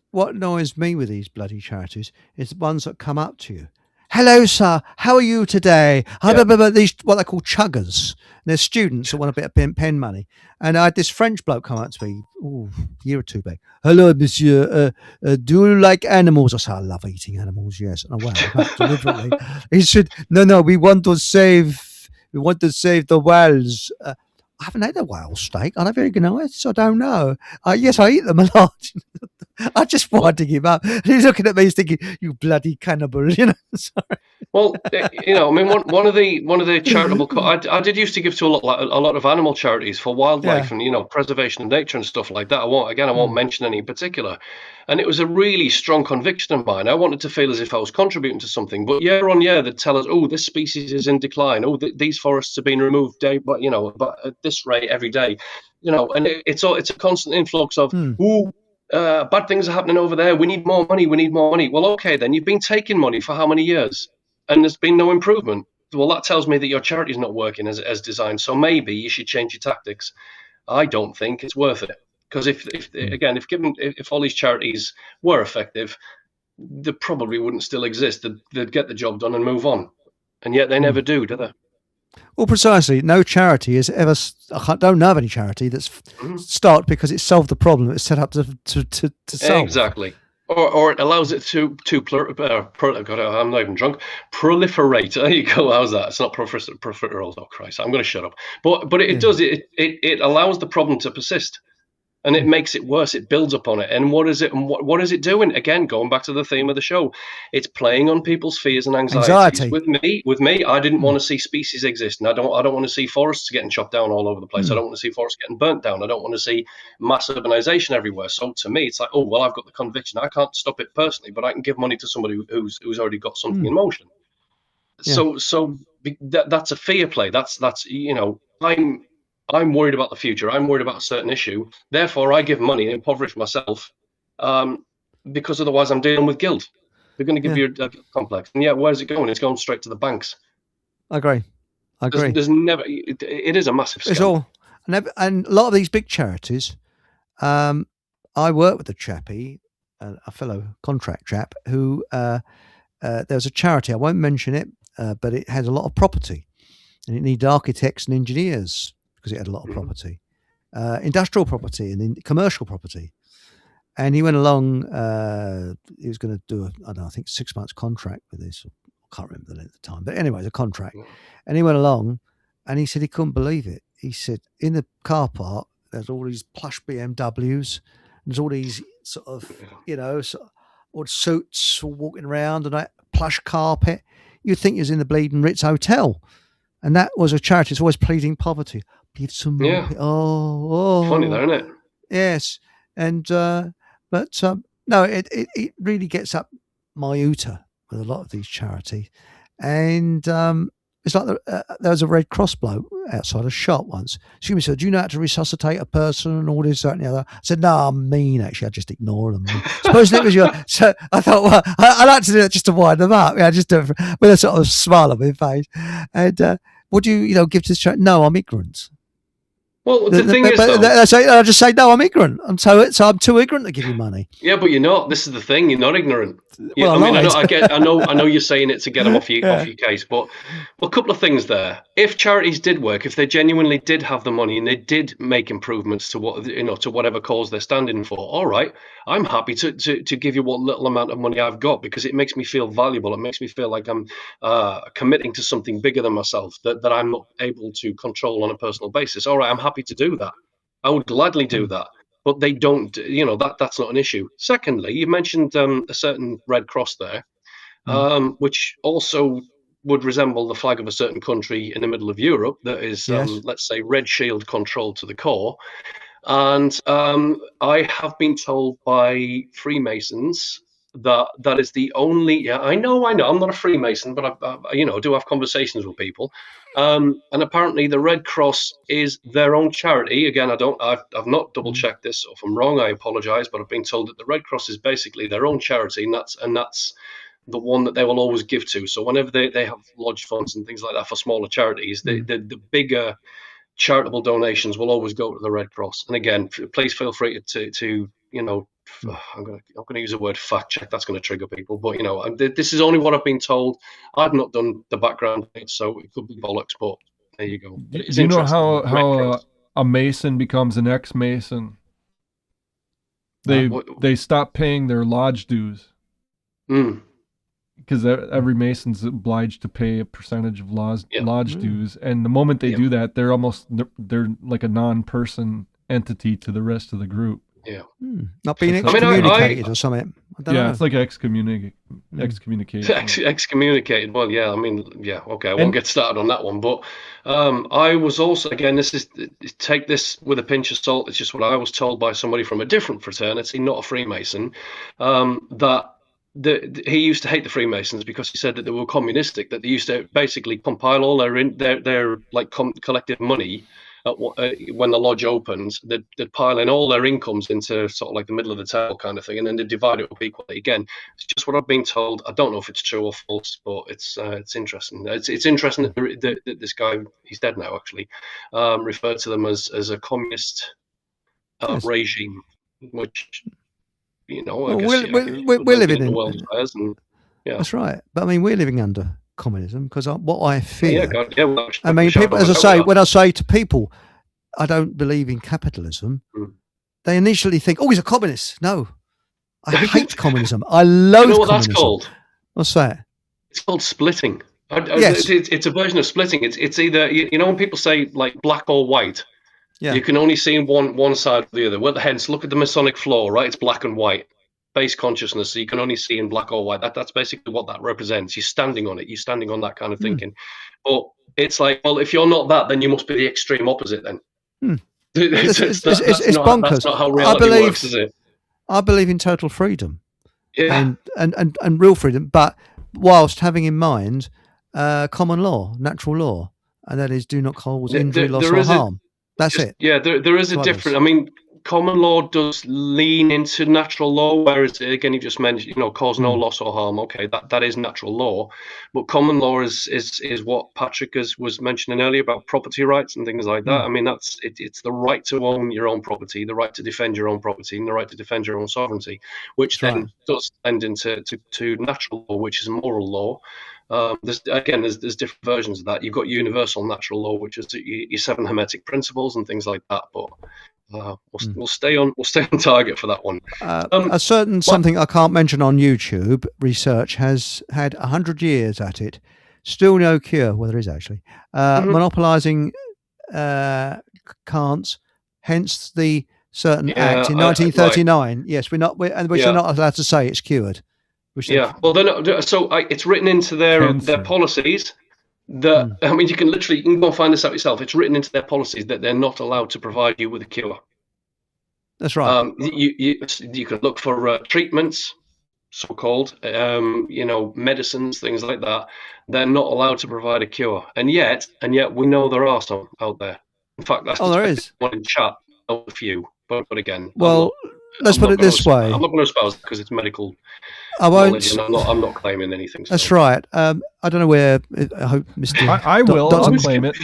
what annoys me with these bloody charities is the ones that come up to you. Hello, sir. How are you today? These, what they call chuggers. They're students that want a bit of pen money. And I had this French bloke come up to me, a year or two back. Hello, monsieur. Do you like animals? I said, I love eating animals, yes. And I went deliberately. He said, no, we want to save the whales. I haven't had a whale steak. Are they very nice? I don't know. Yes, I eat them a lot. I just wanted to give up. He's looking at me, he's thinking, "You bloody cannibal!" Sorry. Well, one of the charitable. I did used to give to a lot of animal charities for wildlife and preservation of nature and stuff like that. I won't mention any in particular. And it was a really strong conviction of mine. I wanted to feel as if I was contributing to something. But year on year, they'd tell us, "Oh, this species is in decline. Oh, these forests are being removed but at this rate every day." And it's a constant influx of, bad things are happening over there. We need more money. Well, okay, then you've been taking money for how many years? And there's been no improvement. Well, that tells me that your charity's not working as designed. So maybe you should change your tactics. I don't think it's worth it. Because if all these charities were effective, they probably wouldn't still exist. They'd get the job done and move on. And yet they never do they? Well, precisely. No charity has ever. I don't know of any charity that's started because it solved the problem it's set up to solve. Exactly. Or it allows it to I'm not even drunk. Proliferate. There you go. How's that? It's not proliferate. Oh Christ! I'm going to shut up. But it does. It allows the problem to persist. And it makes it worse. It builds upon it. And what is it? And what is it doing? Again, going back to the theme of the show, it's playing on people's fears and anxieties. With me, I didn't want to see species exist, and I don't want to see forests getting chopped down all over the place. I don't want to see forests getting burnt down. I don't want to see mass urbanization everywhere. So to me, it's like, oh well, I've got the conviction. I can't stop it personally, but I can give money to somebody who's already got something in motion. Yeah. So that's a fear play. That's I'm worried about the future. I'm worried about a certain issue. Therefore, I give money and impoverish myself because otherwise I'm dealing with guilt. They're going to give you a guilt complex. And where's it going? It's going straight to the banks. I agree. There's never. It is a massive scam. It's all. And a lot of these big charities, I work with a chappie, a fellow contract chap, who there's a charity, I won't mention it, but it had a lot of property. And it needed architects and engineers, because it had a lot of property, industrial property and commercial property. And he went along, he was going to do I think 6 months contract with this. I can't remember the length of time, but anyway, it's a contract. And he went along and he said he couldn't believe it. He said, in the car park, there's all these plush BMWs, there's all these sort of, all suits walking around and plush carpet. You'd think he was in the bleeding Ritz Hotel. And that was a charity. It's always pleading poverty. Give some more. Funny though, isn't it? Yes. And But no, it really gets up my ooter with a lot of these charities. And it's like there was a Red Cross bloke outside a shop once. Excuse me, sir, do you know how to resuscitate a person and all this, that, and the other? I said, no, I'm mean, actually. I just ignore them. Supposing it was your... So I thought, well, I like to do that just to wind them up. Yeah, just do it with a sort of smile on my face. And what do you give to this charity? No, I'm ignorant. Well, the thing is, I just say, no, I'm ignorant. So I'm too ignorant to give you money. Yeah, but you're not. This is the thing. You're not ignorant. Well, I know you're saying it to get them off your case, but a couple of things there. If charities did work, if they genuinely did have the money and they did make improvements to to whatever cause they're standing for, all right, I'm happy to give you what little amount of money I've got, because it makes me feel valuable. It makes me feel like I'm committing to something bigger than myself that I'm not able to control on a personal basis. All right, I'm happy to do that. I would gladly do that. But they don't, that's not an issue. Secondly, you mentioned a certain Red Cross there, which also would resemble the flag of a certain country in the middle of Europe that is, let's say, Red Shield controlled to the core. And I have been told by Freemasons that is the only. I know. I'm not a Freemason, but I do have conversations with people. And apparently, the Red Cross is their own charity. Again, I've not double checked this. So if I'm wrong, I apologize. But I've been told that the Red Cross is basically their own charity, and that's the one that they will always give to. So whenever they have lodge funds and things like that for smaller charities, the bigger charitable donations will always go to the Red Cross. And again, please feel free to I'm going to use the word fact check. That's going to trigger people, but this is only what I've been told. I've not done the background, so it could be bollocks. But there you go. Do you know how a Mason becomes an ex-Mason? They stop paying their lodge dues. Because every Mason's obliged to pay a percentage of lodge dues, and the moment they do that, they're like a non-person entity to the rest of the group. Yeah, not being excommunicated or something. I don't know. It's like excommunication. Excommunicated. Well, yeah. I mean, yeah. Okay, I won't get started on that one. But I was also, again, take this with a pinch of salt. It's just what I was told by somebody from a different fraternity, not a Freemason, that. He used to hate the Freemasons because he said that they were communistic, that they used to basically compile all their like collective money when the lodge opens. They'd pile in all their incomes into sort of like the middle of the table kind of thing, and then they'd divide it up equally. Again, it's just what I've been told. I don't know if it's true or false, but it's interesting. It's interesting that this guy, he's dead now actually, referred to them as a communist regime, which. We're living in the world and that's right. But I mean, we're living under communism because what I fear. I mean, people, as I say, when I say to people, I don't believe in capitalism, they initially think, "Oh, he's a communist." No, I hate communism. I loathe what communism. That's called? What's that? It's called splitting. Yes. It's a version of splitting. It's either when people say like black or white. Yeah. You can only see one side or the other. Well, hence, look at the Masonic floor, right? It's black and white. Base consciousness, so you can only see in black or white. That's basically what that represents. You're standing on it. You're standing on that kind of thinking. But it's like, well, if you're not that, then you must be the extreme opposite then. It's bonkers. That's not how reality works, is it? I believe in total freedom. Yeah. And real freedom, but whilst having in mind common law, natural law, and that is do not cause injury, loss or harm. That's it. Yeah, there is a difference. I mean, common law does lean into natural law, whereas again, you just mentioned, cause no loss or harm. Okay, that is natural law, but common law is what Patrick was mentioning earlier about property rights and things like that. I mean, it's the right to own your own property, the right to defend your own property, and the right to defend your own sovereignty, which then does end into natural law, which is moral law. There's different versions of that. You've got universal natural law, which is your 7 Hermetic principles and things like that. But we'll stay on target for that one. A certain something I can't mention on YouTube research has had 100 years at it, still no cure. Well, there is actually monopolising can'ts. Hence the certain act in 1939. Right. Yes, we're not allowed to say it's cured. Well, they're not. So it's written into their policies that I mean, you can go and find this out yourself. It's written into their policies that they're not allowed to provide you with a cure. That's right. You can look for treatments, so-called, medicines, things like that. They're not allowed to provide a cure, and yet we know there are some out there. In fact, that's there is one in chat. A few, but again, well, let's put it this way. I'm not going to espouse because it's medical. I won't. And I'm not claiming anything. So. That's right. I don't know where. I hope Mr. I will. I'll claim it.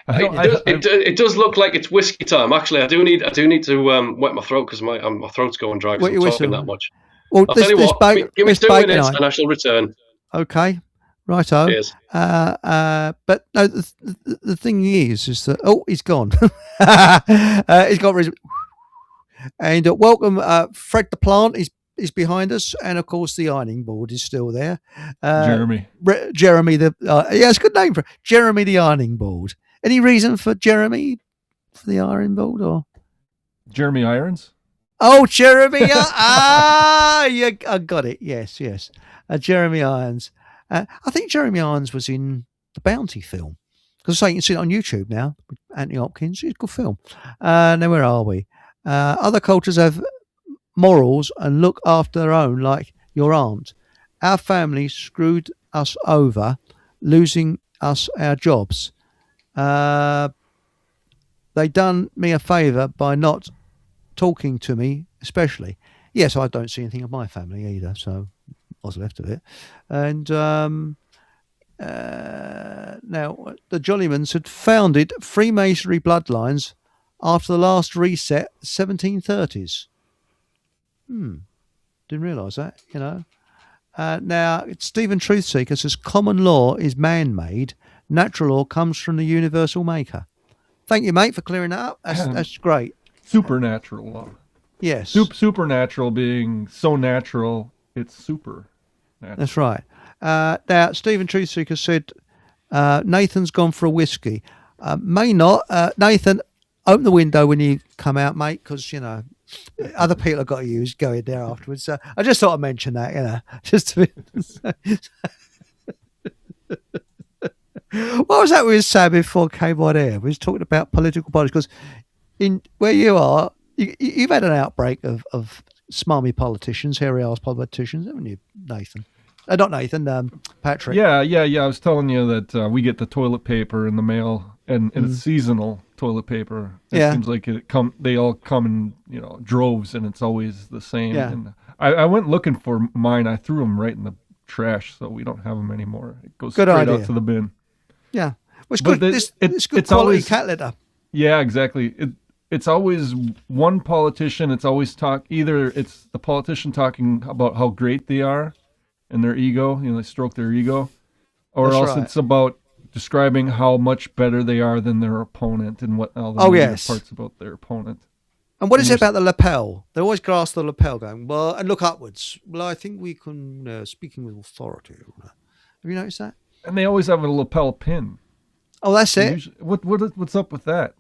It does look like it's whiskey time. Actually, I do need to wet my throat because my throat's going dry because I'm talking that much. Well, I'll tell you what. Give me 2 minutes and I shall return. Okay, righto. Cheers. But no, the thing is that he's gone. He's got and welcome, Fred the plant is behind us, and of course the ironing board is still there. Jeremy. Jeremy it's a good name for Jeremy the ironing board. Any reason for Jeremy for the ironing board or Jeremy Irons? Oh, Jeremy! I got it. Yes. Jeremy Irons. I think Jeremy Irons was in the Bounty film because you can see it on YouTube now. Anthony Hopkins, it's a good film. Now where are we? Other cultures have morals and look after their own, like your aunt. Our family screwed us over, losing us our jobs. They done me a favour by not talking to me, especially. Yes, I don't see anything of my family either, so what's left of it. And now the Jollymans had founded Freemasonry bloodlines after the last reset, 1730s. Didn't realise that, Now, Stephen Truthseeker says common law is man-made. Natural law comes from the universal maker. Thank you, mate, for clearing that up. That's great. Supernatural law. Yes. Supernatural being so natural, it's super. That's right. Now, Stephen Truthseeker said Nathan's gone for a whiskey. May not. Nathan, open the window when you come out, mate, because, other people have got to use going there afterwards. So I just thought I'd mention that, just to be... What was that we were saying before I came on air? We was talking about political parties because in where you are, you've had an outbreak of smarmy politicians, hairy-ass politicians, haven't you, Nathan? Not Nathan, Patrick. Yeah. I was telling you that we get the toilet paper in the mail, and it's seasonal toilet paper. It seems like they all come in droves, and it's always the same. Yeah. And I went looking for mine. I threw them right in the trash, so we don't have them anymore. It goes straight out to the bin. Yeah, well, it's good. It's good quality always, cat litter. Yeah, exactly. It's always one politician. It's always either it's the politician talking about how great they are and their ego, they stroke their ego, or That's else right. It's about describing how much better they are than their opponent and what all the parts about their opponent. And what is it about the lapel? They always grasp the lapel going, well, and look upwards. Well, I think we can, speaking with authority. Have you noticed that? And they always have a lapel pin. Oh, that's it. What's up with that?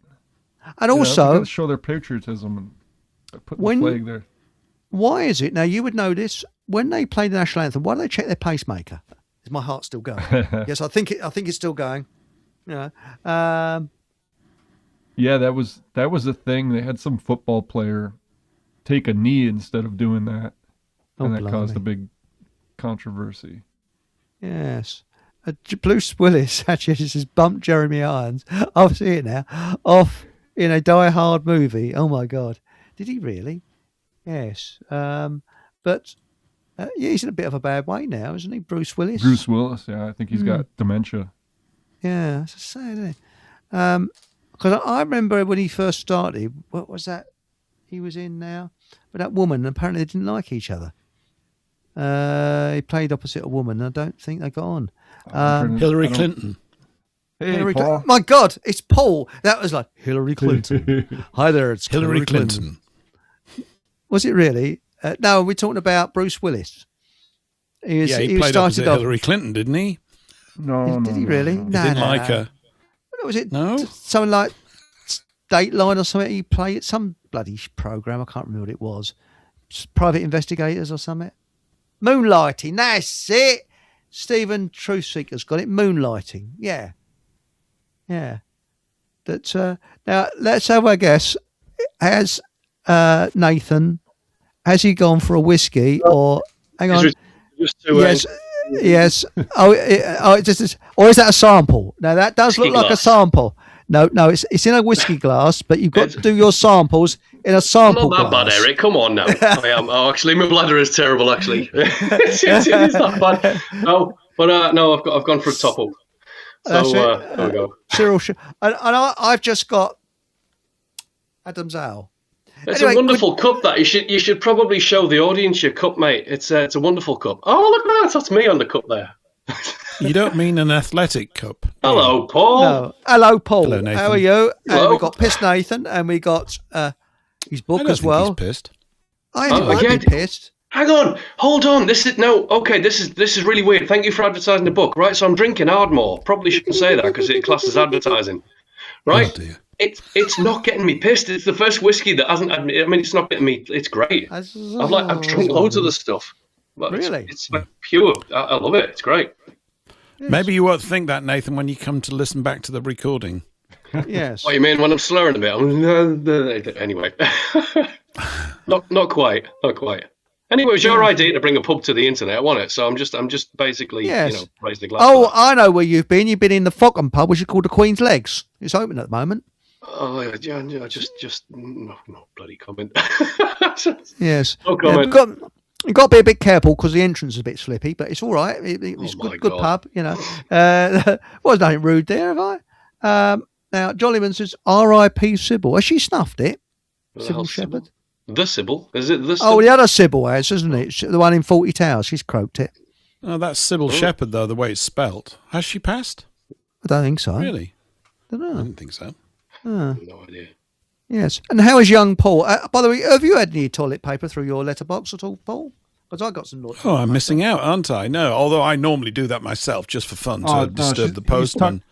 And also, to show their patriotism and put the flag there. Why is it? Now, you would know this. When they play the national anthem, why do they check their pacemaker? Is my heart still going? Yes, I think it's still going. Yeah, that was a thing. They had some football player take a knee instead of doing that, and that caused a big controversy. Yes. Bruce Willis actually says bumped Jeremy Irons. I'll see it now. Off in a Die Hard movie. Oh my God. Did he really? Yes. But he's in a bit of a bad way now, isn't he, Bruce Willis? Bruce Willis, yeah. I think he's got dementia. Yeah, that's sad, isn't it? Because I remember when he first started, what was that he was in now? With that woman, apparently they didn't like each other. He played opposite a woman, and I don't think they got on. Hillary Clinton. Hey, Paul. My God, it's Paul. That was like Hillary Clinton. Hi there, it's Hillary Clinton. Was it really? No, we're talking about Bruce Willis. He played opposite Hillary Clinton, didn't he? No. Did he really? No. He didn't like her. Was it no? Something like Dateline or something? He played some bloody program. I can't remember what it was. Private Investigators or something. Moonlighting. That's it. Stephen Truthseeker's got it. Moonlighting. Yeah. That now let's have a guess. Has Nathan, has he gone for a whiskey or hang on? Yes. Or is that a sample? No, that does look like a sample. No, it's in a whiskey glass, but you've got to do your samples in a sample glass. Not that bad, Eric. Come on now. I am. Oh, actually, my bladder is terrible. Actually, it's not bad. No, but no, I've gone for a top up. So there we go. Cyril, and I've just got Adam's Ale. It's a wonderful cup. That you should probably show the audience your cup, mate. It's a wonderful cup. Oh, look at that! That's me on the cup there. You don't mean an athletic cup? Hello, Paul. No. Hello, Paul. Hello, Nathan. How are you? And we got Pissed Nathan, and we got his book as well. He's pissed. I might be pissed. Hang on, hold on. This is really weird. Thank you for advertising the book. Right, so I'm drinking Ardmore. Probably shouldn't say that because it classes advertising. Right. Oh, dear. It's not getting me pissed. It's the first whiskey that hasn't. I mean, it's not getting me. It's great. I've drunk loads of the stuff. But really, it's like pure. I love it. It's great. Yes. Maybe you won't think that, Nathan, when you come to listen back to the recording. Yes. What you mean when I'm slurring a bit? Anyway, not quite. Anyway, it was your idea to bring a pub to the internet, wasn't it? So I'm just basically, raise the glass. Oh, I know where you've been. You've been in the Fockham pub, which is called the Queen's Legs. It's open at the moment. Oh, yeah, just no bloody comment. Yes. No comment. You've got to be a bit careful because the entrance is a bit slippy, but it's all right. It's good pub, Well, there's nothing rude there, have I? Now, Jollyman says, R.I.P. Sybil. Has she snuffed it? Sybil Shepherd? The Sybil? Is it the Sybil? Oh, the other Sybil has, isn't it? The one in 40 Towers. She's croaked it. Oh, that's Sybil Shepherd, though, the way it's spelt. Has she passed? I don't think so. Really? I don't know. I didn't think so. No idea. Yes. And how is young Paul? By the way, have you had any toilet paper through your letterbox at all, Paul? Because I got some. Oh, I'm missing out, aren't I? No, although I normally do that myself just for fun to disturb the postman.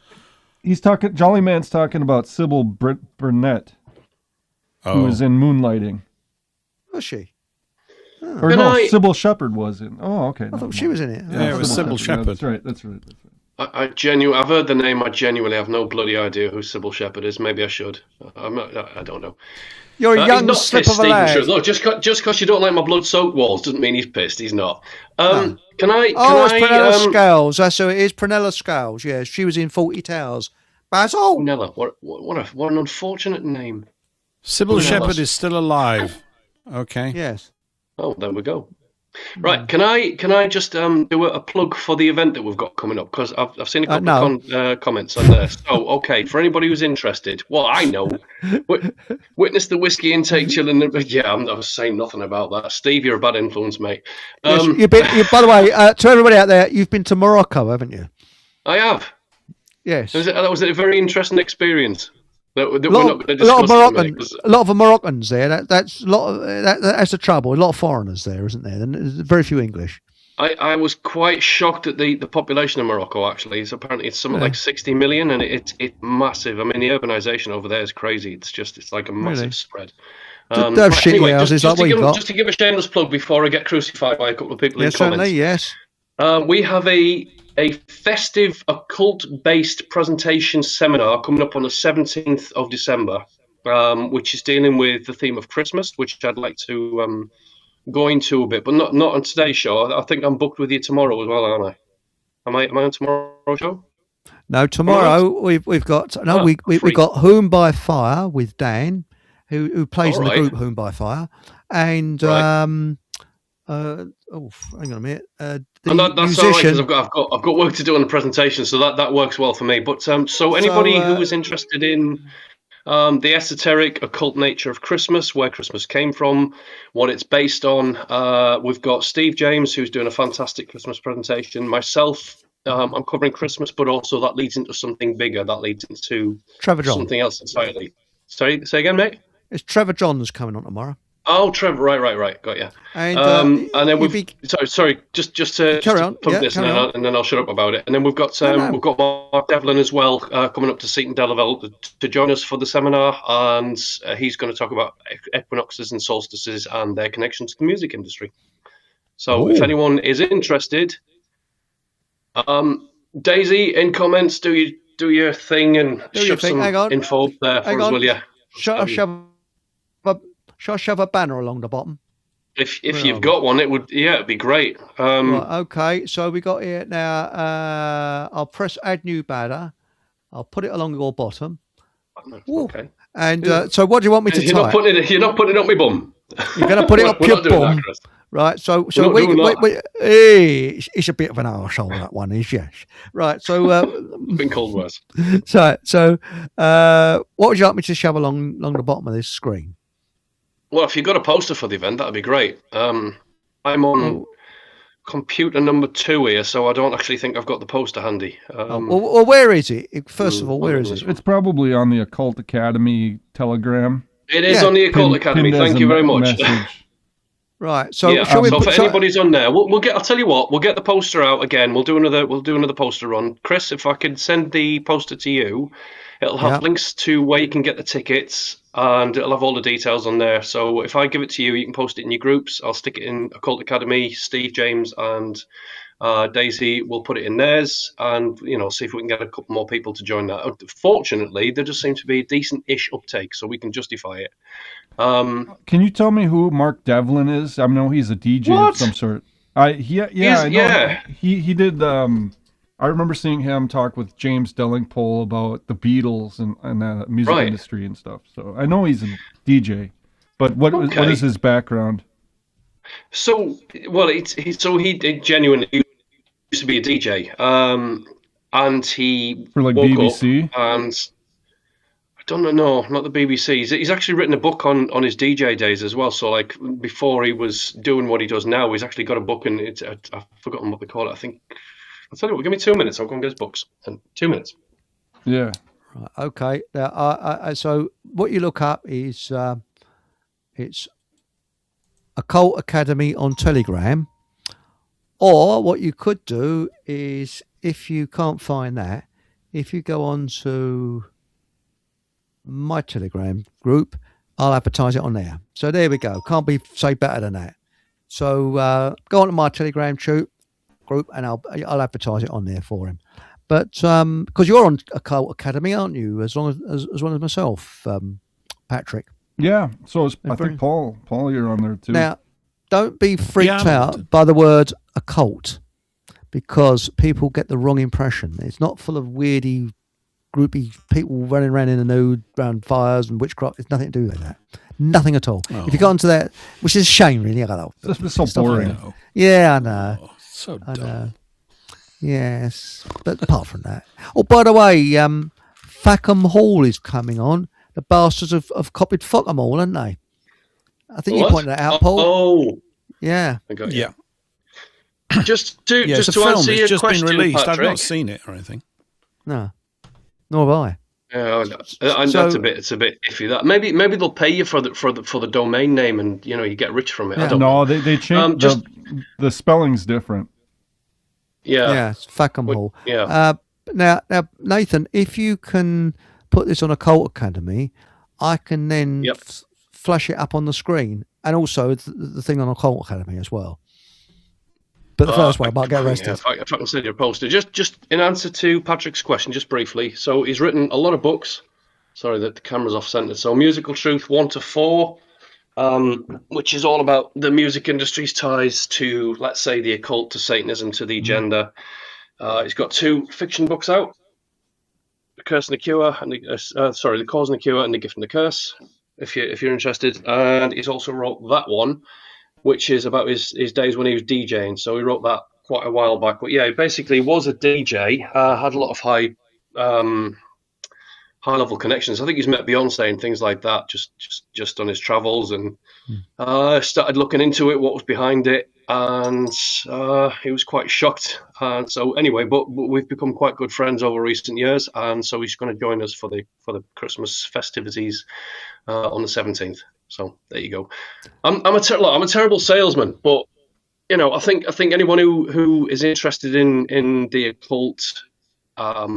He's talking. Jolly Man's talking about Sybil Burnett, who was in Moonlighting. Was she? Oh. Or no, Sybil Shepherd was in. Oh, okay. I thought she was in it. Yeah, it was Sybil Shepherd. Yeah, that's right. I've heard the name. I genuinely have no bloody idea who Sybil Shepherd is. Maybe I should. I don't know. You're a young slip of a lad. Look, just because you don't like my blood-soaked walls doesn't mean he's pissed. He's not. No. Can I? It's Prunella Scales. That's who it is. Prunella Scales. Yeah, she was in 40 Towers. Basil. Prunella. What an unfortunate name. Sybil Shepherd is still alive. Okay. Yes. Oh, there we go. Right, can I just do a plug for the event that we've got coming up? Because I've seen a couple of comments on there. So, okay, for anybody who's interested, well, I know, witness the whiskey intake chilling. Yeah, I was saying nothing about that. Steve, you're a bad influence, mate. Yes, by the way, to everybody out there, you've been to Morocco, haven't you? I have. Yes. That was a very interesting experience. A lot of Moroccans there. That's the trouble. A lot of foreigners there, isn't there? And there's very few English. I was quite shocked at the population of Morocco. Actually, apparently it's something like 60 million, and it's massive. I mean, the urbanization over there is crazy. It's like a massive spread. Just to give a shameless plug before I get crucified by a couple of people in comments. Yes. We have a festive occult-based presentation seminar coming up on the 17th of December, which is dealing with the theme of Christmas, which I'd like to go into a bit, but not on today's show. I think I'm booked with you tomorrow as well, aren't I? Am I on tomorrow's show? No, tomorrow we've got we've got Whom by Fire with Dan, who plays in the group Whom by Fire, and hang on a minute. That's all right, because I've got work to do on the presentation, so that works well for me. But so anybody who is interested in the esoteric occult nature of Christmas, where Christmas came from, what it's based on, we've got Steve James, who's doing a fantastic Christmas presentation. Myself, I'm covering Christmas, but also that leads into something bigger. That leads into Trevor John. Something else entirely. Sorry, say again, mate. It's Trevor John's coming on tomorrow. Oh, Trevor, right, got you. And then we've sorry, just to plug this, and then I'll shut up about it. And then we've got we've got Mark Devlin as well coming up to Seaton Delaval to join us for the seminar, and he's going to talk about equinoxes and solstices and their connection to the music industry. So if anyone is interested, Daisy, in comments, do your thing and shove some info there for us, will you? Shall I shove a banner along the bottom? If you've got one, it'd be great. Right, okay, so we got here now. I'll press add new banner. I'll put it along your bottom. Okay. And so, what do you want me to type? You're not putting it up my bum. You're going to put it up your bum, right? So it's a bit of an arsehole, that one is, yes. Right, so been called worse. So, what would you like me to shove along the bottom of this screen? Well, if you've got a poster for the event, that'd be great. I'm on computer number 2 here, so I don't actually think I've got the poster handy. Well, where is it? First of all, where is it? It's probably on the Occult Academy Telegram. It is on the Occult Academy. Thank you very much. Right. So, for anybody's on there, we'll get. I'll tell you what. We'll get the poster out again. We'll do another poster run. Chris, if I can send the poster to you, it'll have links to where you can get the tickets, and it'll have all the details on there. So if I give it to you, you can post it in your groups. I'll stick it in Occult Academy. Steve, James, and Daisy will put it in theirs, and see if we can get a couple more people to join that. Fortunately, there just seems to be a decent-ish uptake, so we can justify it. Can you tell me who Mark Devlin is? I know he's a DJ of some sort. I know. He did. I remember seeing him talk with James Delingpole about the Beatles and the music industry and stuff. So I know he's a DJ, but what is his background? So, he genuinely used to be a DJ, and he for like BBC, and I don't know, not the BBC. He's actually written a book on his DJ days as well. So, like before he was doing what he does now, he's actually got a book, and I've forgotten what they call it. I think. I'll tell you what, give me 2 minutes. I'll go and get his books. 2 minutes. Yeah. Right, okay. Now, so what you look up is it's Occult Academy on Telegram, or what you could do is, if you can't find that, if you go on to my Telegram group, I'll advertise it on there. So there we go. Can't be say better than that. So go on to my Telegram group, and I'll advertise it on there for him. But because you're on Occult Academy, aren't you? As well as myself, Patrick. Yeah. So I think Paul, you're on there too. Now, don't be freaked out by the word occult, because people get the wrong impression. It's not full of weirdy, groupy people running around in the nude, around fires and witchcraft. It's nothing to do with that. Nothing at all. If you go into that, which is a shame, really. It's so boring. Yeah, I know. Oh, so dumb. I know. Yes, but apart from that. Oh, by the way, Fackham Hall is coming on. The bastards have copied Fackham Hall, haven't they? I think you pointed that out, Paul. Oh, yeah. I got you. Yeah. Just to answer film. your It's just question, been released. Patrick. I've not seen it or anything. No, nor have I. That's a bit iffy. That maybe they'll pay you for the domain name, and you get rich from it. Yeah. I don't know. They changed the spelling's different. Yeah, it's Fackham Hall. Yeah. Now, Nathan, if you can put this on Occult Academy, I can then flash it up on the screen, and also the thing on Occult Academy as well. But the first one, I might get arrested. If I can send you a poster. Just in answer to Patrick's question, just briefly. So he's written a lot of books. Sorry that the camera's off center. So Musical Truth 1 to 4, which is all about the music industry's ties to, let's say, the occult, to Satanism, to the agenda. He's got 2 fiction books out: The Curse and the Cure, and The Cause and the Cure, and The Gift and the Curse. If you're interested, and he's also wrote that one, which is about his days when he was DJing. So he wrote that quite a while back. But yeah, he basically was a DJ, had a lot of high level connections. I think he's met Beyonce and things like that, just on his travels, and started looking into it, what was behind it, and he was quite shocked. And so anyway, but we've become quite good friends over recent years, and so he's going to join us for the Christmas festivities on the 17th. So there you go. I'm a terrible salesman, but I think anyone who is interested in the occult, I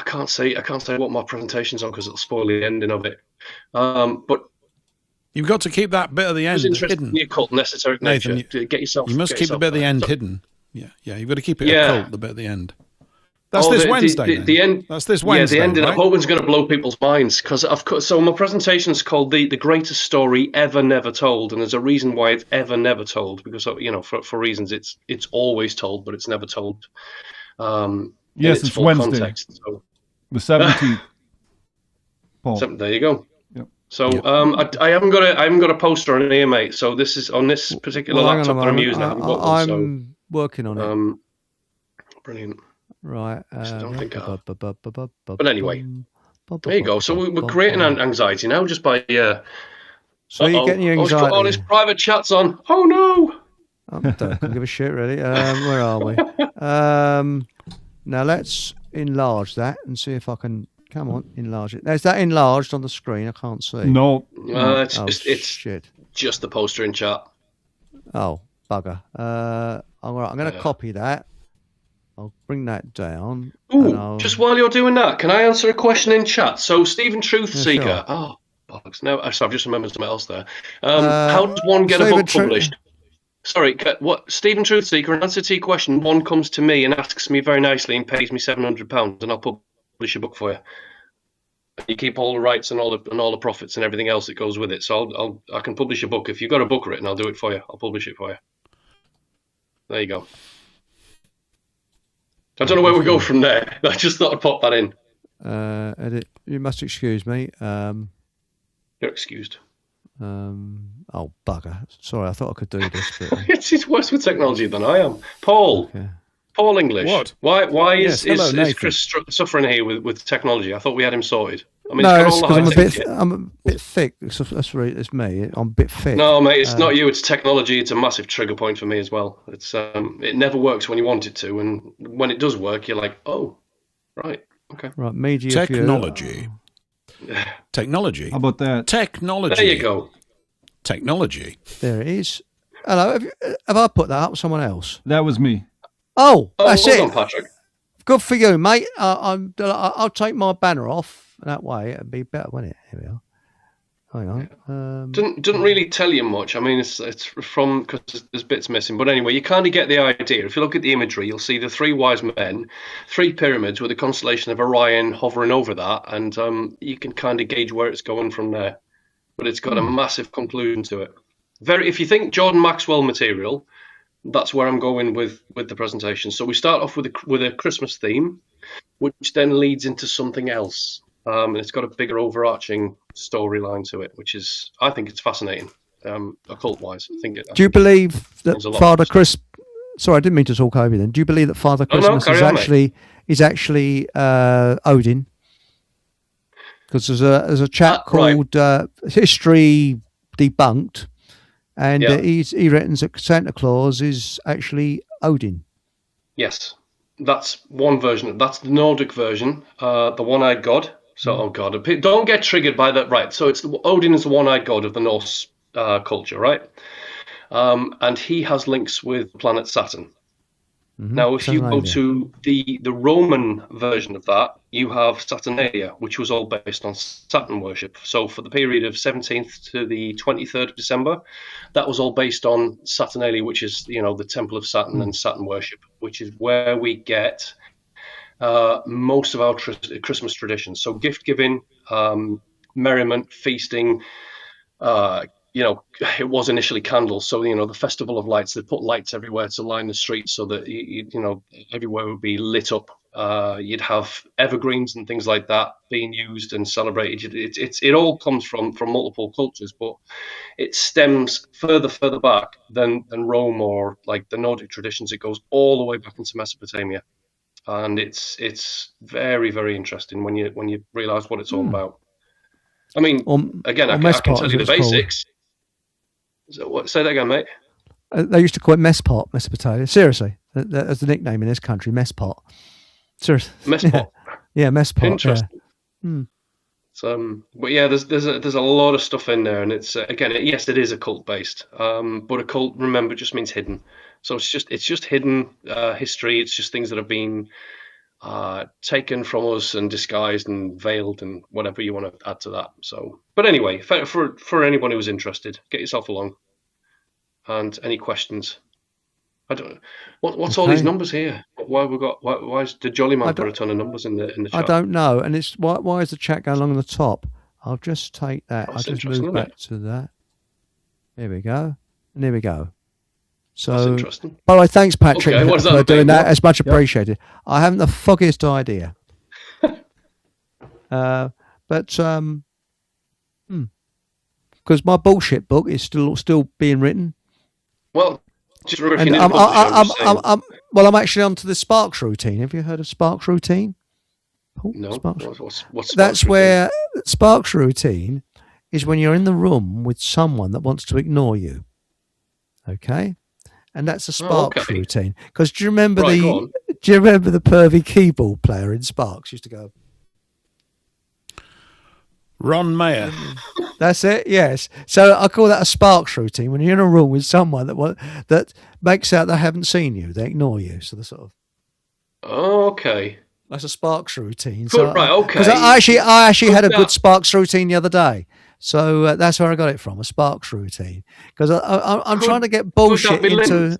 can't say what my presentation's on because it'll spoil the ending of it. But you've got to keep that bit of the end hidden. In the occult and esoteric nature. You must keep the bit of the end hidden. Yeah. You've got to keep it occult, the bit at the end. That's this Wednesday. The end. That's this Wednesday. Yeah, the ending. Right? I'm hoping it's going to blow people's minds because so my presentation is called the greatest story ever never told, and there's a reason why it's ever never told because for reasons it's always told, but it's never told. Yes, it's Wednesday. Context, so. The 17th. Paul. There you go. Yep. So I haven't got a poster on here, mate. So this is on this particular laptop that I'm using. I'm working on it. Brilliant. Right. Don't think but anyway, there you go. So we're creating anxiety now just by. So you're getting your anxiety. All his private chats on. Oh no. Don't give a shit, really. Where are we? Now let's enlarge that and see if I can. Come on, enlarge it. Is that enlarged on the screen? I can't see. No. It's shit. Just the poster in chat. Oh, bugger. I'm going to copy that. I'll bring that down. Ooh, just while you're doing that, can I answer a question in chat? So, Stephen Truthseeker. Sure. Oh, bollocks. No, sorry, I've just remembered something else there. How does one get a book published? Sorry, what Stephen Truthseeker, in answer to your question, one comes to me and asks me very nicely and pays me £700 and I'll publish a book for you. You keep all the rights and all the profits and everything else that goes with it. So I can publish a book. If you've got a book written, I'll do it for you. I'll publish it for you. There you go. I don't know where we go from there. I just thought I'd pop that in. Edit. You must excuse me. You're excused. Oh, bugger. Sorry, I thought I could do this. But... It's worse with technology than I am. Paul. Okay. Paul English. What? Why is Chris suffering here with technology? I thought we had him sorted. I mean, no, it's because I'm a bit thick. It's me. I'm a bit thick. No, mate, it's not you. It's technology. It's a massive trigger point for me as well. It's it never works when you want it to, and when it does work, you're like, oh, right, okay, right. Media technology. Technology. How about that? Technology. There you go. Technology. There it is. Hello. Have I put that up? Someone else? That was me. Oh, that's it. On, Patrick. Good for you, mate. I'll take my banner off. That way, it'd be better, wouldn't it? Here we are. Hang on. Doesn't really tell you much. I mean, it's from because there's bits missing. But anyway, you kind of get the idea. If you look at the imagery, you'll see the three wise men, three pyramids with the constellation of Orion hovering over that, and you can kind of gauge where it's going from there. But it's got a massive conclusion to it. If you think Jordan Maxwell material, that's where I'm going with the presentation. So we start off with a Christmas theme, which then leads into something else. And it's got a bigger overarching storyline to it, which is, I think it's fascinating, occult-wise. Do you believe that Father Chris... Sorry, I didn't mean to talk over you then. Do you believe that Father Christmas is actually Odin? Because there's a chap called History Debunked, and he reckons that Santa Claus is actually Odin. Yes, that's one version. That's the Nordic version, the one-eyed god. So, oh God, don't get triggered by that. Right. So Odin is the one-eyed god of the Norse culture, right? And he has links with the planet Saturn. Mm-hmm. Now, if you go to the Roman version of that, you have Saturnalia, which was all based on Saturn worship. So for the period of 17th to the 23rd of December, that was all based on Saturnalia, which is, the temple of Saturn and Saturn worship, which is where we get most of our Christmas traditions. So gift giving, merriment, feasting, it was initially candles. So, the Festival of Lights, they put lights everywhere to line the streets so that, everywhere would be lit up. You'd have evergreens and things like that being used and celebrated. It all comes from multiple cultures, but it stems further back than Rome or like the Nordic traditions. It goes all the way back into Mesopotamia. And it's very, very interesting when you realise what it's all about. I mean, again, I can tell you the basics. Say that again, mate. They used to call it Mespot, Mesopotamia. Seriously, that's the nickname in this country, Mespot. Seriously, Mespot. Yeah, Mespot. Interesting. Yeah. But yeah, there's a lot of stuff in there, and it's again, yes, it is occult based. But occult, remember, just means hidden. So it's just hidden history. It's just things that have been taken from us and disguised and veiled and whatever you want to add to that. So, but anyway, for anyone who's interested, get yourself along. And any questions? I don't. What's all these numbers here? Why did Jolly Man put a ton of numbers in the chat? I don't know. And it's why is the chat going along the top? I'll just take that. I'll just move back to that. Here we go. And here we go. So, that's interesting. By the way, thanks, Patrick, for doing that. It's much appreciated. Yep. I haven't the foggiest idea. But because my bullshit book is still being written. Well, just remember, I'm actually onto the Sparks routine. Have you heard of Sparks routine? No. Sparks? What's Sparks That's routine? where Sparks routine is when you're in the room with someone that wants to ignore you. Okay, and that's a Sparks routine. Because do you remember the pervy keyboard player in Sparks used to go? Ron Mayer. That's it. Yes. So I call that a Sparks routine. When you're in a room with someone that makes out they haven't seen you, they ignore you. So the sort of. Oh, okay. That's a Sparks routine. So, right. Okay. Because I actually had a good Sparks routine the other day. So that's where I got it from, a Sparks routine. Because I'm trying to get bullshit into.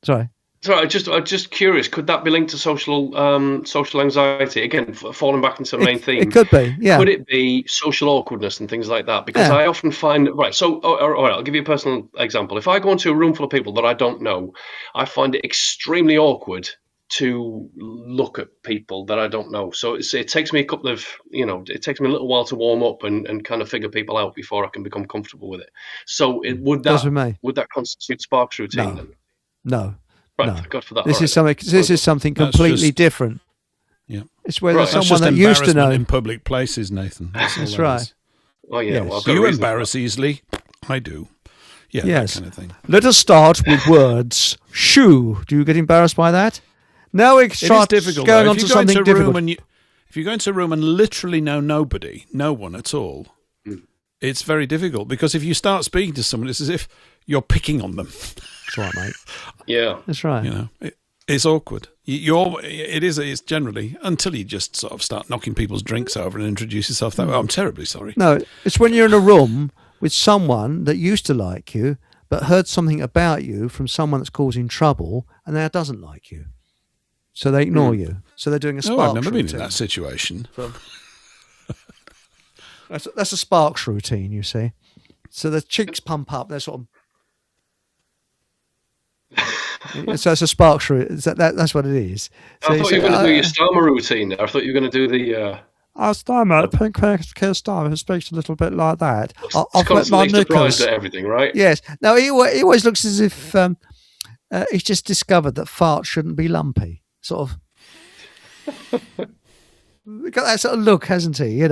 Sorry. I'm just curious. Could that be linked to social anxiety? Again, falling back into the main theme. It could be, yeah. Could it be social awkwardness and things like that? Because I often find So, all right, I'll give you a personal example. If I go into a room full of people that I don't know, I find it extremely awkward to look at people that I don't know. So it takes me a couple of, it takes me a little while to warm up and kind of figure people out before I can become comfortable with it. So would that constitute Sparks routine? Then? No. Right, no. God for that. This is something completely different. Yeah, it's where there's someone that used to know in public places, Nathan. That's right. Oh yeah. Yes. Well, do you embarrass easily? I do. Yeah, yes. That kind of thing. Let us start with words. Shoo. Do you get embarrassed by that? Now we start going on to something difficult. If you go into a room and literally know nobody, no one at all, it's very difficult because if you start speaking to someone, it's as if you're picking on them. That's right, mate. Yeah, that's right. It's awkward. It's generally until you just sort of start knocking people's drinks over and introduce yourself that way. I'm terribly sorry. No, it's when you're in a room with someone that used to like you, but heard something about you from someone that's causing trouble, and now doesn't like you. So they ignore you. So they're doing a Sparks routine. I've never been in that situation. That's a Sparks routine, you see. So the cheeks pump up. They're sort of. So it's a Sparks routine. That's what it is. So I thought you were going to do your Starmer routine. I thought you were going to do the. Starmer, Keir Starmer, who speaks a little bit like that. I've constantly surprised at everything, right? Yes. Now he always looks as if he's just discovered that farts shouldn't be lumpy. Sort of got that sort of look, hasn't he?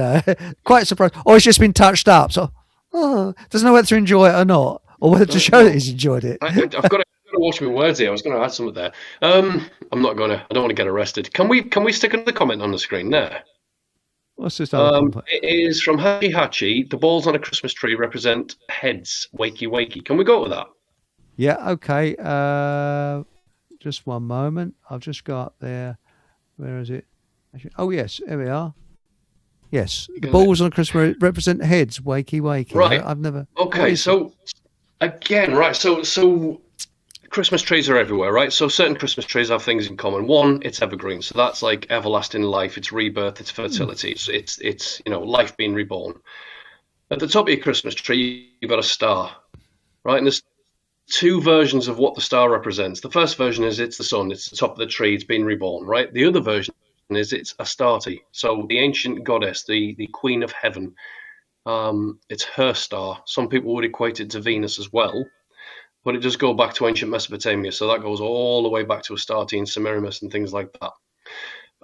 Quite surprised. Or he's just been touched up. So doesn't know whether to enjoy it or not, or whether to show that he's enjoyed it. I've got to watch my words here. I was going to add something there. I'm not going to. I don't want to get arrested. Can we stick another comment on the screen there? What's this? It is from Hachi Hachi. The balls on a Christmas tree represent heads. Wakey wakey. Can we go with that? Yeah. Okay. Just one moment. I've just got there. Where is it? Oh, yes. Here we are. Yes. The balls on Christmas represent heads. Wakey, wakey. Right. I've never. Okay. So, again, right. So Christmas trees are everywhere, right? So certain Christmas trees have things in common. One, it's evergreen. So that's like everlasting life. It's rebirth. It's fertility. It's life being reborn. At the top of your Christmas tree, you've got a star, right? And there's two versions of what the star represents. The first version is it's the sun. It's the top of the tree. It's been reborn, right? The other version is it's Astarte. So the ancient goddess, the queen of heaven. It's her star. Some people would equate it to Venus as well, but it does go back to ancient Mesopotamia. So that goes all the way back to Astarte and Semiramis and things like that.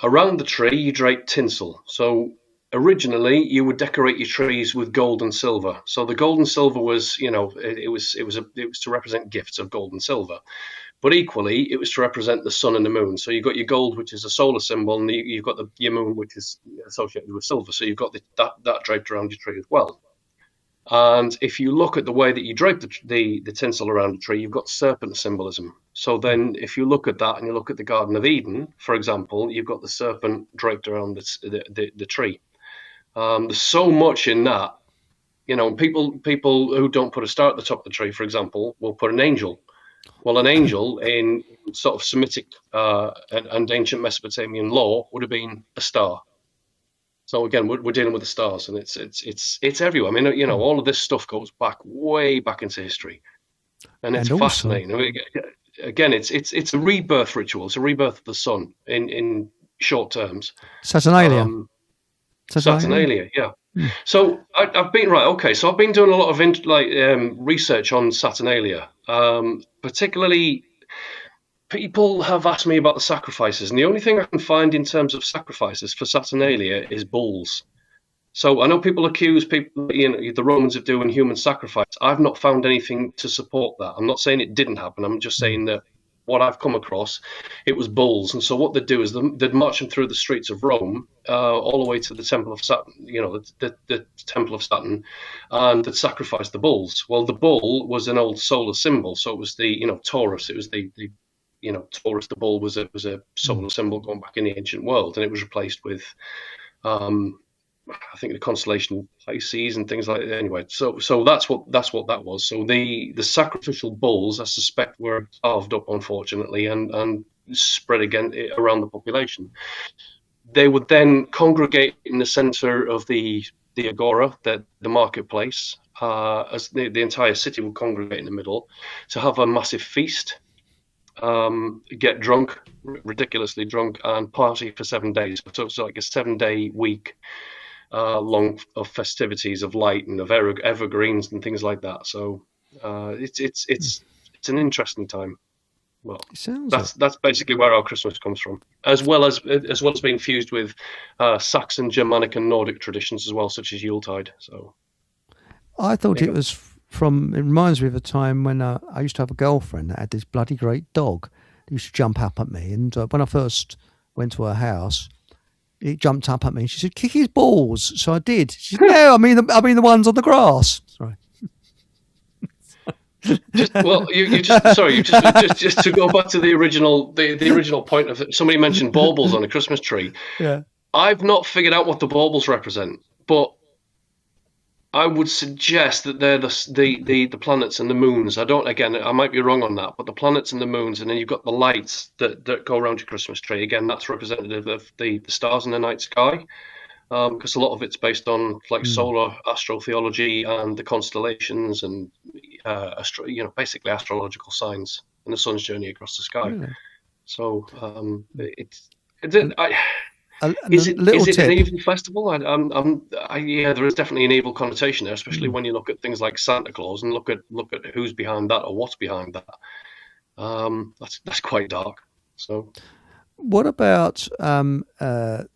Around the tree, you drape tinsel. So originally, you would decorate your trees with gold and silver. So the gold and silver was, it was to represent gifts of gold and silver, but equally it was to represent the sun and the moon. So you've got your gold, which is a solar symbol, and you've got your moon, which is associated with silver. So you've got that draped around your tree as well. And if you look at the way that you drape the tinsel around the tree, you've got serpent symbolism. So then if you look at that and you look at the Garden of Eden, for example, you've got the serpent draped around the tree. There's so much in that, people who don't put a star at the top of the tree, for example, will put an angel. Well, an angel in sort of Semitic and ancient Mesopotamian lore would have been a star. So again, we're dealing with the stars, and it's everywhere. I mean, all of this stuff goes way back into history, and it's fascinating. I mean, again, it's a rebirth ritual. It's a rebirth of the sun in short terms. Saturnalia. Saturnalia, yeah. So I've been So I've been doing a lot of research on Saturnalia, particularly. People have asked me about the sacrifices, and the only thing I can find in terms of sacrifices for Saturnalia is bulls. So I know people accuse the Romans of doing human sacrifice. I've not found anything to support that. I'm not saying it didn't happen. I'm just saying that what I've come across, it was bulls. And so what they'd do is they'd march them through the streets of Rome, all the way to the Temple of Saturn, the Temple of Saturn, and they'd sacrifice the bulls. Well, the bull was an old solar symbol. So it was the, Taurus. It was the Taurus, the bull, was a solar symbol going back in the ancient world, and it was replaced with, I think, the constellation Pisces and things like that. Anyway, so that's what that was. So the sacrificial bulls, I suspect, were carved up, unfortunately, and spread again around the population. They would then congregate in the center of the agora, the marketplace, as the entire city would congregate in the middle to have a massive feast. Get drunk, ridiculously drunk, and party for 7 days. So it's like a 7-day week long of festivities, of light and of evergreens and things like that. So it's an interesting time. Well, that's basically where our Christmas comes from, as well as being fused with Saxon, Germanic, and Nordic traditions as well, such as Yuletide. So I thought it was. It reminds me of a time when I used to have a girlfriend that had this bloody great dog. It used to jump up at me, and when I first went to her house, it jumped up at me. She said, "Kick his balls." So I did. She said, "No, I mean the ones on the grass." Sorry. Just to go back to the original point of it, somebody mentioned baubles on a Christmas tree. Yeah, I've not figured out what the baubles represent, but I would suggest that they're the planets and the moons. I might be wrong on that, but the planets and the moons, and then you've got the lights that go around your Christmas tree. Again, that's representative of the stars in the night sky, because a lot of it's based on solar astrotheology and the constellations and basically astrological signs and the sun's journey across the sky. Really? So Is it an evil festival? There is definitely an evil connotation there, especially when you look at things like Santa Claus and look at who's behind that or what's behind that. That's quite dark. So, what about a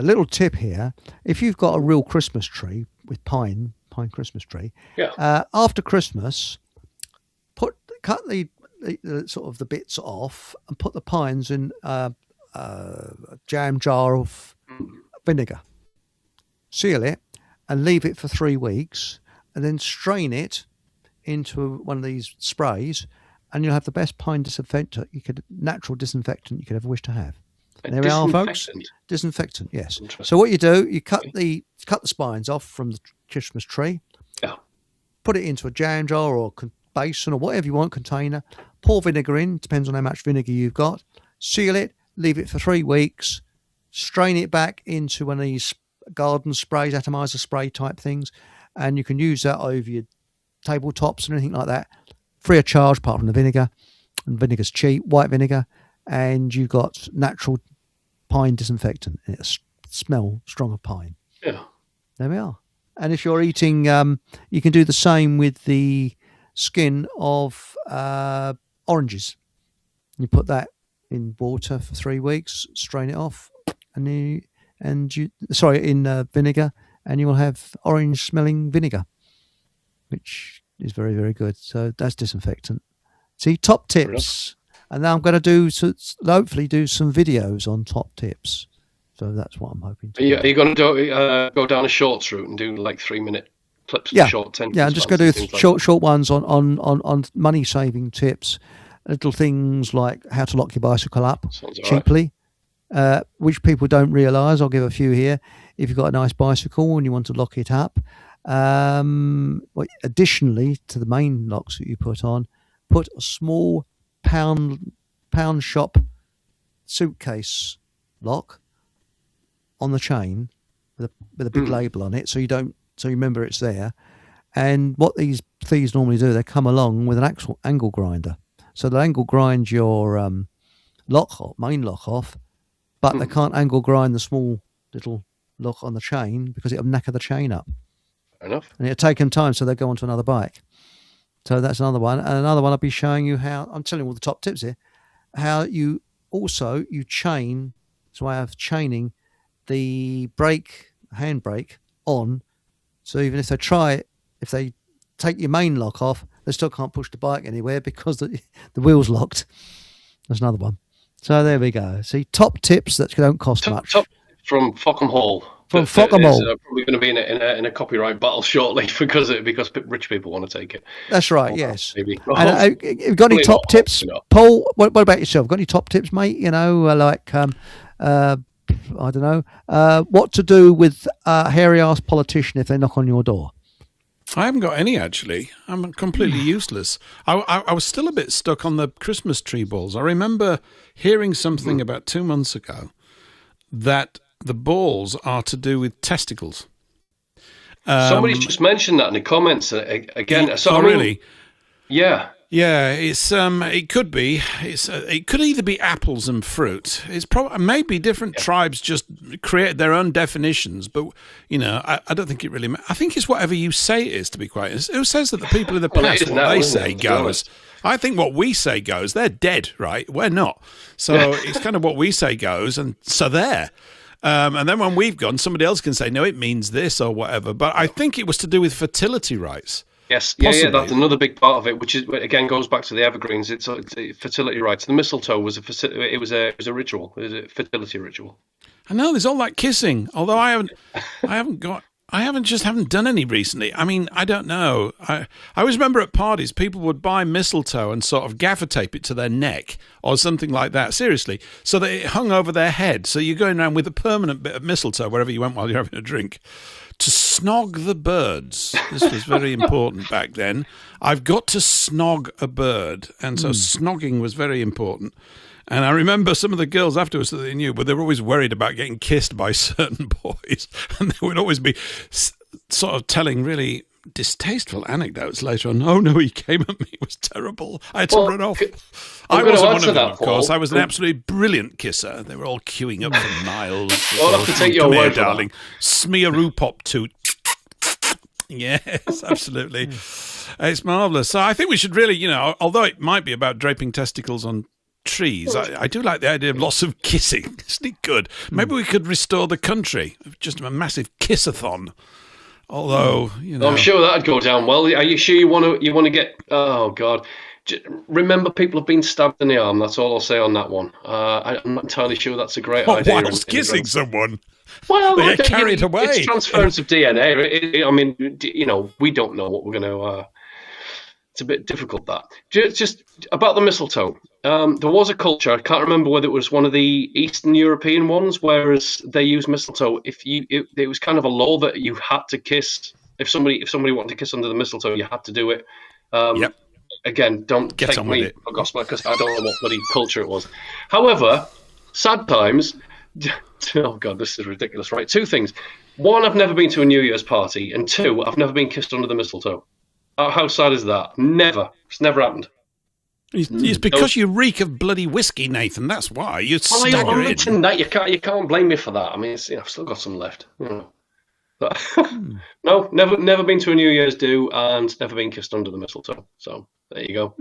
little tip here? If you've got a real Christmas tree with pine Christmas tree, after Christmas, cut the sort of the bits off and put the pines in. A jam jar of vinegar, seal it and leave it for 3 weeks, and then strain it into one of these sprays, and you'll have the best pine natural disinfectant you could ever wish to have. There we are, folks. Disinfectant, yes. So what you do, you cut the spines off from the Christmas tree, put it into a jam jar or basin or whatever you want, container, pour vinegar in, depends on how much vinegar you've got, seal it, leave it for 3 weeks, strain it back into one of these garden sprays, atomizer spray type things, and you can use that over your tabletops and anything like that, free of charge apart from the vinegar. And vinegar's cheap, white vinegar, and you've got natural pine disinfectant. It smells strong of pine. Yeah. There we are. And if you're eating, you can do the same with the skin of oranges. You put that in water for 3 weeks, strain it off, in vinegar, and you will have orange-smelling vinegar, which is very, very good. So that's disinfectant. See, top tips. And now I'm going to hopefully do some videos on top tips. So that's what I'm hoping to do. Are you going to go down a shorts route and do like 3-minute clips? Short 10. Yeah, I'm just going to do short ones on money-saving tips. Little things like how to lock your bicycle up cheaply, which people don't realise. I'll give a few here. If you've got a nice bicycle and you want to lock it up, additionally to the main locks that you put a small pound shop suitcase lock on the chain with a big label on it, so you remember it's there. And what these thieves normally do, they come along with an actual angle grinder, so they'll angle grind your main lock off, but they can't angle grind the small little lock on the chain because it'll knacker the chain up. Fair enough. And it'll take them time, so they go on to another bike. So that's another one. And another one, I'll be showing you how, I'm telling you all the top tips here, how you chain, it's a way of chaining the handbrake on. So even if they take your main lock off, they still can't push the bike anywhere because the wheel's locked. That's another one. So there we go. See, top tips that don't cost much. Top from Fockham Hall. From Fockham Hall. It's probably going to be in a copyright battle shortly because rich people want to take it. That's right. Yes. Maybe. And you've got any top tips, Paul? What about yourself? Got any top tips, mate? You know, like I don't know, what to do with a hairy-ass politician if they knock on your door. I haven't got any, actually. I'm completely useless. I was still a bit stuck on the Christmas tree balls. I remember hearing something about 2 months ago that the balls are to do with testicles. Somebody's just mentioned that in the comments again. So, really? Yeah. Yeah, it's it could be. It could either be apples and fruit. It's probably maybe different tribes just create their own definitions, but you know, I don't think it really. I think it's whatever you say it is. To be quite honest, who says that the people in the past what they say goes? I think what we say goes. They're dead, right? We're not. So it's kind of what we say goes, and so there. And then when we've gone, somebody else can say no, it means this or whatever. But I think it was to do with fertility rights. Yes, yeah, that's another big part of it, which is again goes back to the evergreens. It's fertility rites. The mistletoe was it was a ritual. It was a fertility ritual. I know there's all that kissing. Although I haven't done any recently. I mean, I don't know. I always remember at parties people would buy mistletoe and sort of gaffer tape it to their neck or something like that. Seriously, so that it hung over their head. So you're going around with a permanent bit of mistletoe wherever you went while you're having a drink. To snog the birds. This was very important back then. I've got to snog a bird. And so snogging was very important. And I remember some of the girls afterwards that they knew, but they were always worried about getting kissed by certain boys. And they would always be sort of telling really distasteful anecdotes later on. Oh, no, he came at me. It was terrible. I had to run off. I wasn't one of them, of course. I was an absolutely brilliant kisser. They were all queuing up for miles. I'll have to take your word, darling. Smearoo pop toot. Yes, absolutely. It's marvellous. So I think we should really, you know, although it might be about draping testicles on trees, I do like the idea of lots of kissing. Isn't it good? Maybe we could restore the country. Just a massive kissathon. Although, you know, I'm sure that'd go down well. Are you sure you want to get? Oh God! Remember, people have been stabbed in the arm. That's all I'll say on that one. I'm not entirely sure that's a great idea. Whilst kissing someone, well, they get carried away. It's transference of DNA. I mean, you know, we don't know what we're going to. It's a bit difficult that. Just about the mistletoe. There was a culture. I can't remember whether it was one of the Eastern European ones, whereas they used mistletoe. It was kind of a law that you had to kiss. If somebody wanted to kiss under the mistletoe, you had to do it. Yep. Again, don't take me for gospel because I don't know what bloody culture it was. However, sad times. Oh God, this is ridiculous. Right, two things. One, I've never been to a New Year's party, and two, I've never been kissed under the mistletoe. How sad is that? Never. It's never happened. It's because you reek of bloody whiskey, Nathan. That's why you stagger in. That. You can't blame me for that. I mean, I've still got some left. You know. But no, never been to a New Year's do, and never been kissed under the mistletoe. So there you go.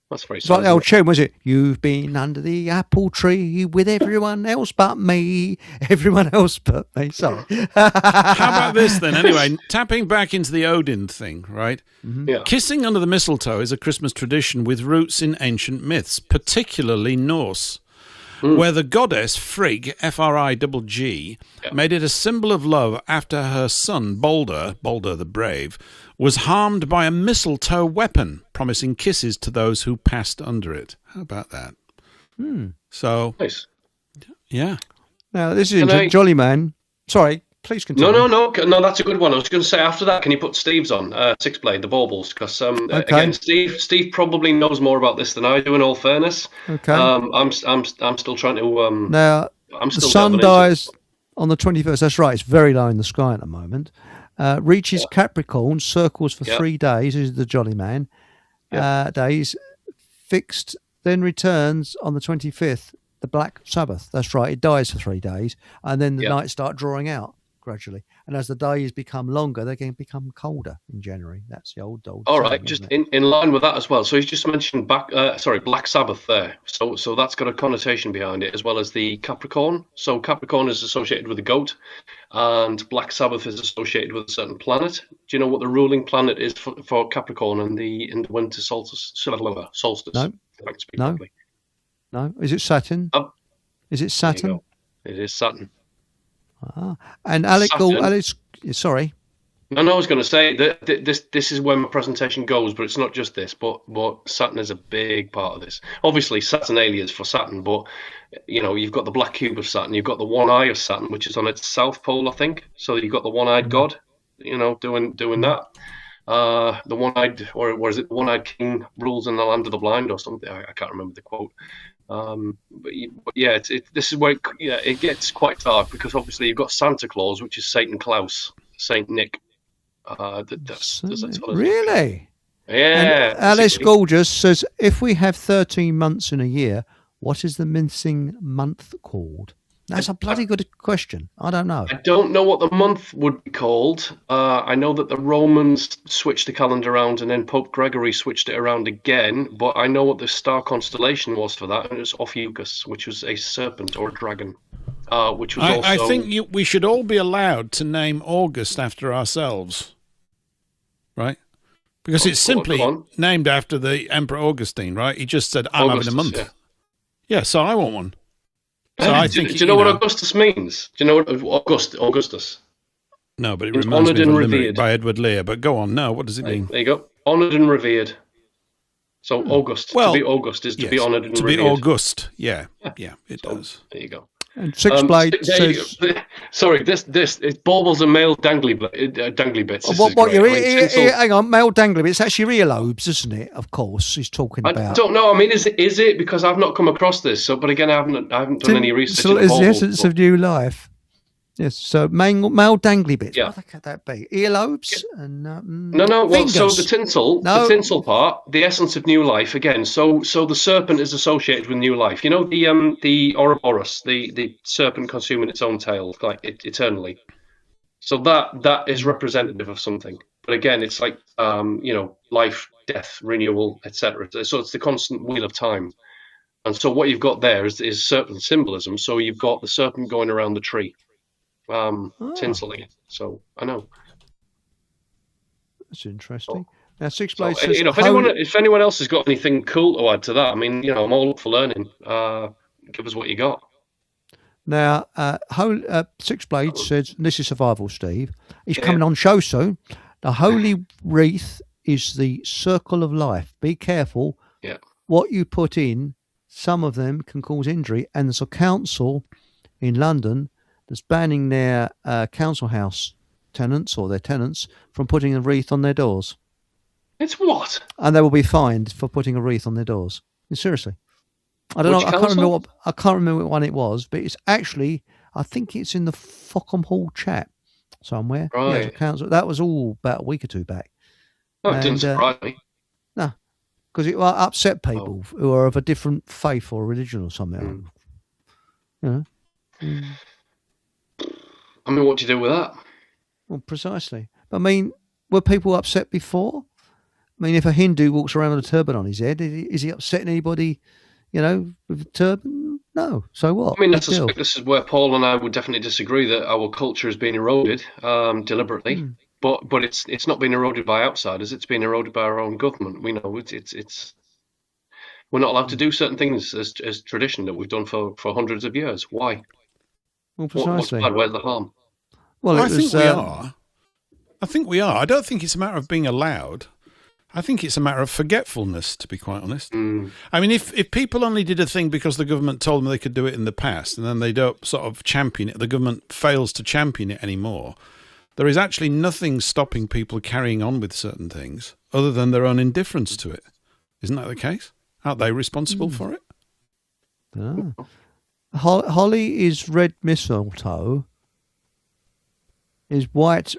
That's very sad. It's like the old tune, was it? You've been under the apple tree with everyone else but me. Everyone else but me. Sorry. How about this then? Anyway, tapping back into the Odin thing, right? Mm-hmm. Yeah. Kissing under the mistletoe is a Christmas tradition with roots in ancient myths, particularly Norse, where the goddess Frigg, Frigg, made it a symbol of love after her son, Balder the Brave, was harmed by a mistletoe weapon, promising kisses to those who passed under it. How about that? So, nice. Yeah. Now, this is Jolly Man. Sorry, please continue. No. That's a good one. I was going to say after that, can you put Steve's on Six Blade, the baubles? Because again, Steve probably knows more about this than I do. In all fairness, okay. I'm still trying to. Now the sun dies on the 21st. That's right. It's very low in the sky at the moment. Reaches Capricorn, circles for 3 days. This is the Jolly Man days. Fixed, then returns on the 25th. The Black Sabbath. That's right. It dies for 3 days, and then the nights start drawing out gradually. And as the days become longer, they can become colder in January. That's the old. All right, just in line with that as well. So he's just mentioned Black Sabbath there. So that's got a connotation behind it, as well as the Capricorn. So Capricorn is associated with the goat, and Black Sabbath is associated with a certain planet. Do you know what the ruling planet is for Capricorn in the winter solstice? No. No, is it Saturn? Is it Saturn? It is Saturn. And Alex, sorry. No, I was going to say that this is where my presentation goes, but it's not just this. But Saturn is a big part of this. Obviously, Saturnalia is for Saturn, but you've got the black cube of Saturn, you've got the one eye of Saturn, which is on its south pole, I think. So you've got the one-eyed god, doing that. The one-eyed, or is it the one-eyed king rules in the land of the blind or something? I can't remember the quote. But yeah, this is where it gets quite dark, because obviously you've got Santa Claus, which is Saint Claus, Saint Nick. That's really? Yeah. And Alice Gorgeous says, if we have 13 months in a year, what is the missing month called? That's a bloody good question. I don't know. I don't know what the month would be called. I know that the Romans switched the calendar around, and then Pope Gregory switched it around again. But I know what the star constellation was for that, and it was Ophiuchus, which was a serpent or a dragon. Which was also. I think we should all be allowed to name August after ourselves, right? Because it's simply named after the Emperor Augustine, right? He just said, "I'm having a month." Yeah, so I want one. So I think, do you know what Augustus means? Do you know what Augustus? No, but it reminds me of a limerick by Edward Lear. But go on. No, what does it mean? There you go. Honoured and revered. So August, to be August is to be honoured and revered. To be August, yeah, it does. There you go. And Six Blade says... Sorry, it's baubles and male dangly bits. Hang on, male dangly bits. It's actually earlobes, isn't it? Of course, he's talking about. I don't know. I mean, is it? Because I've not come across this. So, but again, I haven't done any research. So it's the essence of new life. Yes. So male dangly bits. Yeah. What could that be? Earlobes and no. Well, so the tinsel part, the essence of new life again. So the serpent is associated with new life. You know the Ouroboros, the serpent consuming its own tail, like eternally. So that is representative of something. But again, it's like life, death, renewal, etc. So it's the constant wheel of time. And so what you've got there is serpent symbolism. So you've got the serpent going around the tree. Tinseling it. So I know. That's interesting. Now, Six Blades says, if anyone else has got anything cool to add to that, I mean, I'm all up for learning. Give us what you got. Now, Six Blades says, and this is Survival Steve. He's coming on show soon. The Holy Wreath is the circle of life. Be careful. Yeah. What you put in, some of them can cause injury, and there's a council in London that's banning their council house tenants or their tenants from putting a wreath on their doors. It's what? And they will be fined for putting a wreath on their doors. Seriously. I don't know. I can't remember what one it was, but it's actually, I think it's in the Fockham Hall chat somewhere. Right. Yeah, council. That was all about a week or two back. Oh, it didn't surprise me. No, because it will upset people who are of a different faith or religion or something. I mean, what do you do with that? Well, precisely. I mean, were people upset before? I mean, if a Hindu walks around with a turban on his head, is he upsetting anybody, with a turban? No. So what? I mean, this is where Paul and I would definitely disagree, that our culture has been eroded deliberately. But it's not been eroded by outsiders. It's been eroded by our own government. We know it's we're not allowed to do certain things as tradition that we've done for hundreds of years. Why? Well, precisely. Where's the harm? Well, I think we are. I think we are. I don't think it's a matter of being allowed. I think it's a matter of forgetfulness, to be quite honest. I mean, if people only did a thing because the government told them they could do it in the past, and then they don't sort of champion it, the government fails to champion it anymore, there is actually nothing stopping people carrying on with certain things other than their own indifference to it. Isn't that the case? Aren't they responsible for it? Holly is red mistletoe. Is white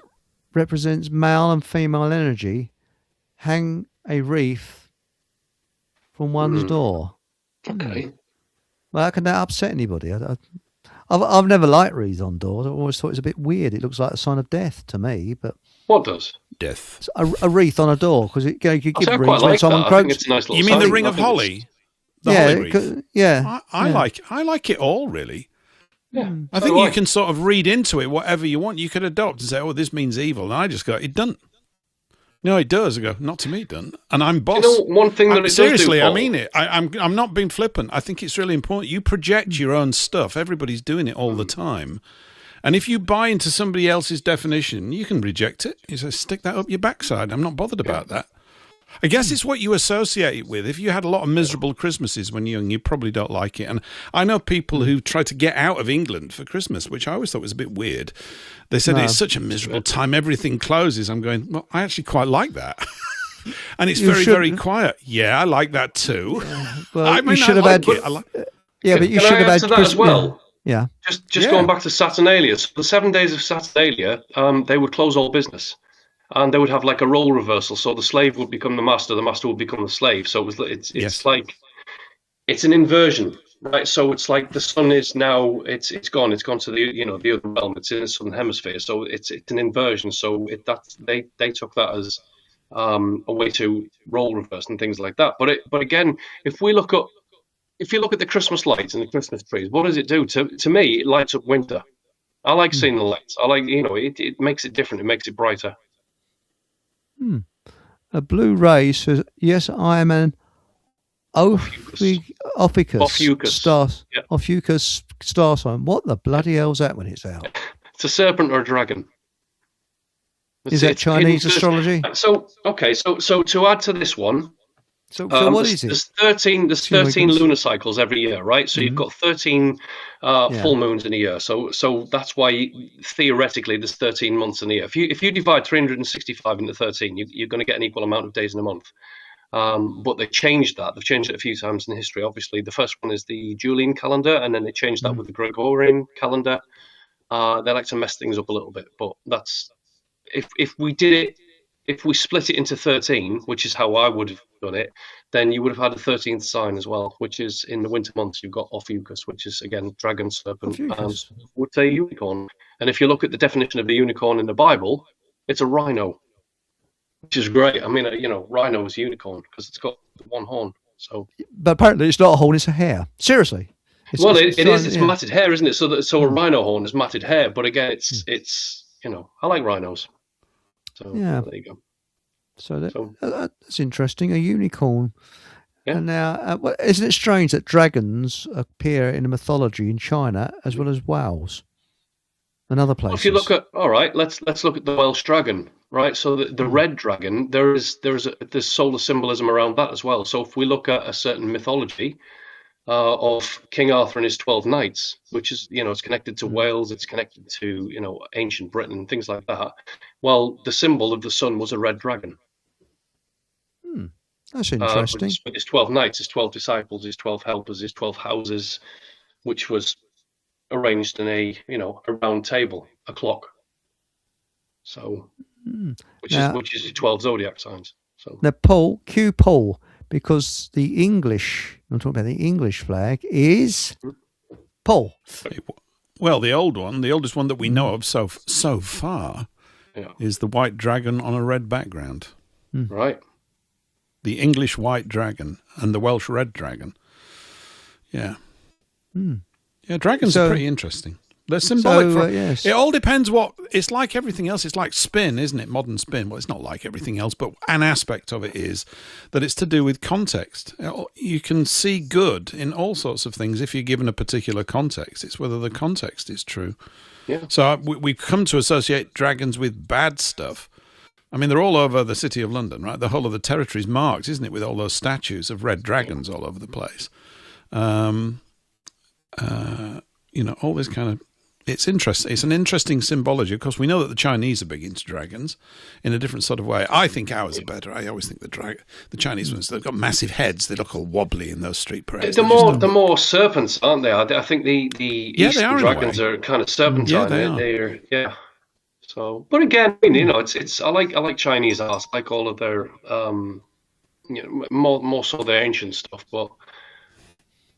represents male and female energy. Hang a wreath from one's door. Okay. Well, how can that upset anybody? I've never liked wreaths on doors. I've always thought it's a bit weird. It looks like a sign of death to me. But what does? Death. A wreath on a door, because you give wreaths when someone croaks. Nice, you mean the ring of holly? The holly wreath? Yeah. I like it all, really. Yeah. I think you can sort of read into it whatever you want. You could adopt and say, "Oh, this means evil," and I just go, "It doesn't." No, it does. I go, "Not to me, it doesn't." And I'm boss. You know, one thing that it seriously, does do, I mean it. I'm not being flippant. I think it's really important. You project your own stuff. Everybody's doing it all the time. And if you buy into somebody else's definition, you can reject it. You say, stick that up your backside. I'm not bothered about that. I guess it's what you associate it with. If you had a lot of miserable Christmases when you're young, you probably don't like it. And I know people who try to get out of England for Christmas, which I always thought was a bit weird. They said it's such a miserable time, everything closes. I'm going, well, I actually quite like that. And it's very quiet. Yeah, I like that too. Yeah. Well, I mean, you should have had it. But you should have had that as well. Yeah. Just going back to Saturnalia. So the 7 days of Saturnalia, they would close all business. And they would have like a role reversal. So the slave would become the master would become the slave. So it's like, it's an inversion, right? So it's like the sun is now, it's gone to the, the other realm. It's in the southern hemisphere. So it's an inversion. So they took that as a way to role reverse and things like that. But again, if you look at the Christmas lights and the Christmas trees, what does it do? To me, it lights up winter. I like seeing the lights. I like, it makes it different. It makes it brighter. A blue ray says, yes, I am an Ophiuchus star sign. What the bloody hell's that when it's out? It's a serpent or a dragon. Is that Chinese astrology? So to add to this one, so what is it? There's 13 lunar cycles every year, right? So you've got 13 full moons in a year. So that's why theoretically there's 13 months in a year. If you divide 365 into 13, you're going to get an equal amount of days in a month. But they changed that. They've changed it a few times in history. Obviously, the first one is the Julian calendar, and then they changed that with the Gregorian calendar. They like to mess things up a little bit, but that's if we did it. If we split it into 13, which is how I would have done it, then you would have had a 13th sign as well, which is in the winter months, you've got Ophiuchus, which is, again, dragon, serpent, and would say unicorn. And if you look at the definition of the unicorn in the Bible, it's a rhino, which is great. I mean, rhino is unicorn because it's got one horn. So, but apparently it's not a horn, it's a hair. Seriously. It's matted hair, isn't it? So a rhino horn is matted hair. But again, it's I like rhinos. So there you go. So that's interesting. A unicorn. Yeah. And now, isn't it strange that dragons appear in the mythology in China as well as Wales and other places? If you look at, all right, let's look at the Welsh dragon, right? So the red dragon, there's solar symbolism around that as well. So if we look at a certain mythology of King Arthur and his 12 knights, which is, it's connected to Wales, it's connected to, ancient Britain and things like that. Well, the symbol of the sun was a red dragon. That's interesting. With his 12 knights, his 12 disciples, his 12 helpers, his 12 houses, which was arranged in a round table, a clock. So, which is your 12 zodiac signs. So now, Q Paul, because I'm talking about the English flag is Paul. Well, the oldest one that we know of so far, is the white dragon on a red background. Right. The English white dragon and the Welsh red dragon. Yeah. Yeah, dragons are pretty interesting. They're symbolic. Yes. It all depends it's like everything else. It's like spin, isn't it? Modern spin. Well, it's not like everything else, but an aspect of it is that it's to do with context. You can see good in all sorts of things if you're given a particular context. It's whether the context is true. Yeah. So we come to associate dragons with bad stuff, I mean, they're all over the city of London, right? The whole of the territory's marked, isn't it, with all those statues of red dragons all over the place. All this kind of... It's interesting. It's an interesting symbology. Of course, we know that the Chinese are big into dragons in a different sort of way. I think ours are better. I always think the Chinese ones, they've got massive heads. They look all wobbly in those street parades. They're more serpents, aren't they? I think the Eastern dragons are kind of serpentine. They are. So, but again, it's I like Chinese art. I like all of their more so their ancient stuff, but.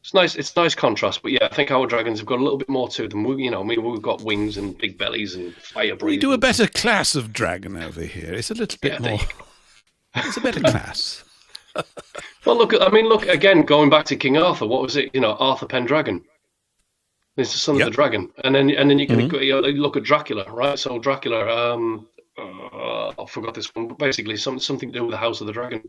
It's nice. It's nice contrast, but yeah, I think our dragons have got a little bit more to them. We've got wings and big bellies and fire breathing. We do a better class of dragon over here. It's a little bit more. It's a better class. Well, look again. Going back to King Arthur, what was it? Arthur Pendragon. It's the son of the dragon, and then you can look at Dracula, right? So Dracula, I forgot this one, but basically something to do with the House of the Dragon.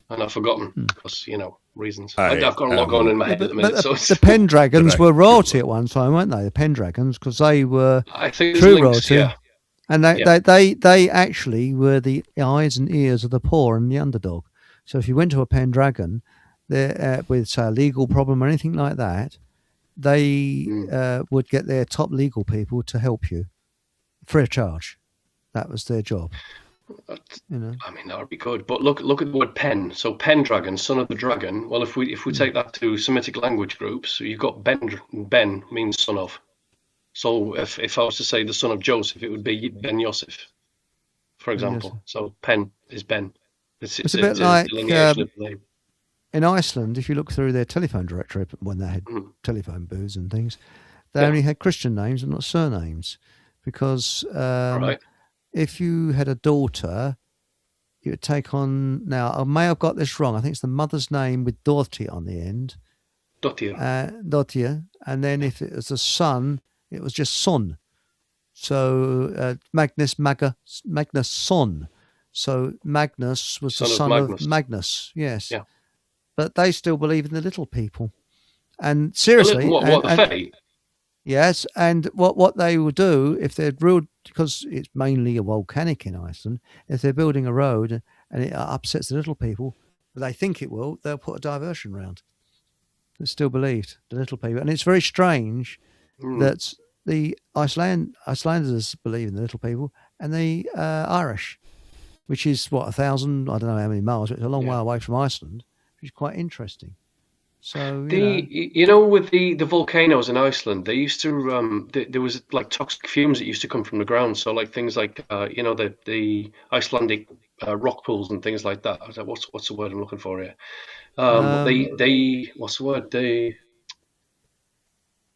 And I've forgotten because reasons. I've got a lot going in my head at the minute. The Pendragons were royalty at one time, weren't they? The Pendragons, because they were true royalty, and they actually were the eyes and ears of the poor and the underdog. So if you went to a Pendragon, with say a legal problem or anything like that, they would get their top legal people to help you free of charge. That was their job. I mean, that would be good. But look at the word pen. So Pendragon, son of the dragon. Well, if we take that to Semitic language groups, so you've got Ben means son of. So if I was to say the son of Joseph, it would be Ben Yosef, for example. So Pen is Ben. It's a bit like in Iceland. If you look through their telephone directory when they had telephone booths and things, they only had Christian names and not surnames, because if you had a daughter, you would take on... Now, I may have got this wrong. I think it's the mother's name with Dorothy on the end. Dottir. And then if it was a son, it was just Son. So Magnus Son. So Magnus was the son of Magnus. Yes. Yeah. But they still believe in the little people. And seriously... the Fae? Yes, and what they will do if they're ruled, because it's mainly a volcanic in Iceland, if they're building a road and it upsets the little people, but they think it will, they'll put a diversion round. It's still believed, the little people. And it's very strange that the Icelanders believe in the little people and the Irish, which is, 1,000, I don't know how many miles, but it's a long way away from Iceland, which is quite interesting. So with the volcanoes in Iceland, they used to there was like toxic fumes that used to come from the ground. So like things like the Icelandic rock pools and things like that. I was like, what's the word I'm looking for here? What's the word?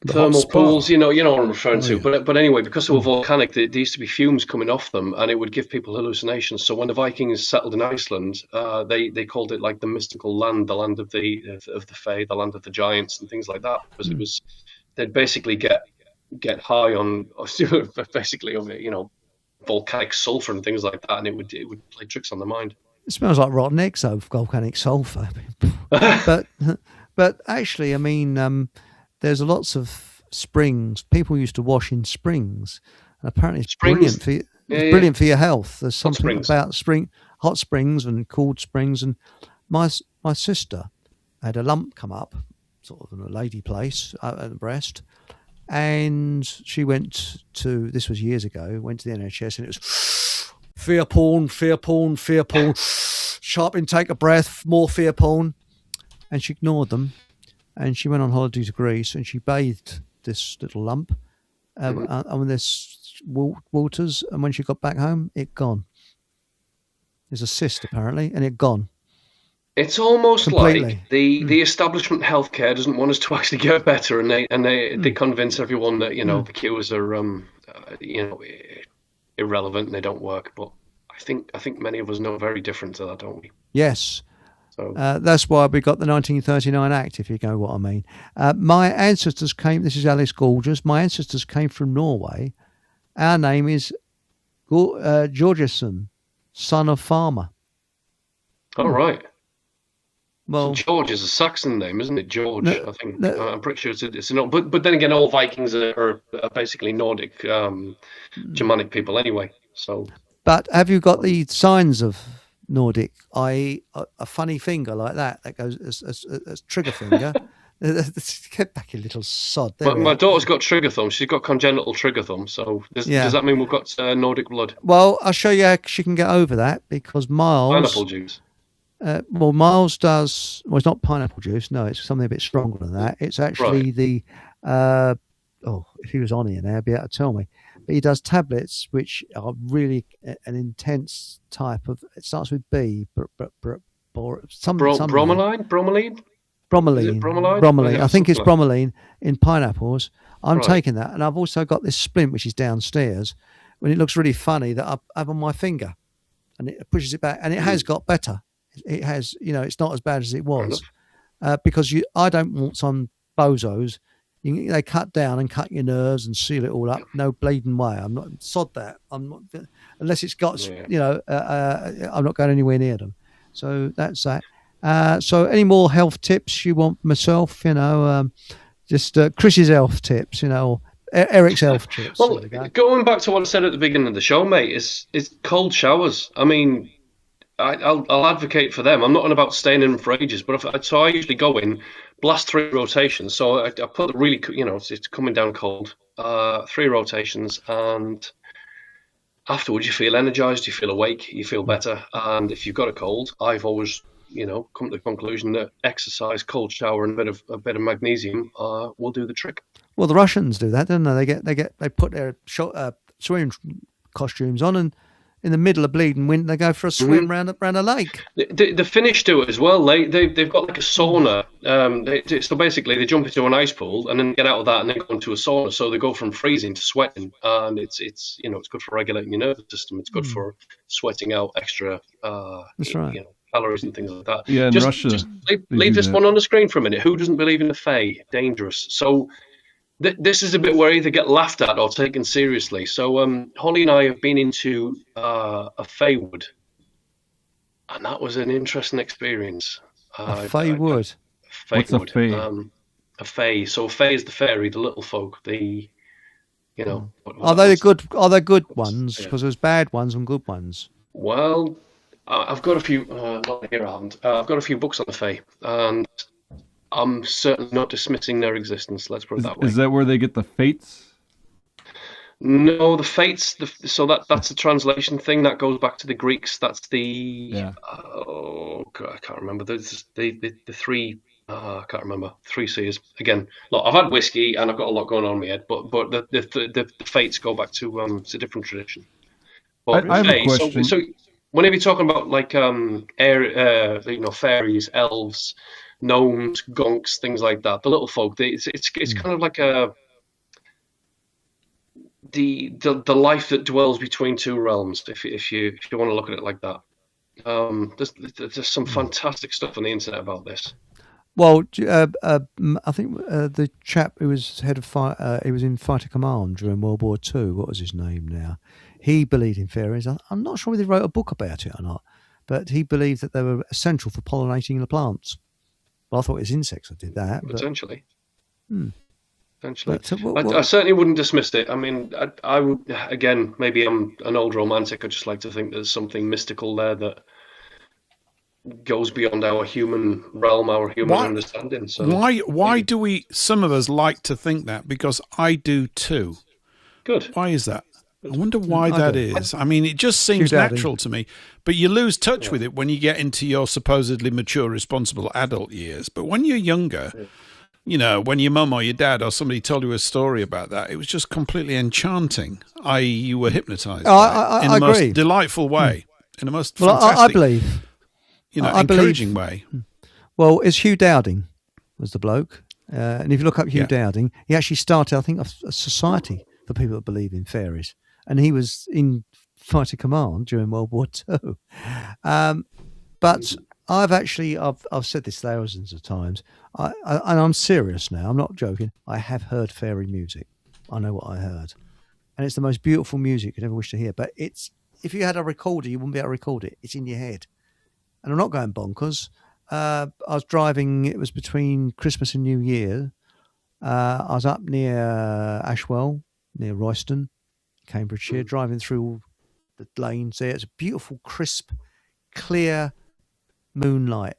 The thermal pools, you know what I'm referring to. Yeah. But anyway, because they were volcanic, there used to be fumes coming off them, and it would give people hallucinations. So when the Vikings settled in Iceland, they called it like the mystical land, the land of the Fae, the land of the giants, and things like that. Because they'd basically get high on basically volcanic sulfur and things like that, and it would play tricks on the mind. It smells like rotten eggs of volcanic sulfur, but actually, I mean. There's lots of springs. People used to wash in springs. And apparently it's brilliant for you. It's brilliant for your health. There's something about hot springs and cold springs. And my sister had a lump come up, sort of in a lady place at the breast. And she went to, this was years ago, went to the NHS, and it was fear porn, sharp intake of breath, more fear porn. And she ignored them. And she went on holiday to Greece, and she bathed this little lump on this waters. And when she got back home, it gone. There's a cyst apparently, and it gone. It's almost completely. Like the establishment healthcare doesn't want us to actually get better, and they convince everyone that the cures are irrelevant and they don't work. But I think many of us know very different to that, don't we? Yes. That's why we got the 1939 Act, if you know what I mean. My ancestors came, this is Alice Gorgeous, my ancestors came from Norway. Our name is Georgeson, son of farmer. All right. Well, so George is a Saxon name, isn't it? George, I think. I'm pretty sure it's not. But then again, all Vikings are basically Nordic, Germanic people anyway. So. But have you got the signs of Nordic, i.e., a funny finger like that goes as trigger finger? Get back, you little sod. My daughter's got trigger thumb. She's got congenital trigger thumb. So does that mean we've got Nordic blood? Well, I'll show you how she can get over that, because Miles... Pineapple juice. Miles does... Well, it's not pineapple juice. No, it's something a bit stronger than that. It's actually the... if he was on here now, he'd be able to tell me. But he does tablets, which are really an intense type of... It starts with B. Bromelain? Bromelain. I think it's bromelain in pineapples. I'm taking that. And I've also got this splint, which is downstairs, when it looks really funny, that I have on my finger. And it pushes it back. And it has got better. It has, it's not as bad as it was. Because I don't want some bozos. They cut down and cut your nerves and seal it all up. No bleeding way. I'm not, sod that. I'm not, unless it's got, I'm not going anywhere near them. So that's that. So any more health tips you want myself, just Chris's health tips, Eric's health tips. Well, going back to what I said at the beginning of the show, mate, is cold showers. I mean, I'll advocate for them. I'm not on about staying in for ages, but so I usually go in, blast 3 rotations. So I put the really, it's coming down cold, 3 rotations, and afterwards you feel energized, you feel awake, you feel better. And if you've got a cold, I've always come to the conclusion that exercise, cold shower, and a bit of magnesium will do the trick. Well, the Russians do that, don't they? They put their swimming costumes on, and in the middle of bleeding winter, they go for a swim round a lake. The Finnish do it as well. They've got like a sauna. So basically, they jump into an ice pool and then get out of that and then go into a sauna. So they go from freezing to sweating, and it's good for regulating your nervous system. It's good for sweating out extra. That's right. Calories and things like that. Yeah, in Russia. Just leave this one on the screen for a minute. Who doesn't believe in the Fae? Dangerous. So this is a bit where I either get laughed at or taken seriously. So Holly and I have been into a Fae wood, and that was an interesting experience. A Fae wood? What's a Fae? A Fae. So Fae is the fairy, the little folk, the... Are they good ones? Because there's bad ones and good ones. Well... I've got a few. Not here, I haven't. I've got a few books on the Fae, and I'm certainly not dismissing their existence. Let's put it that way. Is that where they get the fates? No, the fates. So that's a translation thing that goes back to the Greeks. That's the. God, I can't remember. There's the 3. I can't remember. 3 C's again. Look, I've had whiskey and I've got a lot going on in my head, but the fates go back to it's a different tradition. But I have a question. So whenever you're talking about like fairies, elves, gnomes, gonks, things like that, the little folk, it's kind of like the life that dwells between 2 realms. If you want to look at it like that, there's some fantastic stuff on the internet about this. Well, I think the chap who was head of he was in Fighter Command during World War II. What was his name now? He believed in fairies. I'm not sure whether he wrote a book about it or not, but he believed that they were essential for pollinating the plants. Well, I thought it was insects that did that. Potentially. Potentially. I certainly wouldn't dismiss it. I mean, I would, again, maybe I'm an old romantic. I just like to think there's something mystical there that goes beyond our human realm, our human understanding. So why do some of us like to think that? Because I do too. Good. Why is that? I wonder why that is. I mean, it just seems natural to me, but you lose touch with it when you get into your supposedly mature, responsible adult years. But when you're younger, when your mum or your dad or somebody told you a story about that, it was just completely enchanting, i.e. you were hypnotized in the most delightful way, in the most fantastic, I believe, encouraging way. Well, it's Hugh Dowding was the bloke. And if you look up Hugh Dowding, he actually started, I think, a society for people that believe in fairies. And he was in Fighter Command during World War II. But I've said this thousands of times, and I'm serious now, I'm not joking. I have heard fairy music. I know what I heard. And it's the most beautiful music you could ever wish to hear. But if you had a recorder, you wouldn't be able to record it. It's in your head. And I'm not going bonkers. I was driving, it was between Christmas and New Year. I was up near Ashwell, near Royston, Cambridgeshire, driving through the lanes there. It's a beautiful, crisp, clear moonlight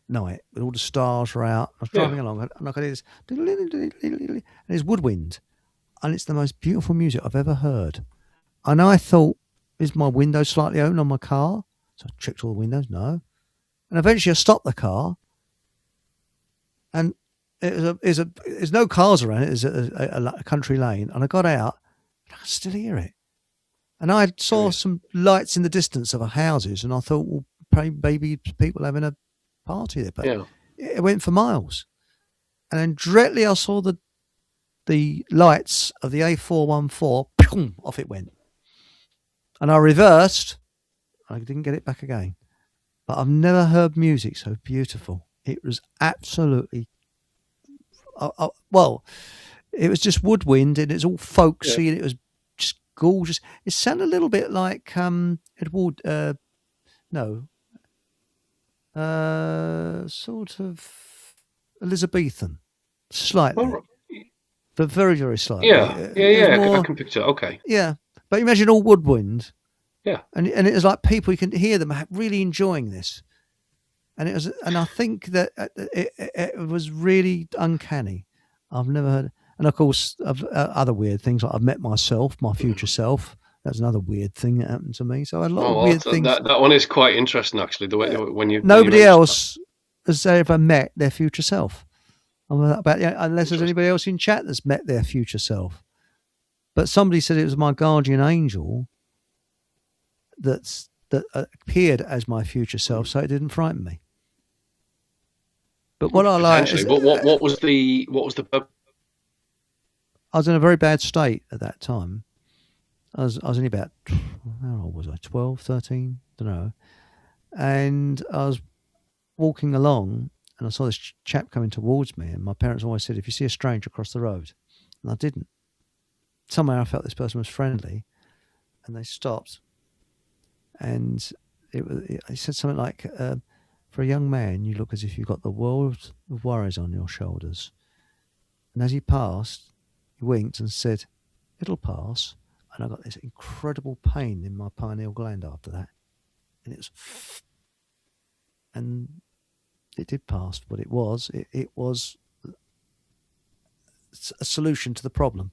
night with all the stars are out. I was driving along and I could hear this, and it's woodwind, and it's the most beautiful music I've ever heard. And I thought, is my window slightly open on my car? So I checked all the windows, no. And eventually I stopped the car, and there's no cars around it. There's a country lane, and I got out, and I could still hear it. And I saw some lights in the distance of houses, and I thought, well, maybe people having a party there. But it went for miles. And then directly I saw the lights of the A414, boom, off it went. And I reversed. I didn't get it back again. But I've never heard music so beautiful. It was absolutely, well, it was just woodwind, and it's all folksy, and it was just gorgeous. It sounded a little bit like sort of Elizabethan, slightly, but very, very slightly. Yeah. I can picture it. Okay. Yeah, but imagine all woodwind. Yeah, and it was like people, you can hear them really enjoying this, and it was, and I think that it was really uncanny. I've never heard, and of course, other weird things like I've met myself, my future self. That's another weird thing that happened to me. So a lot of weird things. That one is quite interesting, actually. The way nobody else has ever met their future self. Unless there's anybody else in chat that's met their future self. But somebody said it was my guardian angel that appeared as my future self, so it didn't frighten me. But what I like is, what was the I was in a very bad state at that time. I was only about, how old was I? 12, 13, don't know. And I was walking along, and I saw this chap coming towards me, and my parents always said, if you see a stranger, cross the road. And I didn't. Somehow I felt this person was friendly, and they stopped. And he said something like, for a young man, you look as if you've got the world of worries on your shoulders. And as he passed, he winked and said, it'll pass. And I got this incredible pain in my pineal gland after that. And it did pass. What it was a solution to the problem.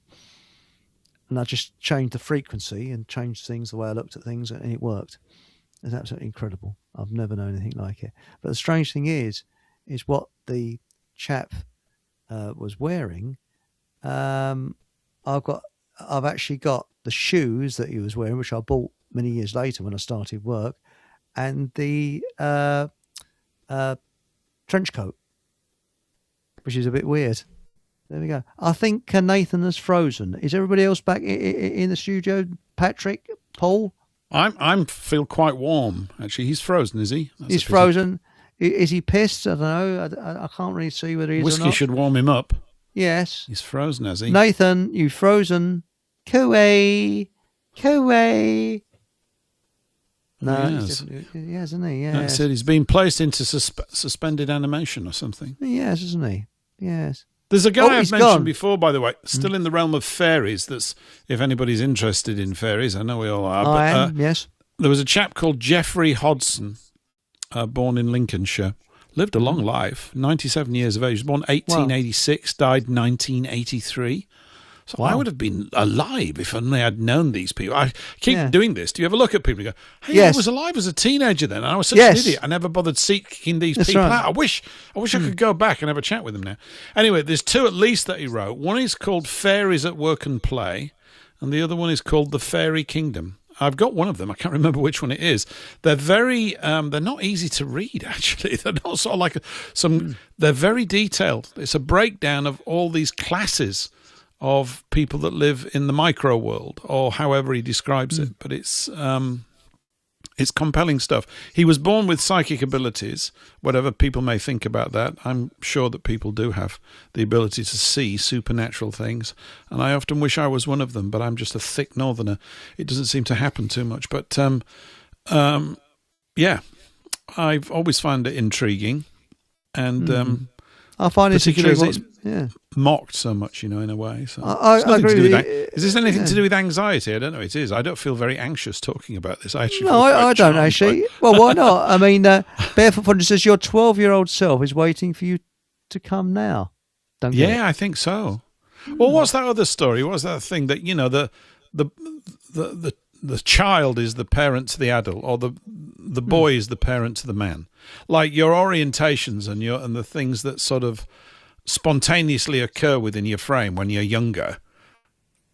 And I just changed the frequency and changed things, the way I looked at things, and it worked. It's absolutely incredible. I've never known anything like it. But the strange thing is what the chap was wearing. I've actually got the shoes that he was wearing, which I bought many years later when I started work, and the trench coat, which is a bit weird. There we go. I think Nathan has frozen. Is everybody else back in the studio? Patrick, Paul? I feel quite warm, actually. He's frozen, is he? He's frozen. Is he pissed? I don't know. I can't really see whether he is or not. Whiskey should warm him up. Yes. He's frozen, has he? Nathan, you've frozen. Cooey. No, he hasn't he? Yeah. That's it. He's been placed into suspended animation or something. Yes, isn't he? Yes. There's a guy I've mentioned before, by the way, still in the realm of fairies. That's, if anybody's interested in fairies, I know we all are. I am, yes. There was a chap called Geoffrey Hodson, born in Lincolnshire. Lived a long life, 97 years of age. He was born 1886, died 1983. So I would have been alive if only I'd known these people. I keep doing this. Do you ever look at people and go, hey, I was alive as a teenager then, and I was such an idiot. I never bothered seeking these people out. I wish I could go back and have a chat with them now. Anyway, there's two at least that he wrote. One is called Fairies at Work and Play, and the other one is called The Fairy Kingdom. I've got one of them. I can't remember which one it is. They're very, they're not easy to read, actually. They're not sort of like they're very detailed. It's a breakdown of all these classes of people that live in the micro world, or however he describes it. But it's compelling stuff. He was born with psychic abilities, whatever people may think about that. I'm sure that people do have the ability to see supernatural things, and I often wish I was one of them, but I'm just a thick northerner. It doesn't seem to happen too much. But yeah, I've always found it intriguing, and I find it's mocked so much, in a way. So I agree with you. Is this anything to do with anxiety? I don't know. It is. I don't feel very anxious talking about this. I don't actually. Well, why not? I mean, Barefoot Fondue says your 12-year-old self is waiting for you to come now. I think so. Well, what's that other story? What's that thing that the child is the parent to the adult, or the boy is the parent to the man? Like your orientations and the things that sort of spontaneously occur within your frame when you're younger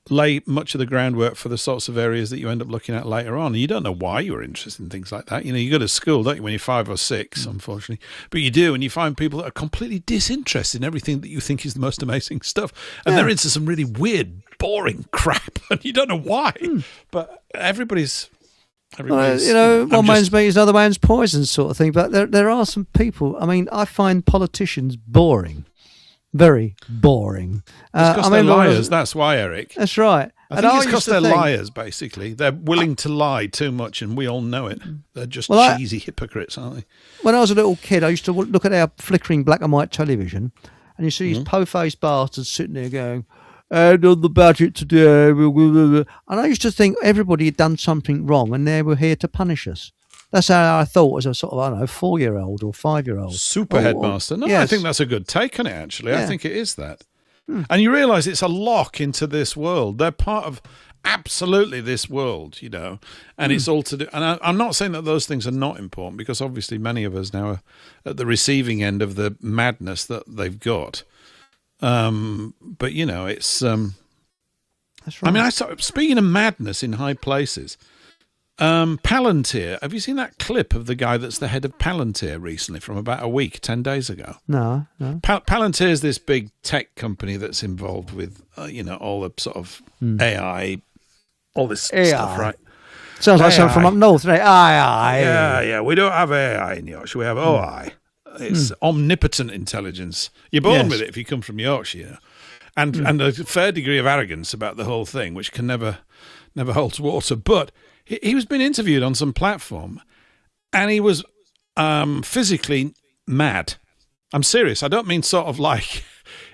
lay much of the groundwork for the sorts of areas that you end up looking at later on. And you don't know why you're interested in things like that. You go to school, don't you, when you're 5 or 6, unfortunately. But you do, and you find people that are completely disinterested in everything that you think is the most amazing stuff. And they're into some really weird, boring crap, and you don't know why. But everybody's one man's meat is another man's poison sort of thing. But there are some people, I find politicians boring. Very boring. It's because they're liars. That's why, Eric. That's right. I think it's because they're liars, basically. They're willing to lie too much, and we all know it. They're just cheesy hypocrites, aren't they? When I was a little kid, I used to look at our flickering black and white television, and you see these po-faced bastards sitting there going, and on the budget today, and I used to think everybody had done something wrong, and they were here to punish us. That's how I thought as a sort of, 4-year-old or 5-year-old. Super headmaster. No, yes. I think that's a good take on it, actually. I think it is that. And you realise it's a lock into this world. They're part of absolutely this world, and it's all to do. And I'm not saying that those things are not important, because obviously many of us now are at the receiving end of the madness that they've got. But, it's... That's right. Speaking of madness in high places... Palantir. Have you seen that clip of the guy that's the head of Palantir recently from about a week, 10 days ago? No. Palantir is this big tech company that's involved with, all the sort of AI, all this stuff, right? Sounds like something from up north, right? AI. Yeah. We don't have AI in Yorkshire. We have OI. It's omnipotent intelligence. You're born with it if you come from Yorkshire, and a fair degree of arrogance about the whole thing, which can never holds water, but. He was being interviewed on some platform, and he was physically mad. I'm serious. I don't mean sort of like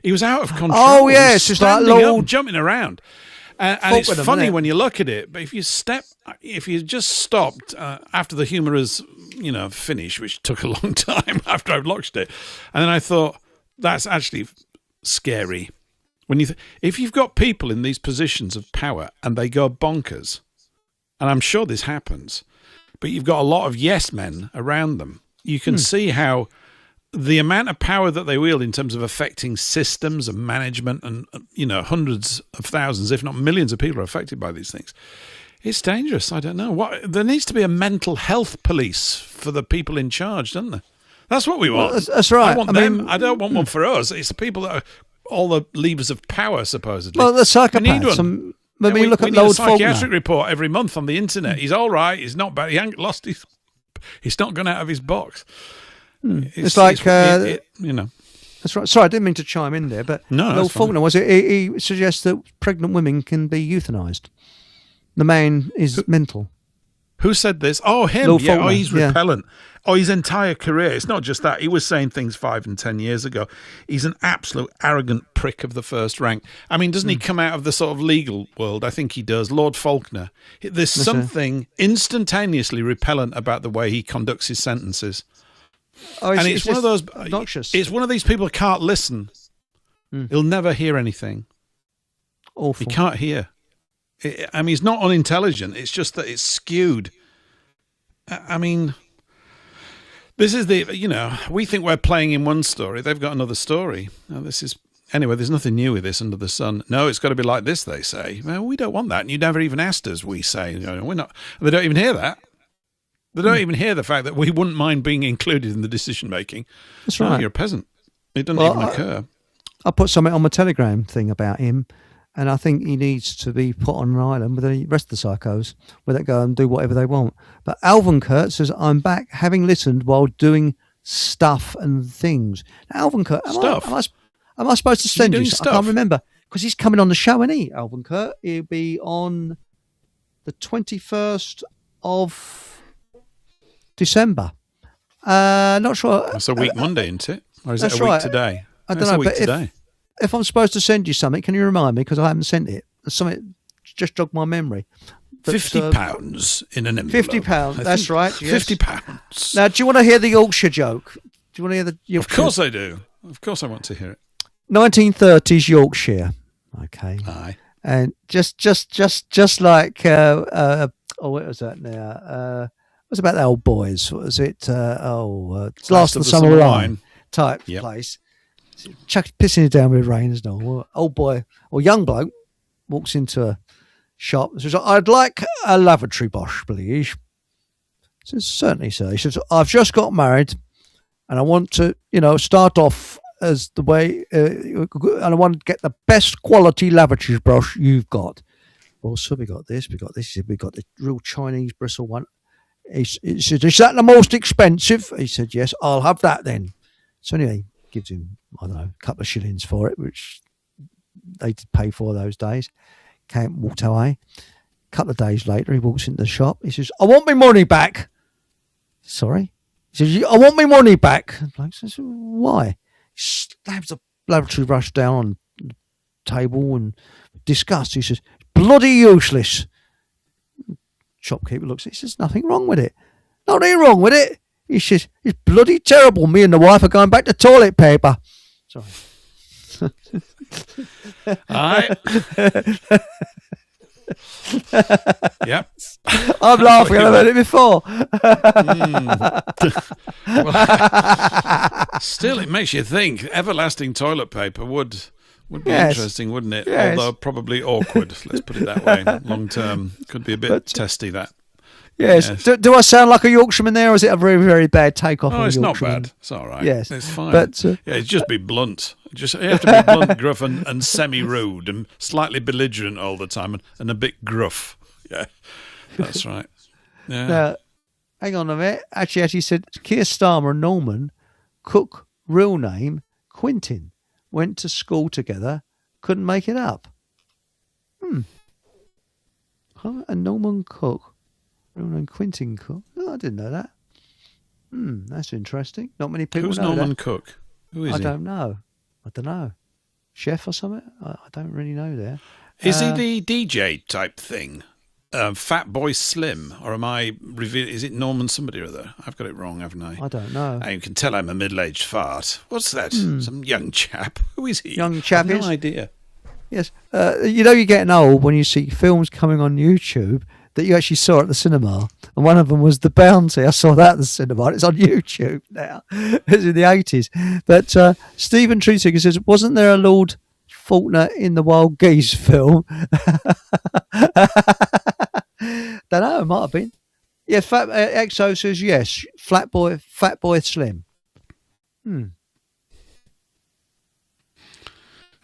he was out of control. Oh yes, just like up, jumping around. And it's funny when you look at it, but if you just stopped after the humour is finished, which took a long time after I've watched it, and then I thought that's actually scary. When if you've got people in these positions of power and they go bonkers. And I'm sure this happens, but you've got a lot of yes men around them. You can see how the amount of power that they wield in terms of affecting systems and management and, hundreds of thousands, if not millions of people are affected by these things. It's dangerous. I don't know. There needs to be a mental health police for the people in charge, doesn't there? That's what we want. Well, that's right. I want them. I don't want one for us. It's the people that are all the levers of power, supposedly. Well, the psychopaths. We look at need Lord a psychiatric Faulkner. Report every month on the internet. He's all right. He's not bad. He ain't lost his. He's not gone out of his box. It's like That's right. Sorry, I didn't mean to chime in there, but Lord Faulkner was it? He suggests that pregnant women can be euthanized. The man is mental. Who said this? Oh, him. Lord Faulkner. Oh, he's repellent. Oh, his entire career. It's not just that. He was saying things 5 and 10 years ago. He's an absolute arrogant prick of the first rank. I mean, doesn't he come out of the sort of legal world? I think he does. Lord Faulkner. There's something instantaneously repellent about the way he conducts his sentences. Oh, and it's one of those obnoxious. It's one of these people who can't listen. He'll never hear anything. Awful. He can't hear. I mean, he's not unintelligent. It's just that it's skewed. I mean... This is we think we're playing in one story. They've got another story. Anyway, there's nothing new with this under the sun. No, it's got to be like this, they say. Well, we don't want that. And you never even asked us, we say. We're not. They don't even hear that. They don't even hear the fact that we wouldn't mind being included in the decision-making. That's right. You're a peasant. It doesn't even occur. I put something on my Telegram thing about him, and I think he needs to be put on an island with the rest of the psychos where they go and do whatever they want. But Alvin Kurt says, I'm back having listened while doing stuff and things. Now, Alvin Kurt, am I supposed to send you stuff? I can't remember. Because he's coming on the show, isn't he, Alvin Kurt? He'll be on the 21st of December. Not sure. That's a week Monday, isn't it? Or is it a week today? I don't know, but if I'm supposed to send you something, can you remind me? Because I haven't sent it. Something just jogged my memory. But, £50 in an envelope. £50, that's right. Yes. £50. Now, do you want to hear the Yorkshire joke? Do you want to hear the Yorkshire? Of course I do. Of course I want to hear it. 1930s Yorkshire. Okay. Aye. And just like what was that now? It was about the old boys. What was it? It's Last of the Summer Wine type place. Pissing it down with rain as normal. Old boy or young bloke walks into a shop and says, "I'd like a lavatory wash, please." Says, "Certainly, sir." He says, "I've just got married and I want to, start off as the way, and I want to get the best quality lavatory brush you've got." "Well, so we got this. He said, "We got the real Chinese bristle one." He said, "Is that the most expensive?" He said, "Yes, I'll have that then." So anyway, gives him, I don't know, a couple of shillings for it, which they did pay for those days. Walked away. A couple of days later, he walks into the shop. He says, "I want my money back." "Sorry?" He says, "I want my money back." The bloke says, "Why?" He slams the lavatory brush down on the table and disgust. He says, "Bloody useless." Shopkeeper looks at it. He says, "Nothing wrong with it." "Nothing wrong with it." He says, "It's bloody terrible. Me and the wife are going back to toilet paper." Sorry. Alright. Yep. I'm laughing. I've heard it before. Well, still, it makes you think. Everlasting toilet paper would be interesting, wouldn't it? Yes. Although probably awkward. Let's put it that way. Long term, could be a bit testy. That. Yes. Do I sound like a Yorkshireman there, or is it a very, very bad takeoff? Oh, it's not bad. It's all right. Yes, it's fine. But it's just be blunt. You have to be blunt, gruff, and semi-rude, and slightly belligerent all the time, and a bit gruff. Yeah, that's right. Yeah. Now, hang on a minute. Actually, as he said, Keir Starmer and Norman Cook, real name Quintin, went to school together, couldn't make it up. And Norman Cook. Real name Quintin Cook. Oh, I didn't know that. That's interesting. Not many people Who's know Norman that. Cook? Who is I he? don't know. Chef or something? I don't really know there. Is he the DJ type thing? Fat Boy Slim? Or am I is it Norman somebody or other? I've got it wrong, haven't I? I don't know. You can tell I'm a middle-aged fart. What's that? Some young chap. Who is he? Young chap I have no idea. Yes. You're getting old when you see films coming on YouTube that you actually saw at the cinema, and one of them was The Bounty. I saw that at the cinema. It's on YouTube now. It's in the 80s. But Stephen Treatiger says, "Wasn't there a Lord Faulkner in the Wild Geese film?" Don't know. It might have been. Yeah. Exo says yes. Fat Boy Slim.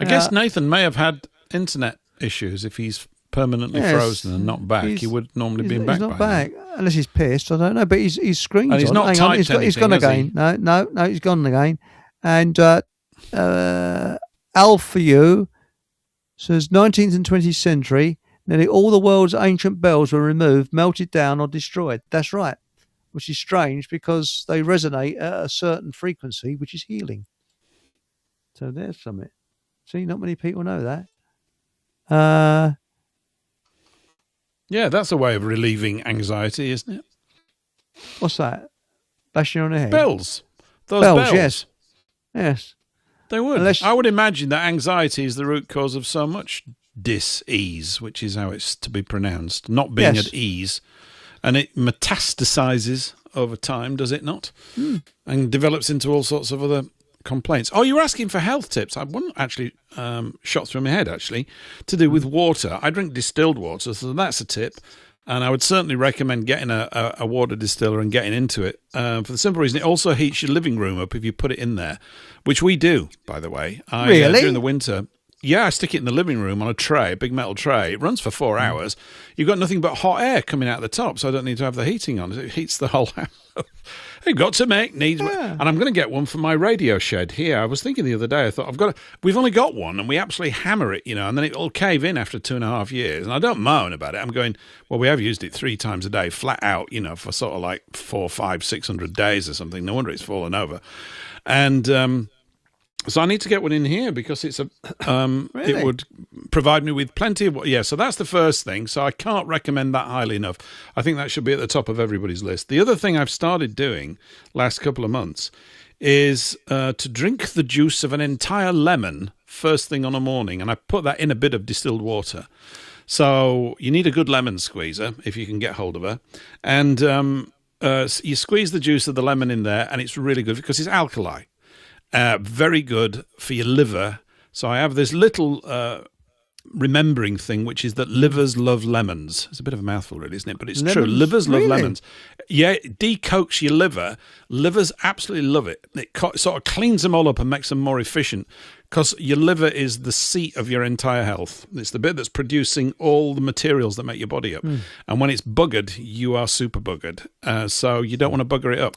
I guess Nathan may have had internet issues if he's permanently frozen and not back. He would normally be back. He's not back unless he's pissed. I don't know, but his screen's and he's on. not typed anything, he's gone again. No, he's gone again. And Al for you says 19th and 20th century, nearly all the world's ancient bells were removed, melted down, or destroyed. That's right, which is strange because they resonate at a certain frequency, which is healing. So there's something. See, not many people know that. Yeah, that's a way of relieving anxiety, isn't it? What's that? Bashing on the head? Bells. Those bells. Yes. They would. I would imagine that anxiety is the root cause of so much dis-ease, which is how it's to be pronounced, not being at ease. And it metastasizes over time, does it not? And develops into all sorts of other complaints. Oh, you were asking for health tips. I wasn't actually shot through my head, actually, to do with water. I drink distilled water, so that's a tip. And I would certainly recommend getting a water distiller and getting into it for the simple reason it also heats your living room up if you put it in there, which we do, by the way. Really? During the winter. Yeah, I stick it in the living room on a tray, a big metal tray. It runs for 4 hours. You've got nothing but hot air coming out the top, so I don't need to have the heating on. It heats the whole house. You've got to make needs. Yeah. And I'm going to get one for my radio shed here. I was thinking the other day, I thought, we've only got one, and we absolutely hammer it, and then it'll cave in after 2.5 years. And I don't moan about it. I'm going, well, we have used it 3 times a day, flat out, for sort of like 400, 500, 600 days or something. No wonder it's fallen over. And So I need to get one in here because it's a really? It would provide me with plenty of so that's the first thing. So I can't recommend that highly enough. I think that should be at the top of everybody's list. The other thing I've started doing last couple of months is to drink the juice of an entire lemon first thing on a morning, and I put that in a bit of distilled water. So you need a good lemon squeezer if you can get hold of her, and you squeeze the juice of the lemon in there, and it's really good because it's alkali. Very good for your liver. So I have this little remembering thing, which is that livers love lemons. It's a bit of a mouthful, really, isn't it? But it's true. Livers love lemons. Yeah, it decokes your liver. Livers absolutely love it. It sort of cleans them all up and makes them more efficient because your liver is the seat of your entire health. It's the bit that's producing all the materials that make your body up. And when it's buggered, you are super buggered. So you don't want to bugger it up.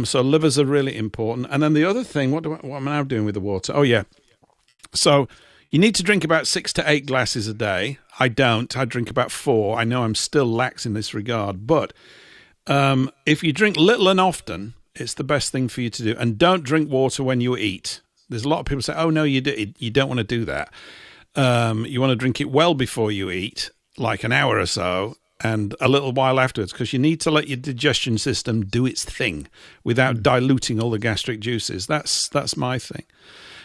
So livers are really important. And then the other thing, what am I now doing with the water? Oh, yeah. So you need to drink about 6 to 8 glasses a day. I don't. I drink about 4. I know I'm still lax in this regard. But if you drink little and often, it's the best thing for you to do. And don't drink water when you eat. There's a lot of people say, oh, no, you don't want to do that. You want to drink it well before you eat, like an hour or so, and a little while afterwards, because you need to let your digestion system do its thing without diluting all the gastric juices. That's my thing.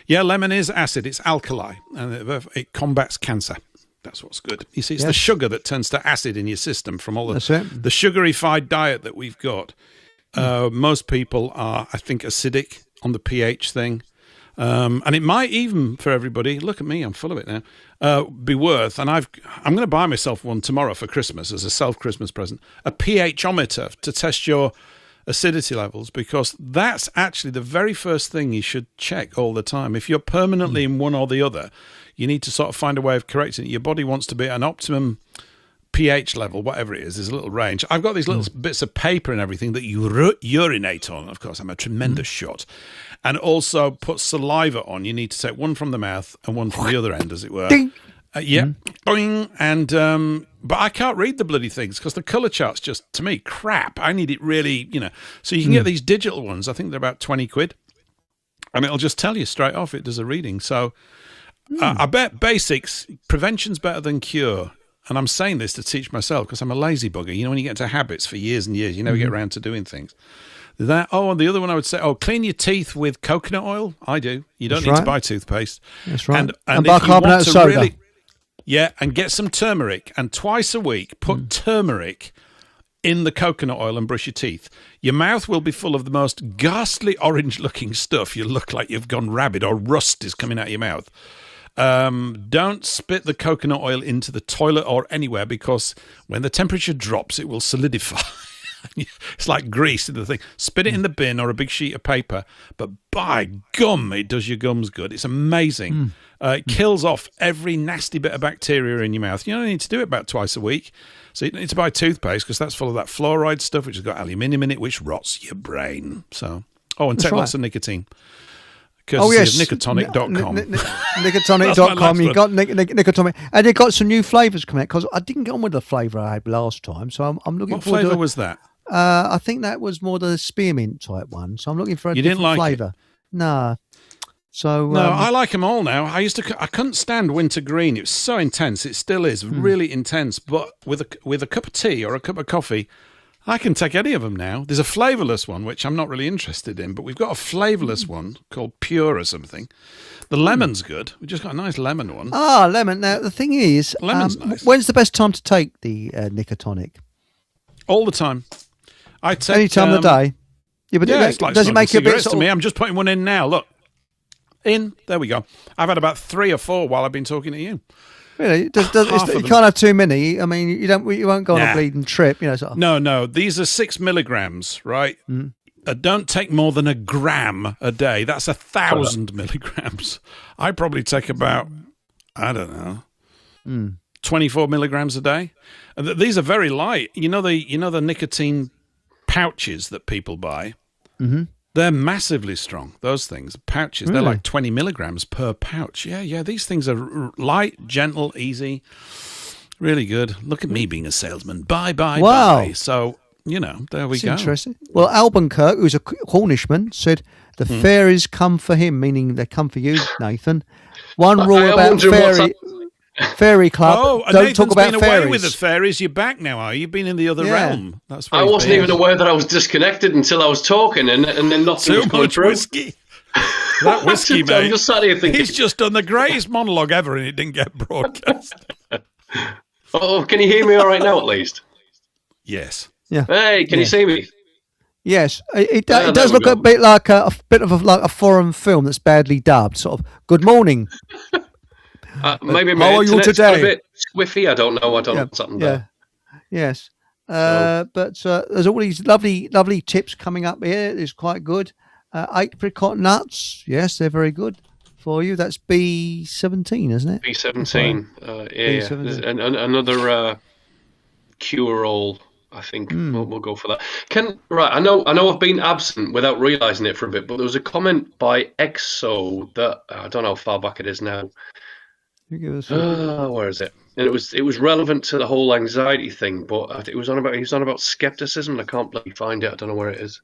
Yeah, lemon is acid. It's alkali, and it combats cancer. That's what's good. You see, it's the sugar that turns to acid in your system from all the sugarified diet that we've got. Most people are, I think, acidic on the pH thing. And it might even, for everybody, look at me, I'm full of it now, be worth, and I'm going to buy myself one tomorrow for Christmas as a self-Christmas present, a pH-ometer to test your acidity levels, because that's actually the very first thing you should check all the time. If you're permanently in one or the other, you need to sort of find a way of correcting it. Your body wants to be at an optimum pH level, whatever it is. There's a little range. I've got these little bits of paper and everything that you urinate on. Of course, I'm a tremendous shot. And also put saliva on. You need to take one from the mouth and one from the other end, as it were. Boing. And but I can't read the bloody things because the colour chart's just, to me, crap. I need it really, So you can get these digital ones. I think they're about 20 quid. And it'll just tell you straight off. It does a reading. So I bet basics, prevention's better than cure. And I'm saying this to teach myself because I'm a lazy bugger. When you get into habits for years and years, you never get around to doing things. And the other one I would say, clean your teeth with coconut oil. I do. You don't need to buy toothpaste. That's right. And bicarbonate of soda. And get some turmeric. And twice a week, put turmeric in the coconut oil and brush your teeth. Your mouth will be full of the most ghastly orange-looking stuff. You'll look like you've gone rabid or rust is coming out of your mouth. Don't spit the coconut oil into the toilet or anywhere, because when the temperature drops, it will solidify. It's like grease in the thing. Spit it in the bin or a big sheet of paper, but by gum, it does your gums good. It's amazing. It kills off every nasty bit of bacteria in your mouth. You only need to do it about twice a week. So you don't need to buy toothpaste because that's full of that fluoride stuff, which has got aluminium in it, which rots your brain. So, and take lots of nicotine. Courtesy of Nicotonic.com. Nicotonic.com. You've got Nicotonic. And they've got some new flavours coming out, because I didn't get on with the flavour I had last time. So I'm looking forward to... What flavour was that? I think that was more the spearmint type one. So I'm looking for a different flavour. No. So no, I like them all now. I couldn't stand wintergreen. It was so intense. It still is really intense. But with a cup of tea or a cup of coffee, I can take any of them now. There's a flavourless one, which I'm not really interested in, but we've got a flavourless one called Pure or something. The lemon's good. We've just got a nice lemon one. Ah, lemon. Now, the thing is, lemon's nice. When's the best time to take the Nicotonic? All the time. I take any time of the day. Yeah, but it's like does it make you a bit to me? I'm just putting one in now. Look, there we go. I've had about 3 or 4 while I've been talking to you. Really? You can't have too many. I mean, you won't go on a bleeding trip. Sort of. No. These are 6 milligrams, right? Don't take more than 1 gram a day. That's 1,000 milligrams. I probably take about, I don't know, 24 milligrams a day. These are very light. You know the nicotine pouches that people buy? They're massively strong, those things. Pouches, They're like 20 milligrams per pouch. Yeah, these things are light, gentle, easy, really good. Look at me being a salesman. Bye. So, there we go. Interesting. Well, Albuquerque, who's a Cornishman, said the fairies come for him, meaning they come for you, Nathan. One rule about fairy club: don't Nathan's talk about been fairies. away with the fairies. You're back now, are you? You've been in the other realm. That's I wasn't even aware that I was disconnected until I was talking, and then nothing was coming through. Whiskey. That whiskey, mate. I'm just sat here thinking. He's just done the greatest monologue ever, and it didn't get broadcast. Oh, can you hear me all right now, at least? Yes. Yeah. Hey, can you see me? Yes, it does look a bit like a foreign film that's badly dubbed. Sort of. Good morning. Maybe how are you today? A bit squiffy. I don't know. I don't know what's happened there. Yes. But there's all these lovely tips coming up here. It's quite good. Apricot nuts. Yes, they're very good for you. That's B17, isn't it? B17. B17. Another cure-all. I think we'll go for that. I know I've been absent without realising it for a bit, but there was a comment by EXO that I don't know how far back it is now. Where is it? And it was relevant to the whole anxiety thing, but he was on about skepticism. And I can't bloody find it. I don't know where it is.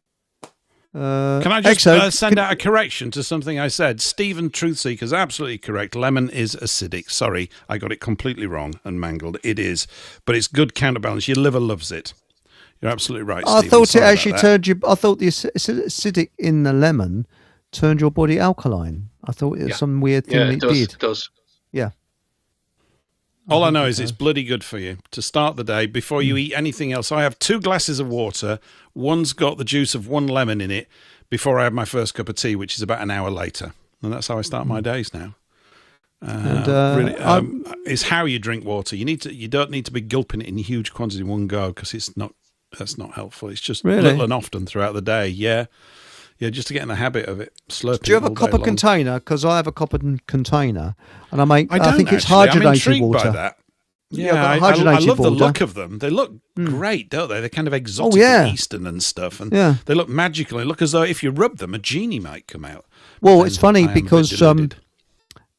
Can I just send out a correction to something I said? Stephen Truthseeker is absolutely correct. Lemon is acidic. Sorry, I got it completely wrong and mangled. It is, but it's good counterbalance. Your liver loves it. You're absolutely right, Stephen. I thought it actually turned you. I thought the acidic in the lemon turned your body alkaline. I thought it was some weird thing it did. It does. Yeah. All I know is it's bloody good for you to start the day before you eat anything else. I have 2 glasses of water. One's got the juice of 1 lemon in it before I have my first cup of tea, which is about an hour later. And that's how I start my days now. It's how you drink water. You don't need to be gulping it in huge quantity in one go because that's not helpful. It's just little and often throughout the day. Yeah. Yeah, just to get in the habit of it, slurping. Do you have a copper container? Because I have a copper container, and I think it's hydrogenated water. I'm intrigued by that. Yeah, I love water. The look of them. They look great, don't they? They're kind of exotic and Eastern and stuff, and they look magical. They look as though if you rub them, a genie might come out. Well, it's funny because I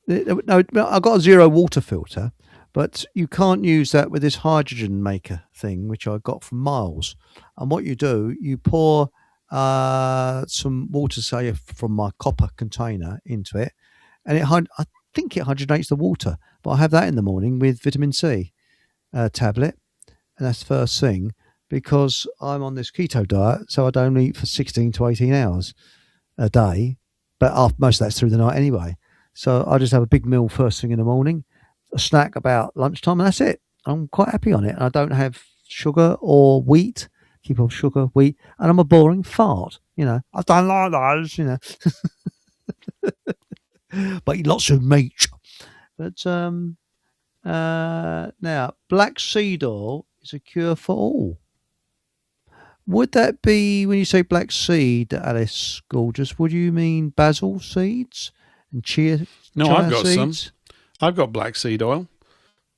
got a zero water filter, but you can't use that with this hydrogen maker thing, which I got from Miles. And what you do, you pour some water, say, from my copper container into it, and I think it hydrogenates the water. But I have that in the morning with vitamin C tablet, and that's the first thing because I'm on this keto diet, so I don't eat for 16 to 18 hours a day, but most of that's through the night anyway. So I just have a big meal first thing in the morning, a snack about lunchtime, and that's it. I'm quite happy on it. I don't have sugar or wheat. Keep off sugar, wheat, and I'm a boring fart. I don't like those, but eat lots of meat. But now, black seed oil is a cure for all. Would that be, when you say black seed, Alice Gorgeous, would you mean basil seeds and chia? No, I've got seeds? some. I've got black seed oil.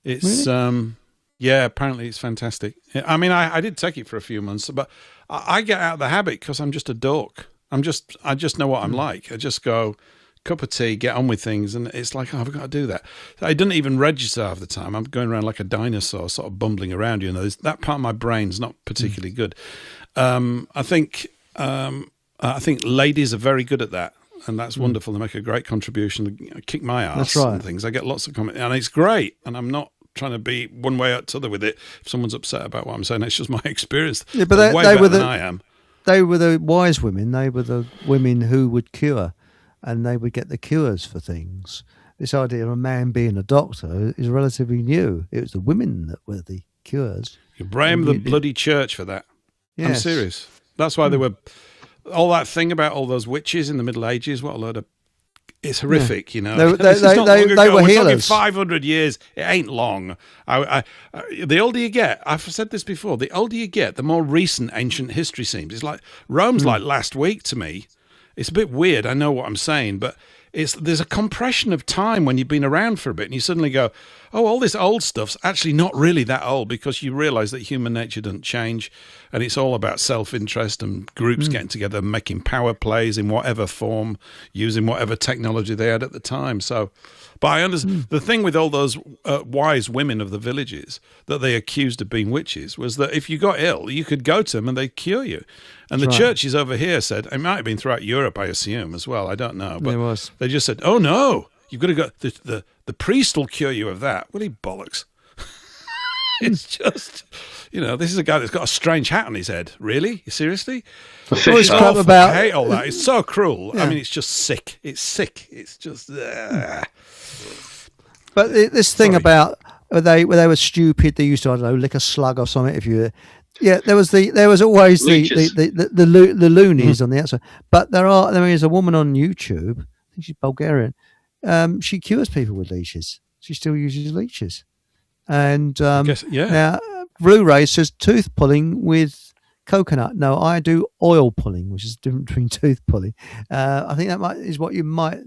It's really? Yeah, apparently it's fantastic. I mean, I did take it for a few months, but I get out of the habit because I'm just a dork. I just know what I'm like. I just go, cup of tea, get on with things, and it's like, I've got to do that. I didn't even register half the time. I'm going around like a dinosaur, sort of bumbling around. That part of my brain's not particularly good. I think ladies are very good at that. And that's wonderful. They make a great contribution. Kick my ass. That's right. And things. I get lots of comments, and it's great. And I'm not trying to be one way or the other with it. If someone's upset about what I'm saying, it's just my experience. Yeah, but they were than I am. They were the wise women. They were the women who would cure, and they would get the cures for things. This idea of a man being a doctor is relatively new. It was the women that were the cures. You blame the bloody church for that. Yes. I'm serious. That's why they were all that thing about all those witches in the Middle Ages. What a load of. It's horrific, They were healers. We're talking 500 years. It ain't long. The older you get, I've said this before, the older you get, the more recent ancient history seems. It's like Rome's like last week to me. It's a bit weird. I know what I'm saying, but there's a compression of time when you've been around for a bit and you suddenly go, oh, all this old stuff's actually not really that old, because you realize that human nature doesn't change, and it's all about self-interest and groups getting together, making power plays in whatever form, using whatever technology they had at the time. So, but I understand the thing with all those wise women of the villages that they accused of being witches was that if you got ill, you could go to them and they'd cure you. And the churches over here said, it might have been throughout Europe, I assume, as well. I don't know. But they just said, oh, no, you've got to go. The priest will cure you of that. Well, he bollocks. It's just, this is a guy that's got a strange hat on his head. Really? Seriously? I hate all that. It's so cruel. Yeah. I mean, it's just sick. It's sick. It's just... But this thing about where they were stupid, they used to, I don't know, lick a slug or something. If you... Yeah, there was always the loonies on the outside. But there is a woman on YouTube, I think she's Bulgarian. She cures people with leeches. She still uses leeches. And now Blu-ray says tooth pulling with coconut. No, I do oil pulling, which is different between tooth pulling. I think that is what you might,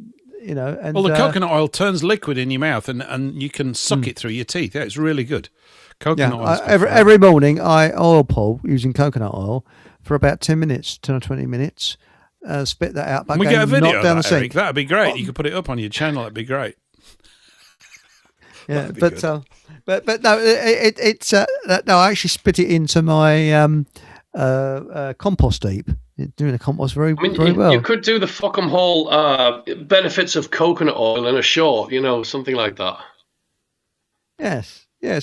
And, well, the coconut oil turns liquid in your mouth, and you can suck it through your teeth. Yeah, it's really good. Coconut oil. Every morning I oil pull using coconut oil for about 10 or 20 minutes. Spit that out. Can we get a video of that, Eric? That'd be great. You could put it up on your channel. That'd be great. Yeah, but no, it's no. I actually spit it into my compost heap. Doing the compost very well. You could do the Fockham Hall benefits of coconut oil in a short, something like that. Yes. Yeah.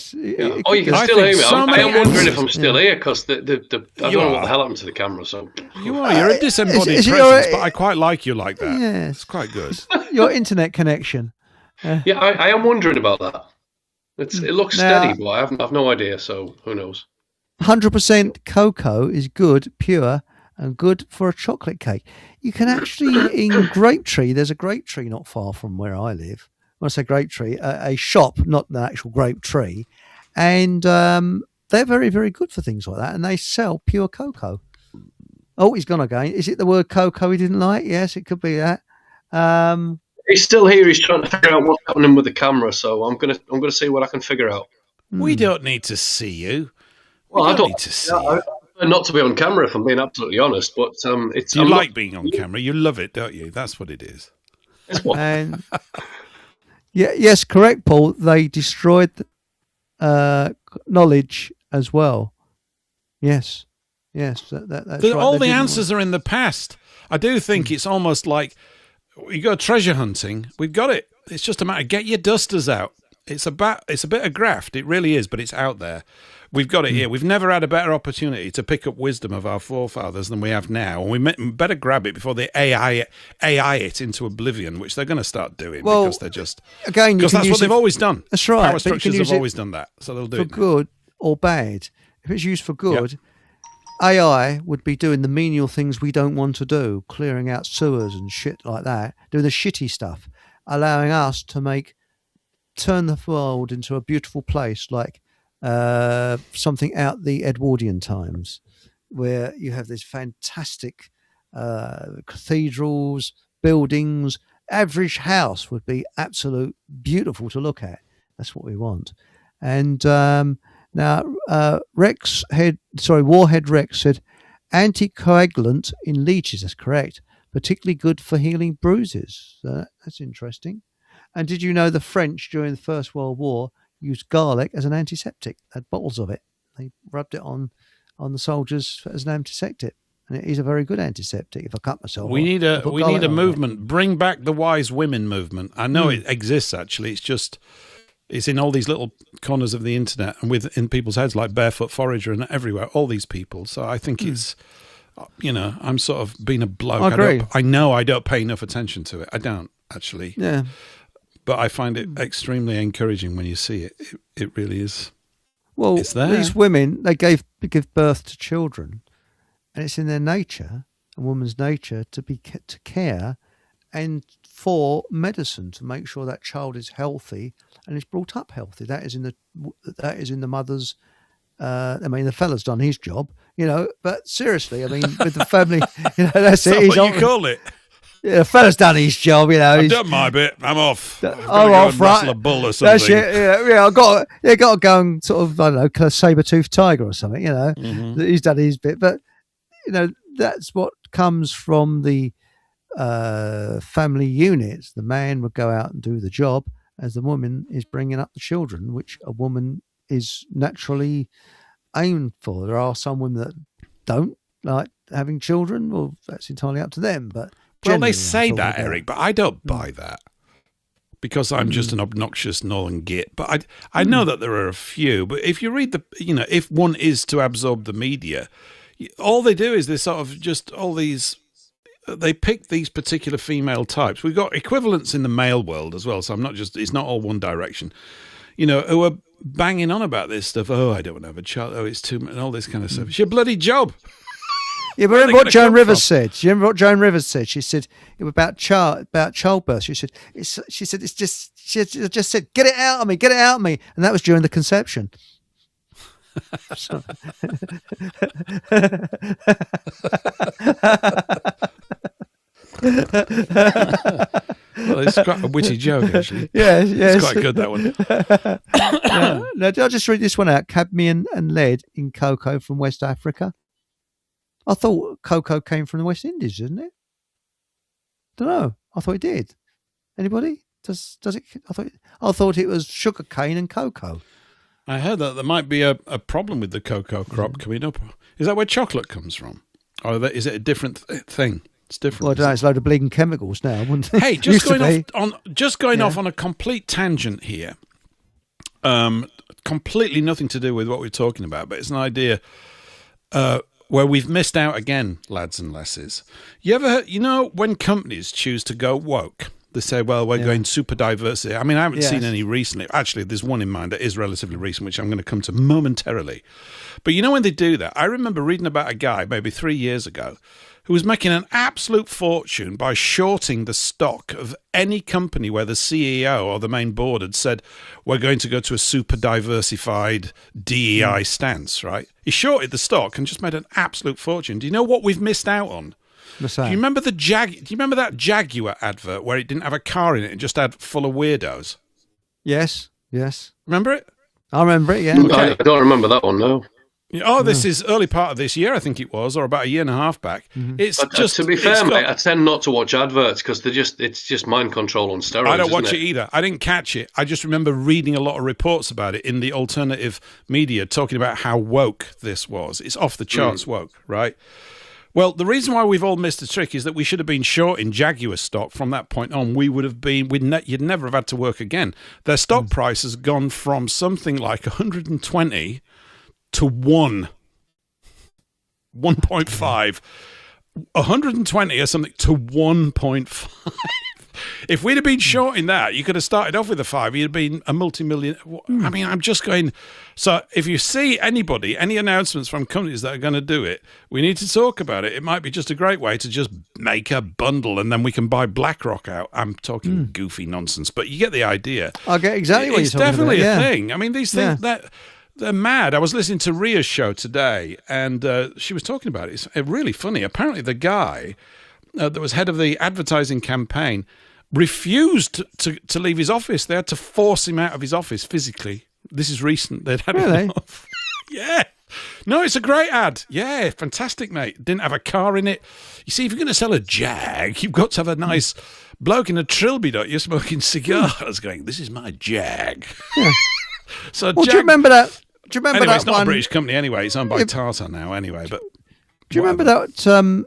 Oh, you can still hear me. I am wondering if I'm still here because I don't know what the hell happened to the camera. So you're a disembodied presence, but I quite like you like that. Yes, it's quite good. Your internet connection. Yeah, I am wondering about that. It looks steady, but I've no idea. So who knows? 100% cocoa is good, pure, and good for a chocolate cake. You can actually in Grape Tree. There's a grape tree not far from where I live. When I say grape tree, a shop, not the actual grape tree, and they're very, very good for things like that. And they sell pure cocoa. Oh, he's gone again. Is it the word cocoa he didn't like? Yes, it could be that. He's still here. He's trying to figure out what's happening with the camera. So I'm gonna see what I can figure out. We don't need to see you. Well, I don't need to see you. Not to be on camera, if I'm being absolutely honest. But it's. You like being on camera. You love it, don't you? That's what it is. It's what. And yes, correct, Paul. They destroyed knowledge as well. Yes. That's right. All the answers are in the past. I do think it's almost like you go treasure hunting. We've got it. It's just a matter of get your dusters out. It's a bit of graft. It really is, but it's out there. We've got it here. We've never had a better opportunity to pick up wisdom of our forefathers than we have now. And we better grab it before they AI it into oblivion, which they're going to start doing because they're just... Again, because that's what they've always done. That's right. Power structures have always done that. So they'll do it for good or bad. If it's used for good, AI would be doing the menial things we don't want to do, clearing out sewers and shit like that, doing the shitty stuff, allowing us to turn the world into a beautiful place like something out the Edwardian times, where you have these fantastic cathedrals, buildings. Average house would be absolute beautiful to look at. That's what we want. And now Warhead Rex said anticoagulant in leeches. That's correct. Particularly good for healing bruises. That's interesting. And did you know the French during the First World War used garlic as an antiseptic? They had bottles of it. They rubbed it on the soldiers as an antiseptic, and it is a very good antiseptic. If I cut myself, we need a movement. Bring back the wise women movement. I know it exists. Actually, it's in all these little corners of the internet and in people's heads, like Barefoot Forager and everywhere. All these people. So I think it's. I'm sort of being a bloke. I agree. I know I don't pay enough attention to it. I don't actually. Yeah. But I find it extremely encouraging when you see it. It really is. Well, it's there. These women, they give birth to children, and it's in their nature, a woman's nature, to care and for medicine to make sure that child is healthy and is brought up healthy. That is in the mother's. The fella's done his job, But seriously, with the family, that's it. What you call it? Yeah, the fella's done his job, you know. I've done my bit. I'm off. I'm off, right? A bull or something. That's it. Yeah. I've got to go and sort of, I don't know, kill a saber-toothed tiger or something, you know. Mm-hmm. He's done his bit. But, you know, that's what comes from the family units. The man would go out and do the job as the woman is bringing up the children, which a woman is naturally aimed for. There are some women that don't like having children. Well, that's entirely up to them. But well, they say that, Eric, but I don't buy that because I'm just an obnoxious northern git. But I know that there are a few. But if you read if one is to absorb the media, all they do is they sort of just they pick these particular female types. We've got equivalents in the male world as well. So it's not all one direction, who are banging on about this stuff. Oh, I don't want to have a child. Oh, it's too much, and all this kind of stuff. It's your bloody job. Yeah, but remember what Joan Rivers said? Do you remember what Joan Rivers said? She said it was about childbirth. She said she just said, get it out of me, and that was during the conception. Well, it's quite a witty joke, actually. Yes. It's quite good, that one. Now, I'll just read this one out. Cadmium and lead in cocoa from West Africa. I thought cocoa came from the West Indies, didn't it? Don't know. I thought it did. Anybody? Does it? I thought it was sugar cane and cocoa. I heard that there might be a problem with the cocoa crop coming up. Is that where chocolate comes from? Or is it a different thing? It's different. Well, I don't know. It's a load of bleeding chemicals now, wouldn't it? Hey, just going off on a complete tangent here. Completely nothing to do with what we're talking about, but it's an idea where we've missed out again, lads and lasses. You ever heard, when companies choose to go woke, they say, well, we're going super diversity. I mean, I haven't seen any recently. Actually, there's one in mind that is relatively recent, which I'm going to come to momentarily. But when they do that, I remember reading about a guy maybe 3 years ago who was making an absolute fortune by shorting the stock of any company where the CEO or the main board had said, we're going to go to a super diversified DEI stance, right? He shorted the stock and just made an absolute fortune. Do you know what we've missed out on? Do you remember do you remember that Jaguar advert where it didn't have a car in it and just had full of weirdos? Yes. Remember it? I remember it, yeah. Okay. I don't remember that one, no. Oh, this is early part of this year, I think it was, or about a year and a half back. Mm-hmm. It's just to be fair, mate, I tend not to watch adverts because it's just mind control on steroids. I don't watch it either. I didn't catch it. I just remember reading a lot of reports about it in the alternative media, talking about how woke this was. It's off the charts woke, right? Well, the reason why we've all missed the trick is that we should have been short in Jaguar stock from that point on. We would have been, you'd never have had to work again. Their stock price has gone from something like 120 to 1.5, 120 or something to 1.5. If we'd have been short in that, you could have started off with a 5. You'd have been a multi-million. I mean, I'm just going. So if you see any announcements from companies that are going to do it, we need to talk about it. It might be just a great way to just make a bundle and then we can buy BlackRock out. I'm talking goofy nonsense, but you get the idea. I get exactly what you're talking about. It's definitely a thing. I mean, these things they're mad. I was listening to Ria's show today, and she was talking about it. It's really funny. Apparently, the guy that was head of the advertising campaign refused to leave his office. They had to force him out of his office physically. This is recent. They'd had enough. Yeah. No, it's a great ad. Yeah, fantastic, mate. Didn't have a car in it. You see, if you're going to sell a Jag, you've got to have a nice bloke in a trilby, don't you, smoking cigars going, this is my Jag. Yeah. So well, do you remember that? Anyway, it's not a British company anyway. It's owned by Tata now anyway. But do you remember that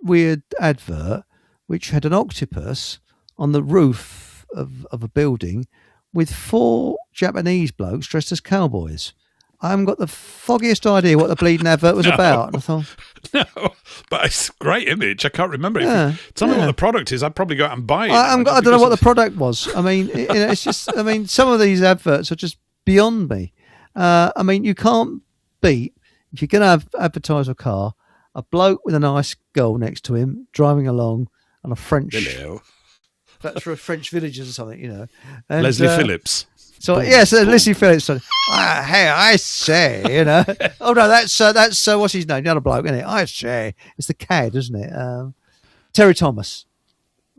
weird advert which had an octopus on the roof of a building with 4 Japanese blokes dressed as cowboys? I haven't got the foggiest idea what the bleeding advert was about. And I thought, no, but it's a great image. I can't remember it. Tell me what the product is. I'd probably go out and buy it. I don't know what the product was. I mean, it's just. I mean, some of these adverts are just beyond me. I mean, you can't beat, if you're going to advertise a car, a bloke with a nice girl next to him driving along on a French. Hello. That's for a French villagers or something, And, Leslie Phillips. So Leslie Phillips. Hey, I say, Oh no, that's what's his name? The other bloke, isn't it? I say, it's the CAD, isn't it? Terry Thomas.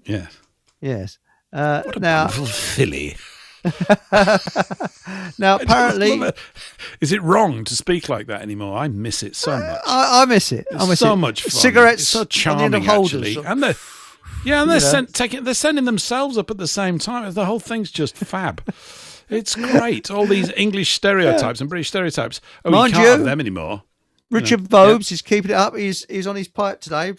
Yes. Yes. What a wonderful filly. Now, apparently, is it wrong to speak like that anymore? I miss it so much. I miss it. I miss so much fun. Cigarettes, it's so charming, actually, and they're sending themselves up at the same time. The whole thing's just fab. It's great. All these English stereotypes and British stereotypes. Oh, Mind you can't have them anymore. Richard Vobes is keeping it up. He's on his pipe today.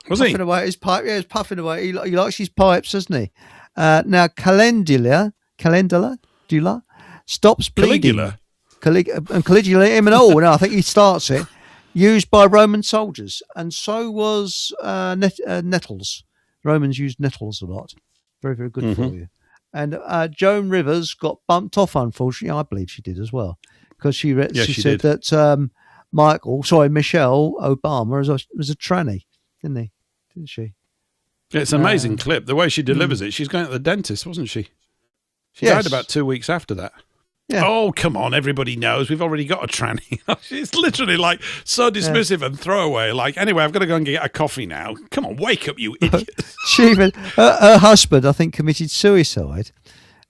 Was he? Puffing away at his pipe. Yeah, he's puffing away. He likes his pipes, doesn't he? Now, Calendula stops bleeding. Caligula, him and all. No, I think he starts it. Used by Roman soldiers. And so was nettles. Romans used nettles a lot. Very, very good for you. And Joan Rivers got bumped off, unfortunately. I believe she did as well. Because she said that Michelle Obama was a tranny, didn't she? It's an amazing clip. The way she delivers it. She's going to the dentist, wasn't she? She died about 2 weeks after that. Yeah. Oh, come on. Everybody knows. We've already got a tranny. She's literally like so dismissive and throwaway. Like, anyway, I've got to go and get a coffee now. Come on, wake up, you idiot. Her husband, I think, committed suicide.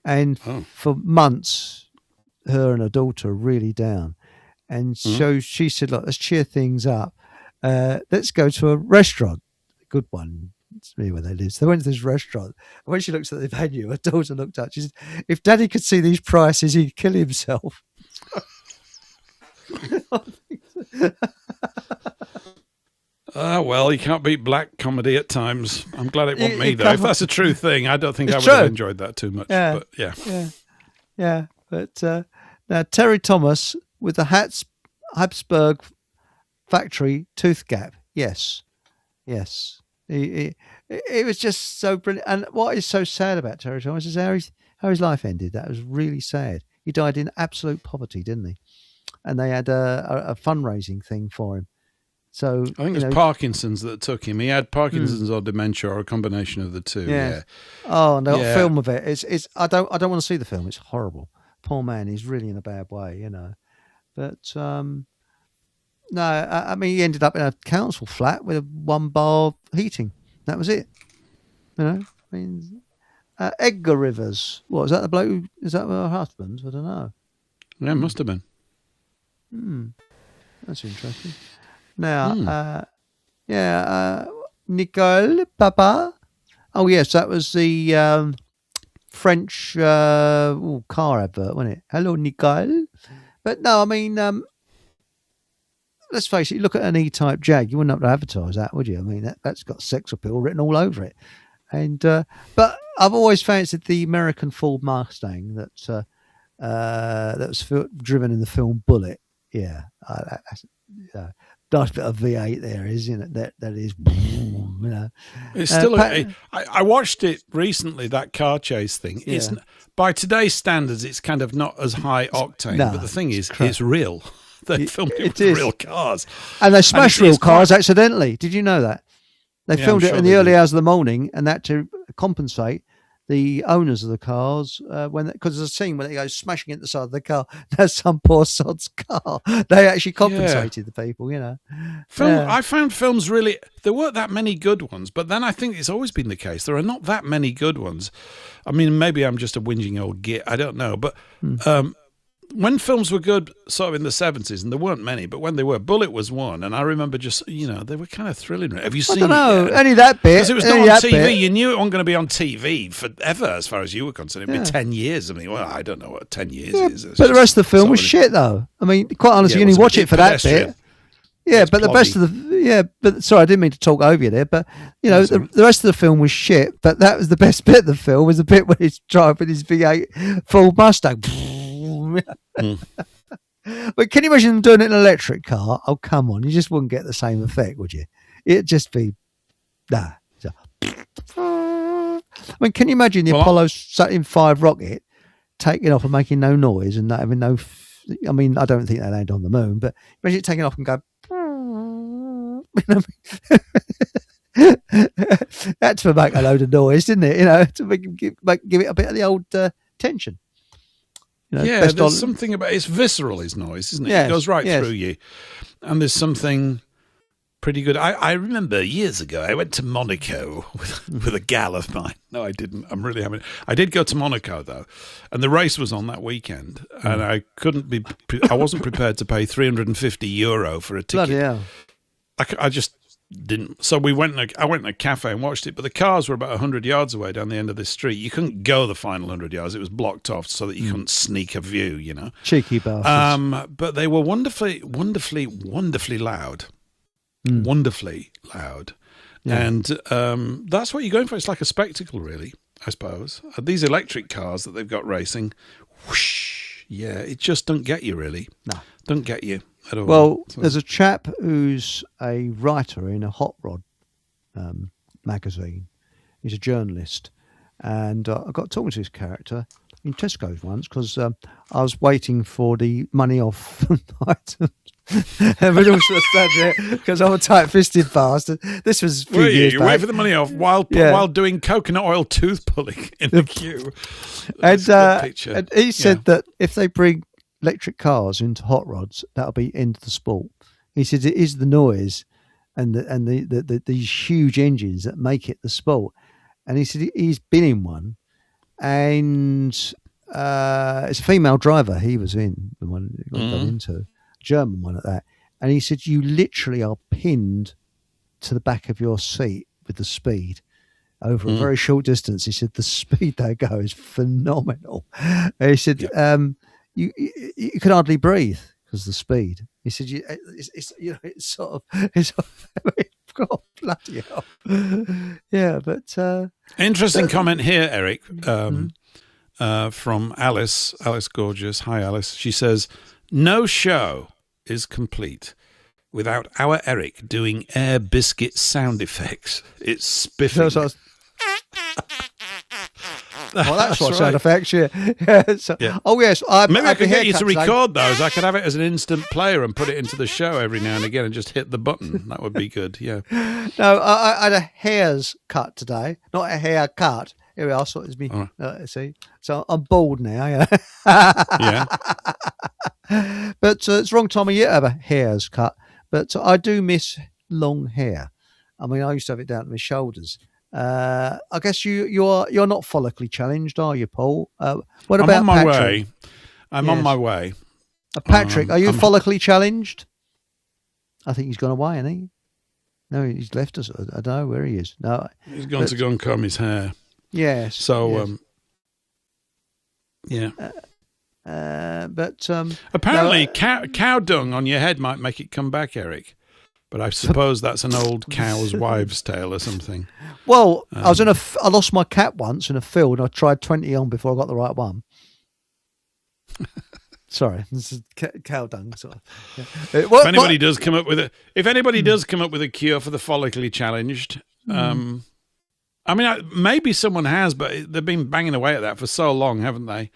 And for months, her and her daughter are really down. And so she said, look, let's cheer things up. Let's go to a restaurant. A good one. It's really where they live. So they went to this restaurant. And when she looks at the venue, her daughter looked up. She said, if Daddy could see these prices, he'd kill himself. Well, you can't beat black comedy at times. I'm glad it wasn't me, though. If that's a true thing, I don't think I would have enjoyed that too much. Yeah. But Yeah. But now, Terry Thomas with the Habsburg factory tooth gap. Yes. It was just so brilliant. And what is so sad about Terry Thomas is how his life ended. That was really sad. He died in absolute poverty, didn't he? And they had a fundraising thing for him. So I think it was Parkinson's that took him. He had Parkinson's or dementia or a combination of the two. Yeah. Oh, no, film of it. It's I don't want to see the film. It's horrible. Poor man. He's really in a bad way, you know. But no, I mean, he ended up in a council flat with a 1-bar heating. That was it. You know, I mean, Edgar Rivers. What is that? The bloke? Is that her husband? I don't know. Yeah, it must have been. That's interesting. Now, Nicole Papa. Oh yes, that was the French car advert, wasn't it? Hello, Nicole. But no, I mean, let's face it. You look at an E-Type Jag, you wouldn't have to advertise that, would you? I mean, that's got sex appeal written all over it. And but I've always fancied the American Ford Mustang that was driven in the film Bullet. Yeah, nice bit of V8 there, isn't it? That is, you know. It's still. I watched it recently. That car chase thing. Yeah. It's by today's standards, it's kind of not as high octane. But the thing is, it's real. They filmed it with real cars, and they smashed real cars accidentally. Did you know that? They filmed it in the early hours of the morning, and that to compensate the owners of the cars because there's a scene when they go smashing into the side of the car. That's some poor sod's car. They actually compensated the people, you know. I found films really. There weren't that many good ones, but then I think it's always been the case. There are not that many good ones. I mean, maybe I'm just a whinging old git. I don't know, but. When films were good, sort of in the 70s, and there weren't many, but when they were, Bullet was one, and I remember just, you know, they were kind of thrilling. Have you seen it? I don't know, only that bit. Because it was not on TV. You knew it wasn't going to be on TV forever, as far as you were concerned. It'd be 10 years. I mean, well, I don't know what 10 years is. But the rest of the film was shit, though. I mean, quite honestly, you only watch it for that bit. Yeah, but the best of the sorry, I didn't mean to talk over you there, but you know, the rest of the film was shit. But that was the best bit of the film, was the bit when he's driving his V8 Ford Mustang. But can you imagine them doing it in an electric car? Oh, come on, you just wouldn't get the same effect, would you? It'd just be I mean, can you imagine the Apollo Saturn V rocket taking off and making no noise and not having no? I mean, I don't think they land on the moon, but imagine it taking off and go. That's to make a load of noise, didn't it? You know, to give it a bit of the old tension. You know, there's something about it's visceral, his noise, isn't it? It goes right through you, and there's something pretty good. I remember years ago I went to Monaco with a gal of mine. No, I didn't. I'm really having. I did go to Monaco though, and the race was on that weekend, and I wasn't prepared to pay €350 for a ticket. Bloody hell. I just didn't. So I went in a cafe and watched it, but the cars were about 100 yards away down the end of the street. You couldn't go the final 100 yards. It was blocked off so that you couldn't sneak a view, you know. Cheeky bastards. But they were wonderfully loud. Wonderfully loud. Yeah. And that's what you're going for. It's like a spectacle, really, I suppose. These electric cars that they've got racing, whoosh, yeah, it just don't get you, really. No. Don't get you at all. Well, there's a chap who's a writer in a hot rod magazine. He's a journalist. And I got talking to his character in Tesco's once because I was waiting for the money off items. And we'd also stand there because I'm a tight-fisted bastard. This was a few years you back. wait for the money off while doing coconut oil tooth pulling in the queue. And he said that if they bring electric cars into hot rods, that'll be end of the sport. He said it is the noise and these huge engines that make it the sport. And he said he's been in one, and it's a female driver. He was in the one he got done into. German one at that, and he said you literally are pinned to the back of your seat with the speed over a very short distance. He said the speed they go is phenomenal. And he said you can hardly breathe because of the speed. He said it's sort of God, bloody hell. Yeah, but interesting comment here, Eric, from Alice Gorgeous. Hi, Alice. She says, no show is complete without our Eric doing Air Biscuit sound effects. It's spiffing. Well, that's what sound effects, yeah. Oh, yes. Maybe I could get you to record those. I could have it as an instant player and put it into the show every now and again and just hit the button. That would be good, yeah. No, I had a hair's cut today, not a haircut. Here we are. So it's me. See, so I'm bald now. Yeah. But it's the wrong time of year to have a hair's cut. But I do miss long hair. I mean, I used to have it down to my shoulders. I guess you're not follically challenged, are you, Paul? What about I'm on my Patrick? way. I'm on my way. Patrick, are you follically challenged? I think he's gone away, hasn't he? No, he's left us. I don't know where he is. No, he's gone to go and comb his hair. Yes. So, yeah. But apparently, cow dung on your head might make it come back, Eric. But I suppose that's an old cow's wives' tale or something. Well, I lost my cat once in a field. I tried 20 on before I got the right one. Sorry, this is cow dung. Sort of. Yeah. If anybody does come up with a cure for the follically challenged, I mean, maybe someone has, but they've been banging away at that for so long, haven't they?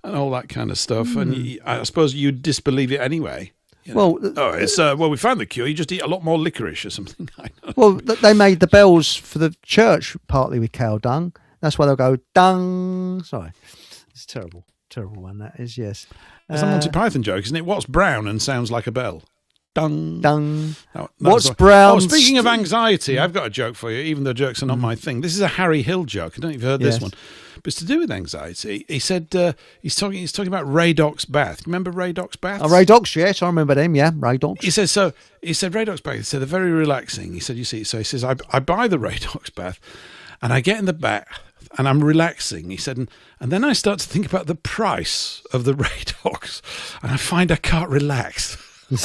And all that kind of stuff. And I suppose you disbelieve it anyway. You know? Well, we found the cure. You just eat a lot more licorice or something. Well, they made the bells for the church partly with cow dung. That's why they'll go dung. Sorry, it's terrible one. That is, yes. It's a Monty Python joke, isn't it? What's brown and sounds like a bell? Dung. Dung. What's brown? Oh, speaking of anxiety, I've got a joke for you, even though jokes are not my thing. This is a Harry Hill joke. I don't know if you've heard this one. But it's to do with anxiety. He said he's talking about Radoc's bath. Remember Radoc's baths? Radoc's, yes, I remember them. Yeah, Radoc's. He said Radoc's bath. He said they're very relaxing. He said, you see, so he says I buy the Radoc's bath, and I get in the bath and I'm relaxing. He said, and then I start to think about the price of the Radoc's, and I find I can't relax. I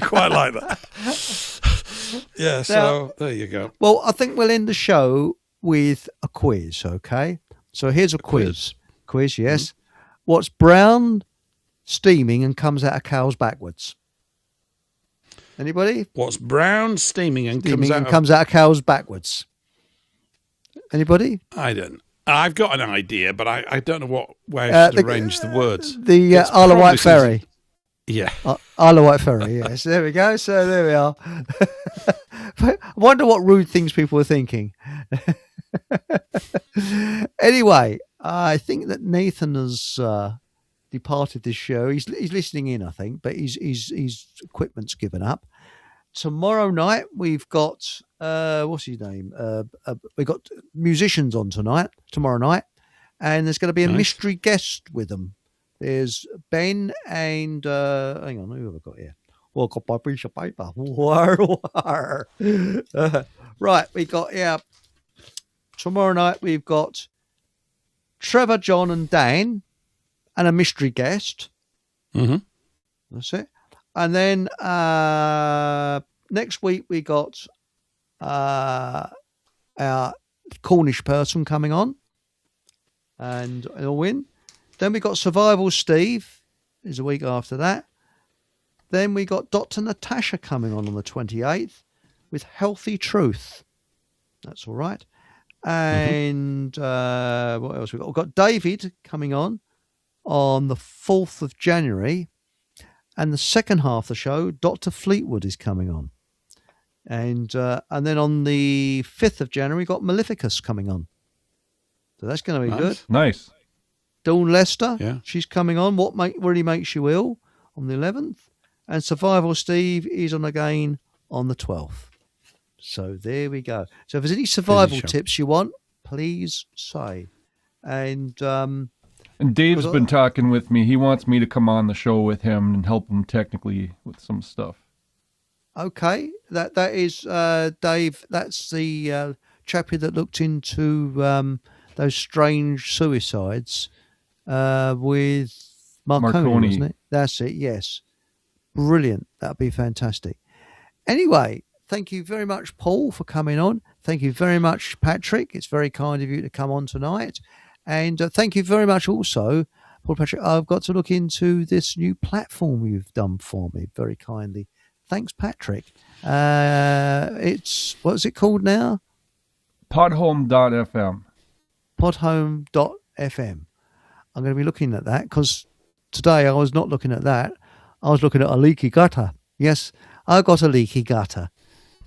quite like that. Yeah. So there you go. Well, I think we'll end the show with a quiz, okay? So here's a quiz. Quiz, yes. What's brown, steaming, and comes out of cows backwards? Anybody? What's brown, steaming, and comes out of cows backwards? Anybody? I don't. I've got an idea, but I don't know what way I should arrange the words. The Isle of Wight Ferry. Yeah. Isle of Wight Ferry, yes. There we go. So there we are. I wonder what rude things people were thinking. Anyway, I think that Nathan has departed this show. He's listening in, I think, but his equipment's given up. Tomorrow night we've got what's his name? We've got musicians on tomorrow night, and there's going to be a mystery guest with them. There's Ben and hang on, who have I got here? Well, I've got my piece of paper. Right, we got tomorrow night we've got Trevor, John, and Dan, and a mystery guest. Mm-hmm. That's it. And then next week we got our Cornish person coming on, and he'll win. Then we got Survival Steve, is a week after that. Then we got Dr. Natasha coming on the 28th with Healthy Truth. That's all right. And what else we got? We've got David coming on the 4th of January. And the second half of the show, Dr. Fleetwood is coming on. And then on the 5th of January, we've got Maleficus coming on. So that's going to be good. Nice. Dawn Lester, she's coming on. What really makes you ill on the 11th. And Survival Steve is on again on the 12th. So there we go. So if there's any survival tips you want, please say. And Dave's been talking with me. He wants me to come on the show with him and help him technically with some stuff. Okay, that is Dave. That's the chappie that looked into those strange suicides with Marconi, wasn't it? That's it. Yes, brilliant. That'd be fantastic. Anyway, thank you very much, Paul, for coming on. Thank you very much, Patrick. It's very kind of you to come on tonight. And thank you very much also, Paul Patrick. I've got to look into this new platform you've done for me very kindly. Thanks, Patrick. What's it called now? Podhome.fm. Podhome.fm. I'm going to be looking at that because today I was not looking at that. I was looking at a leaky gutter. Yes, I got a leaky gutter.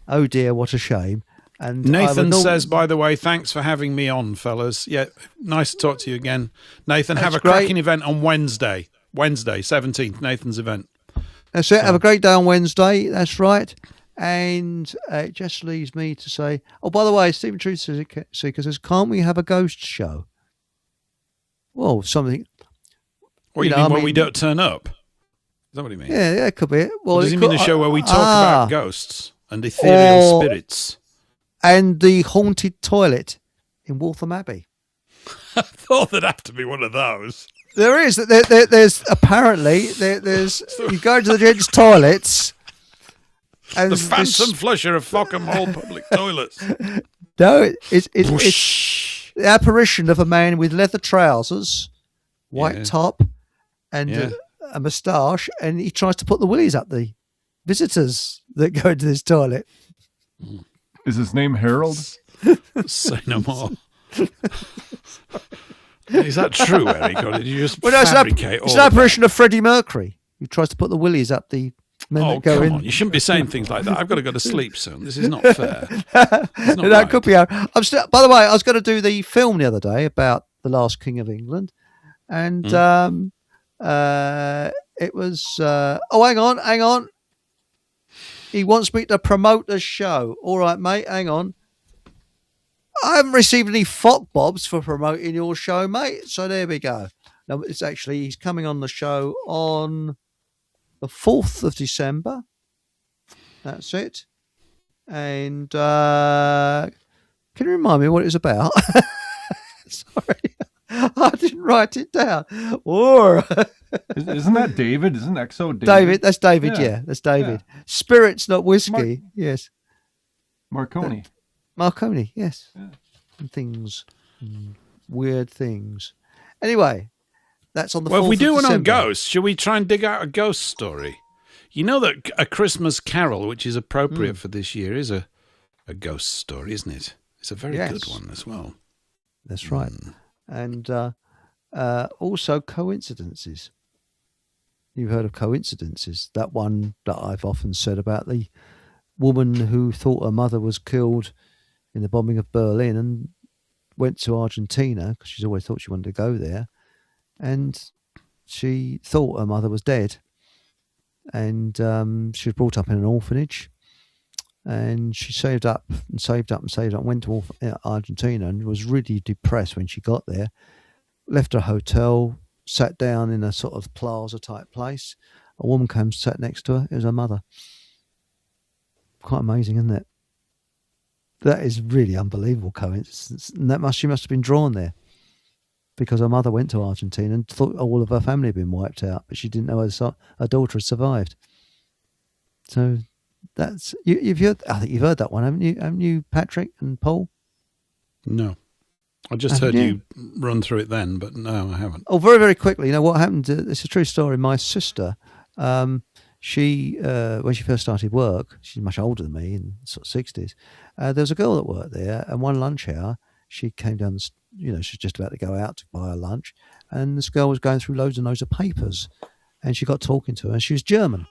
Oh dear, what a shame. And Nathan says, by the way, thanks for having me on, fellas. Yeah, nice to talk to you again. Nathan, have a cracking event on Wednesday, 17th, Nathan's event. That's it. Have a great day on Wednesday. That's right. And it just leaves me to say, oh, by the way, Stephen Truth Seeker says, can't we have a ghost show? Well, something. What do you mean when we don't turn up? Is that what you mean? Yeah, it could be. Well, does he mean a show where we talk about ghosts and ethereal spirits? And the haunted toilet in Waltham Abbey. I thought there'd have to be one of those. There is. There's apparently there's you go to the gents' toilets. And the phantom flusher of Fockham Hall public toilets. No, it's the apparition of a man with leather trousers, white top, and a moustache, and he tries to put the willies up the visitors that go into this toilet. Is his name Harold? Say no more. Is that true, Eric? Or did you just fabricate it's an apparition of Freddie Mercury who tries to put the willies up the men that go in. On. You shouldn't be saying things like that. I've got to go to sleep soon. This is not fair. That could be. By the way, I was going to do the film the other day about the last King of England, and it was. Hang on. He wants me to promote the show. All right, mate, hang on. I haven't received any fuck bobs for promoting your show, mate. So there we go. No, it's actually, he's coming on the show on the 4th of December. That's it. And can you remind me what it was about? Sorry. I didn't write it down. Or Isn't that David? Isn't XO David? That's David, yeah. That's David. Yeah. Spirits, not whiskey. Yes. Marconi, yes. Yeah. And things. Weird things. Anyway, that's on the 4th of December. Well, if we do one on ghosts, should we try and dig out a ghost story? You know that A Christmas Carol, which is appropriate for this year, is a ghost story, isn't it? It's a very good one as well. That's right. And also coincidences. You've heard of coincidences. That one that I've often said about the woman who thought her mother was killed in the bombing of Berlin and went to Argentina because she's always thought she wanted to go there. And she thought her mother was dead, and she was brought up in an orphanage, and she saved up, went to Argentina, and was really depressed when she got there. Left her hotel, sat down in a sort of plaza type place. A woman came, sat next to her. It was her mother. Quite amazing, isn't it? That is really unbelievable coincidence. And she must have been drawn there because her mother went to Argentina and thought all of her family had been wiped out, but she didn't know her daughter had survived. So that's you've heard. I think you've heard that one, haven't you? Haven't you, Patrick and Paul? No, I just heard you run through it then, but no, I haven't. Oh, very, very quickly. You know what happened? It's a true story. My sister, she when she first started work, she's much older than me, in sort of 60s. There was a girl that worked there, and one lunch hour, she came down. She's just about to go out to buy her lunch, and this girl was going through loads and loads of papers, and she got talking to her, and she was German,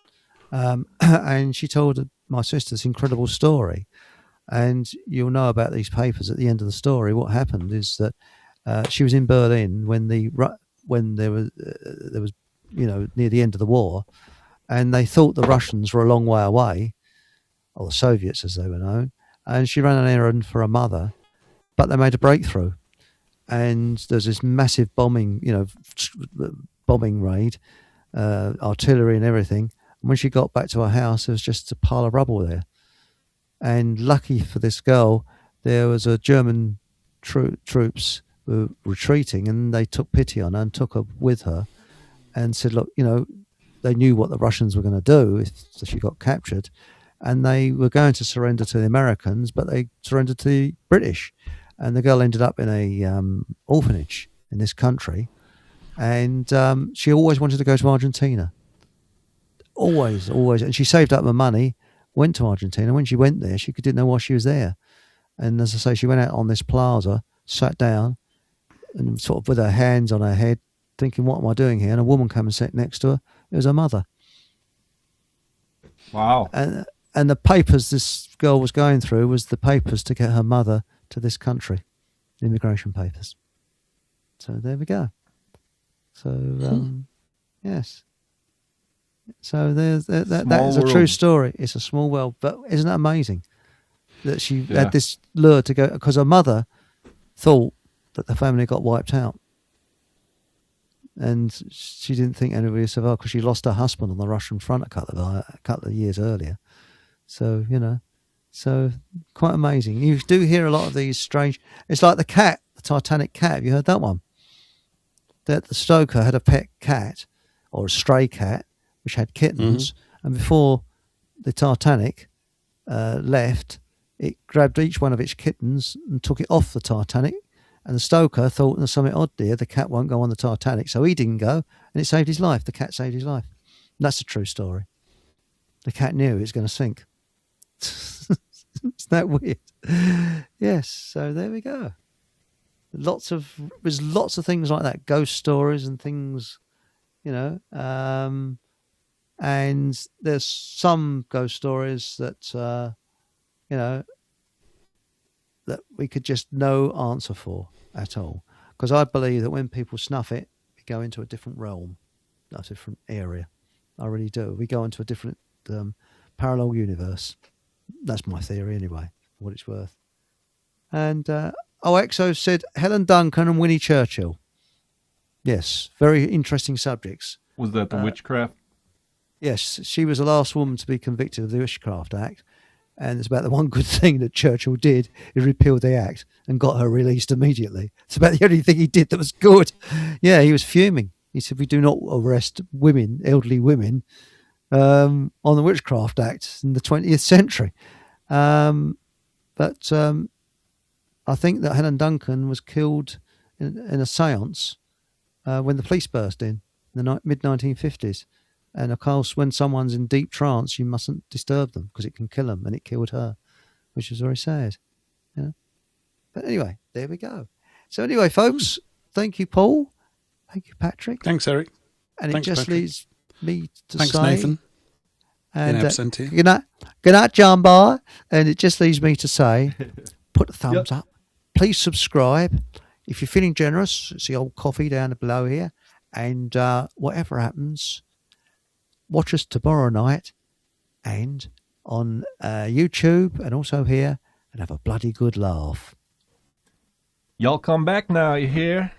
and she told my sister this incredible story. And you'll know about these papers at the end of the story. What happened is that she was in Berlin when there was near the end of the war, and they thought the Russians were a long way away, or the Soviets as they were known. And she ran an errand for her mother, but they made a breakthrough, and there's this massive bombing raid, artillery and everything. And when she got back to her house, there was just a pile of rubble there. And lucky for this girl, there was a German troops were retreating, and they took pity on her and took her with her and said, look, they knew what the Russians were going to do if she got captured, and they were going to surrender to the Americans, but they surrendered to the British. And the girl ended up in a orphanage in this country, and she always wanted to go to Argentina. Always. And she saved up her money, went to Argentina. When she went there, she didn't know why she was there. And as I say, she went out on this plaza, sat down, and sort of with her hands on her head, thinking, what am I doing here? And a woman came and sat next to her. It was her mother. Wow. And the papers this girl was going through was the papers to get her mother to this country, the immigration papers. So there we go. So, yes. So that is a true story. It's a small world, but isn't that amazing that she had this lure to go, because her mother thought that the family got wiped out, and she didn't think anybody would survive because she lost her husband on the Russian front a couple of years earlier. So so quite amazing. You do hear a lot of these strange. It's like the Titanic cat. Have you heard that one? That the stoker had a pet cat or a stray cat which had kittens, and before the Titanic left, it grabbed each one of its kittens and took it off the Titanic. And the stoker thought, there's something odd there, the cat won't go on the Titanic, so he didn't go, and it saved his life. The cat saved his life. And that's a true story. The cat knew it was going to sink. Isn't that weird? Yes, so there we go. There's lots of things like that, ghost stories and things, and there's some ghost stories that, that we could just no answer for at all. Because I believe that when people snuff it, we go into a different realm, a different area. I really do. We go into a different parallel universe. That's my theory anyway, for what it's worth. And Exo said Helen Duncan and Winnie Churchill. Yes, very interesting subjects. Was that the witchcraft? Yes, she was the last woman to be convicted of the Witchcraft Act. And it's about the one good thing that Churchill did. He repealed the act and got her released immediately. It's about the only thing he did that was good. Yeah, he was fuming. He said, we do not arrest women, elderly women, on the Witchcraft Act in the 20th century. But I think that Helen Duncan was killed in a seance when the police burst in the mid-1950s. And of course, when someone's in deep trance, you mustn't disturb them because it can kill them, and it killed her, which was very sad. But anyway, there we go. So anyway, folks, thank you, Paul. Thank you, Patrick. Thanks, Eric. And Thanks, it just Patrick. leaves me to Thanks, say... Nathan. And, In absentia. Good night, John Bar. And it just leaves me to say, put a thumbs up. Please subscribe. If you're feeling generous, it's the old coffee down below here. And whatever happens, watch us tomorrow night and on YouTube and also here, and have a bloody good laugh. Y'all come back now, you hear?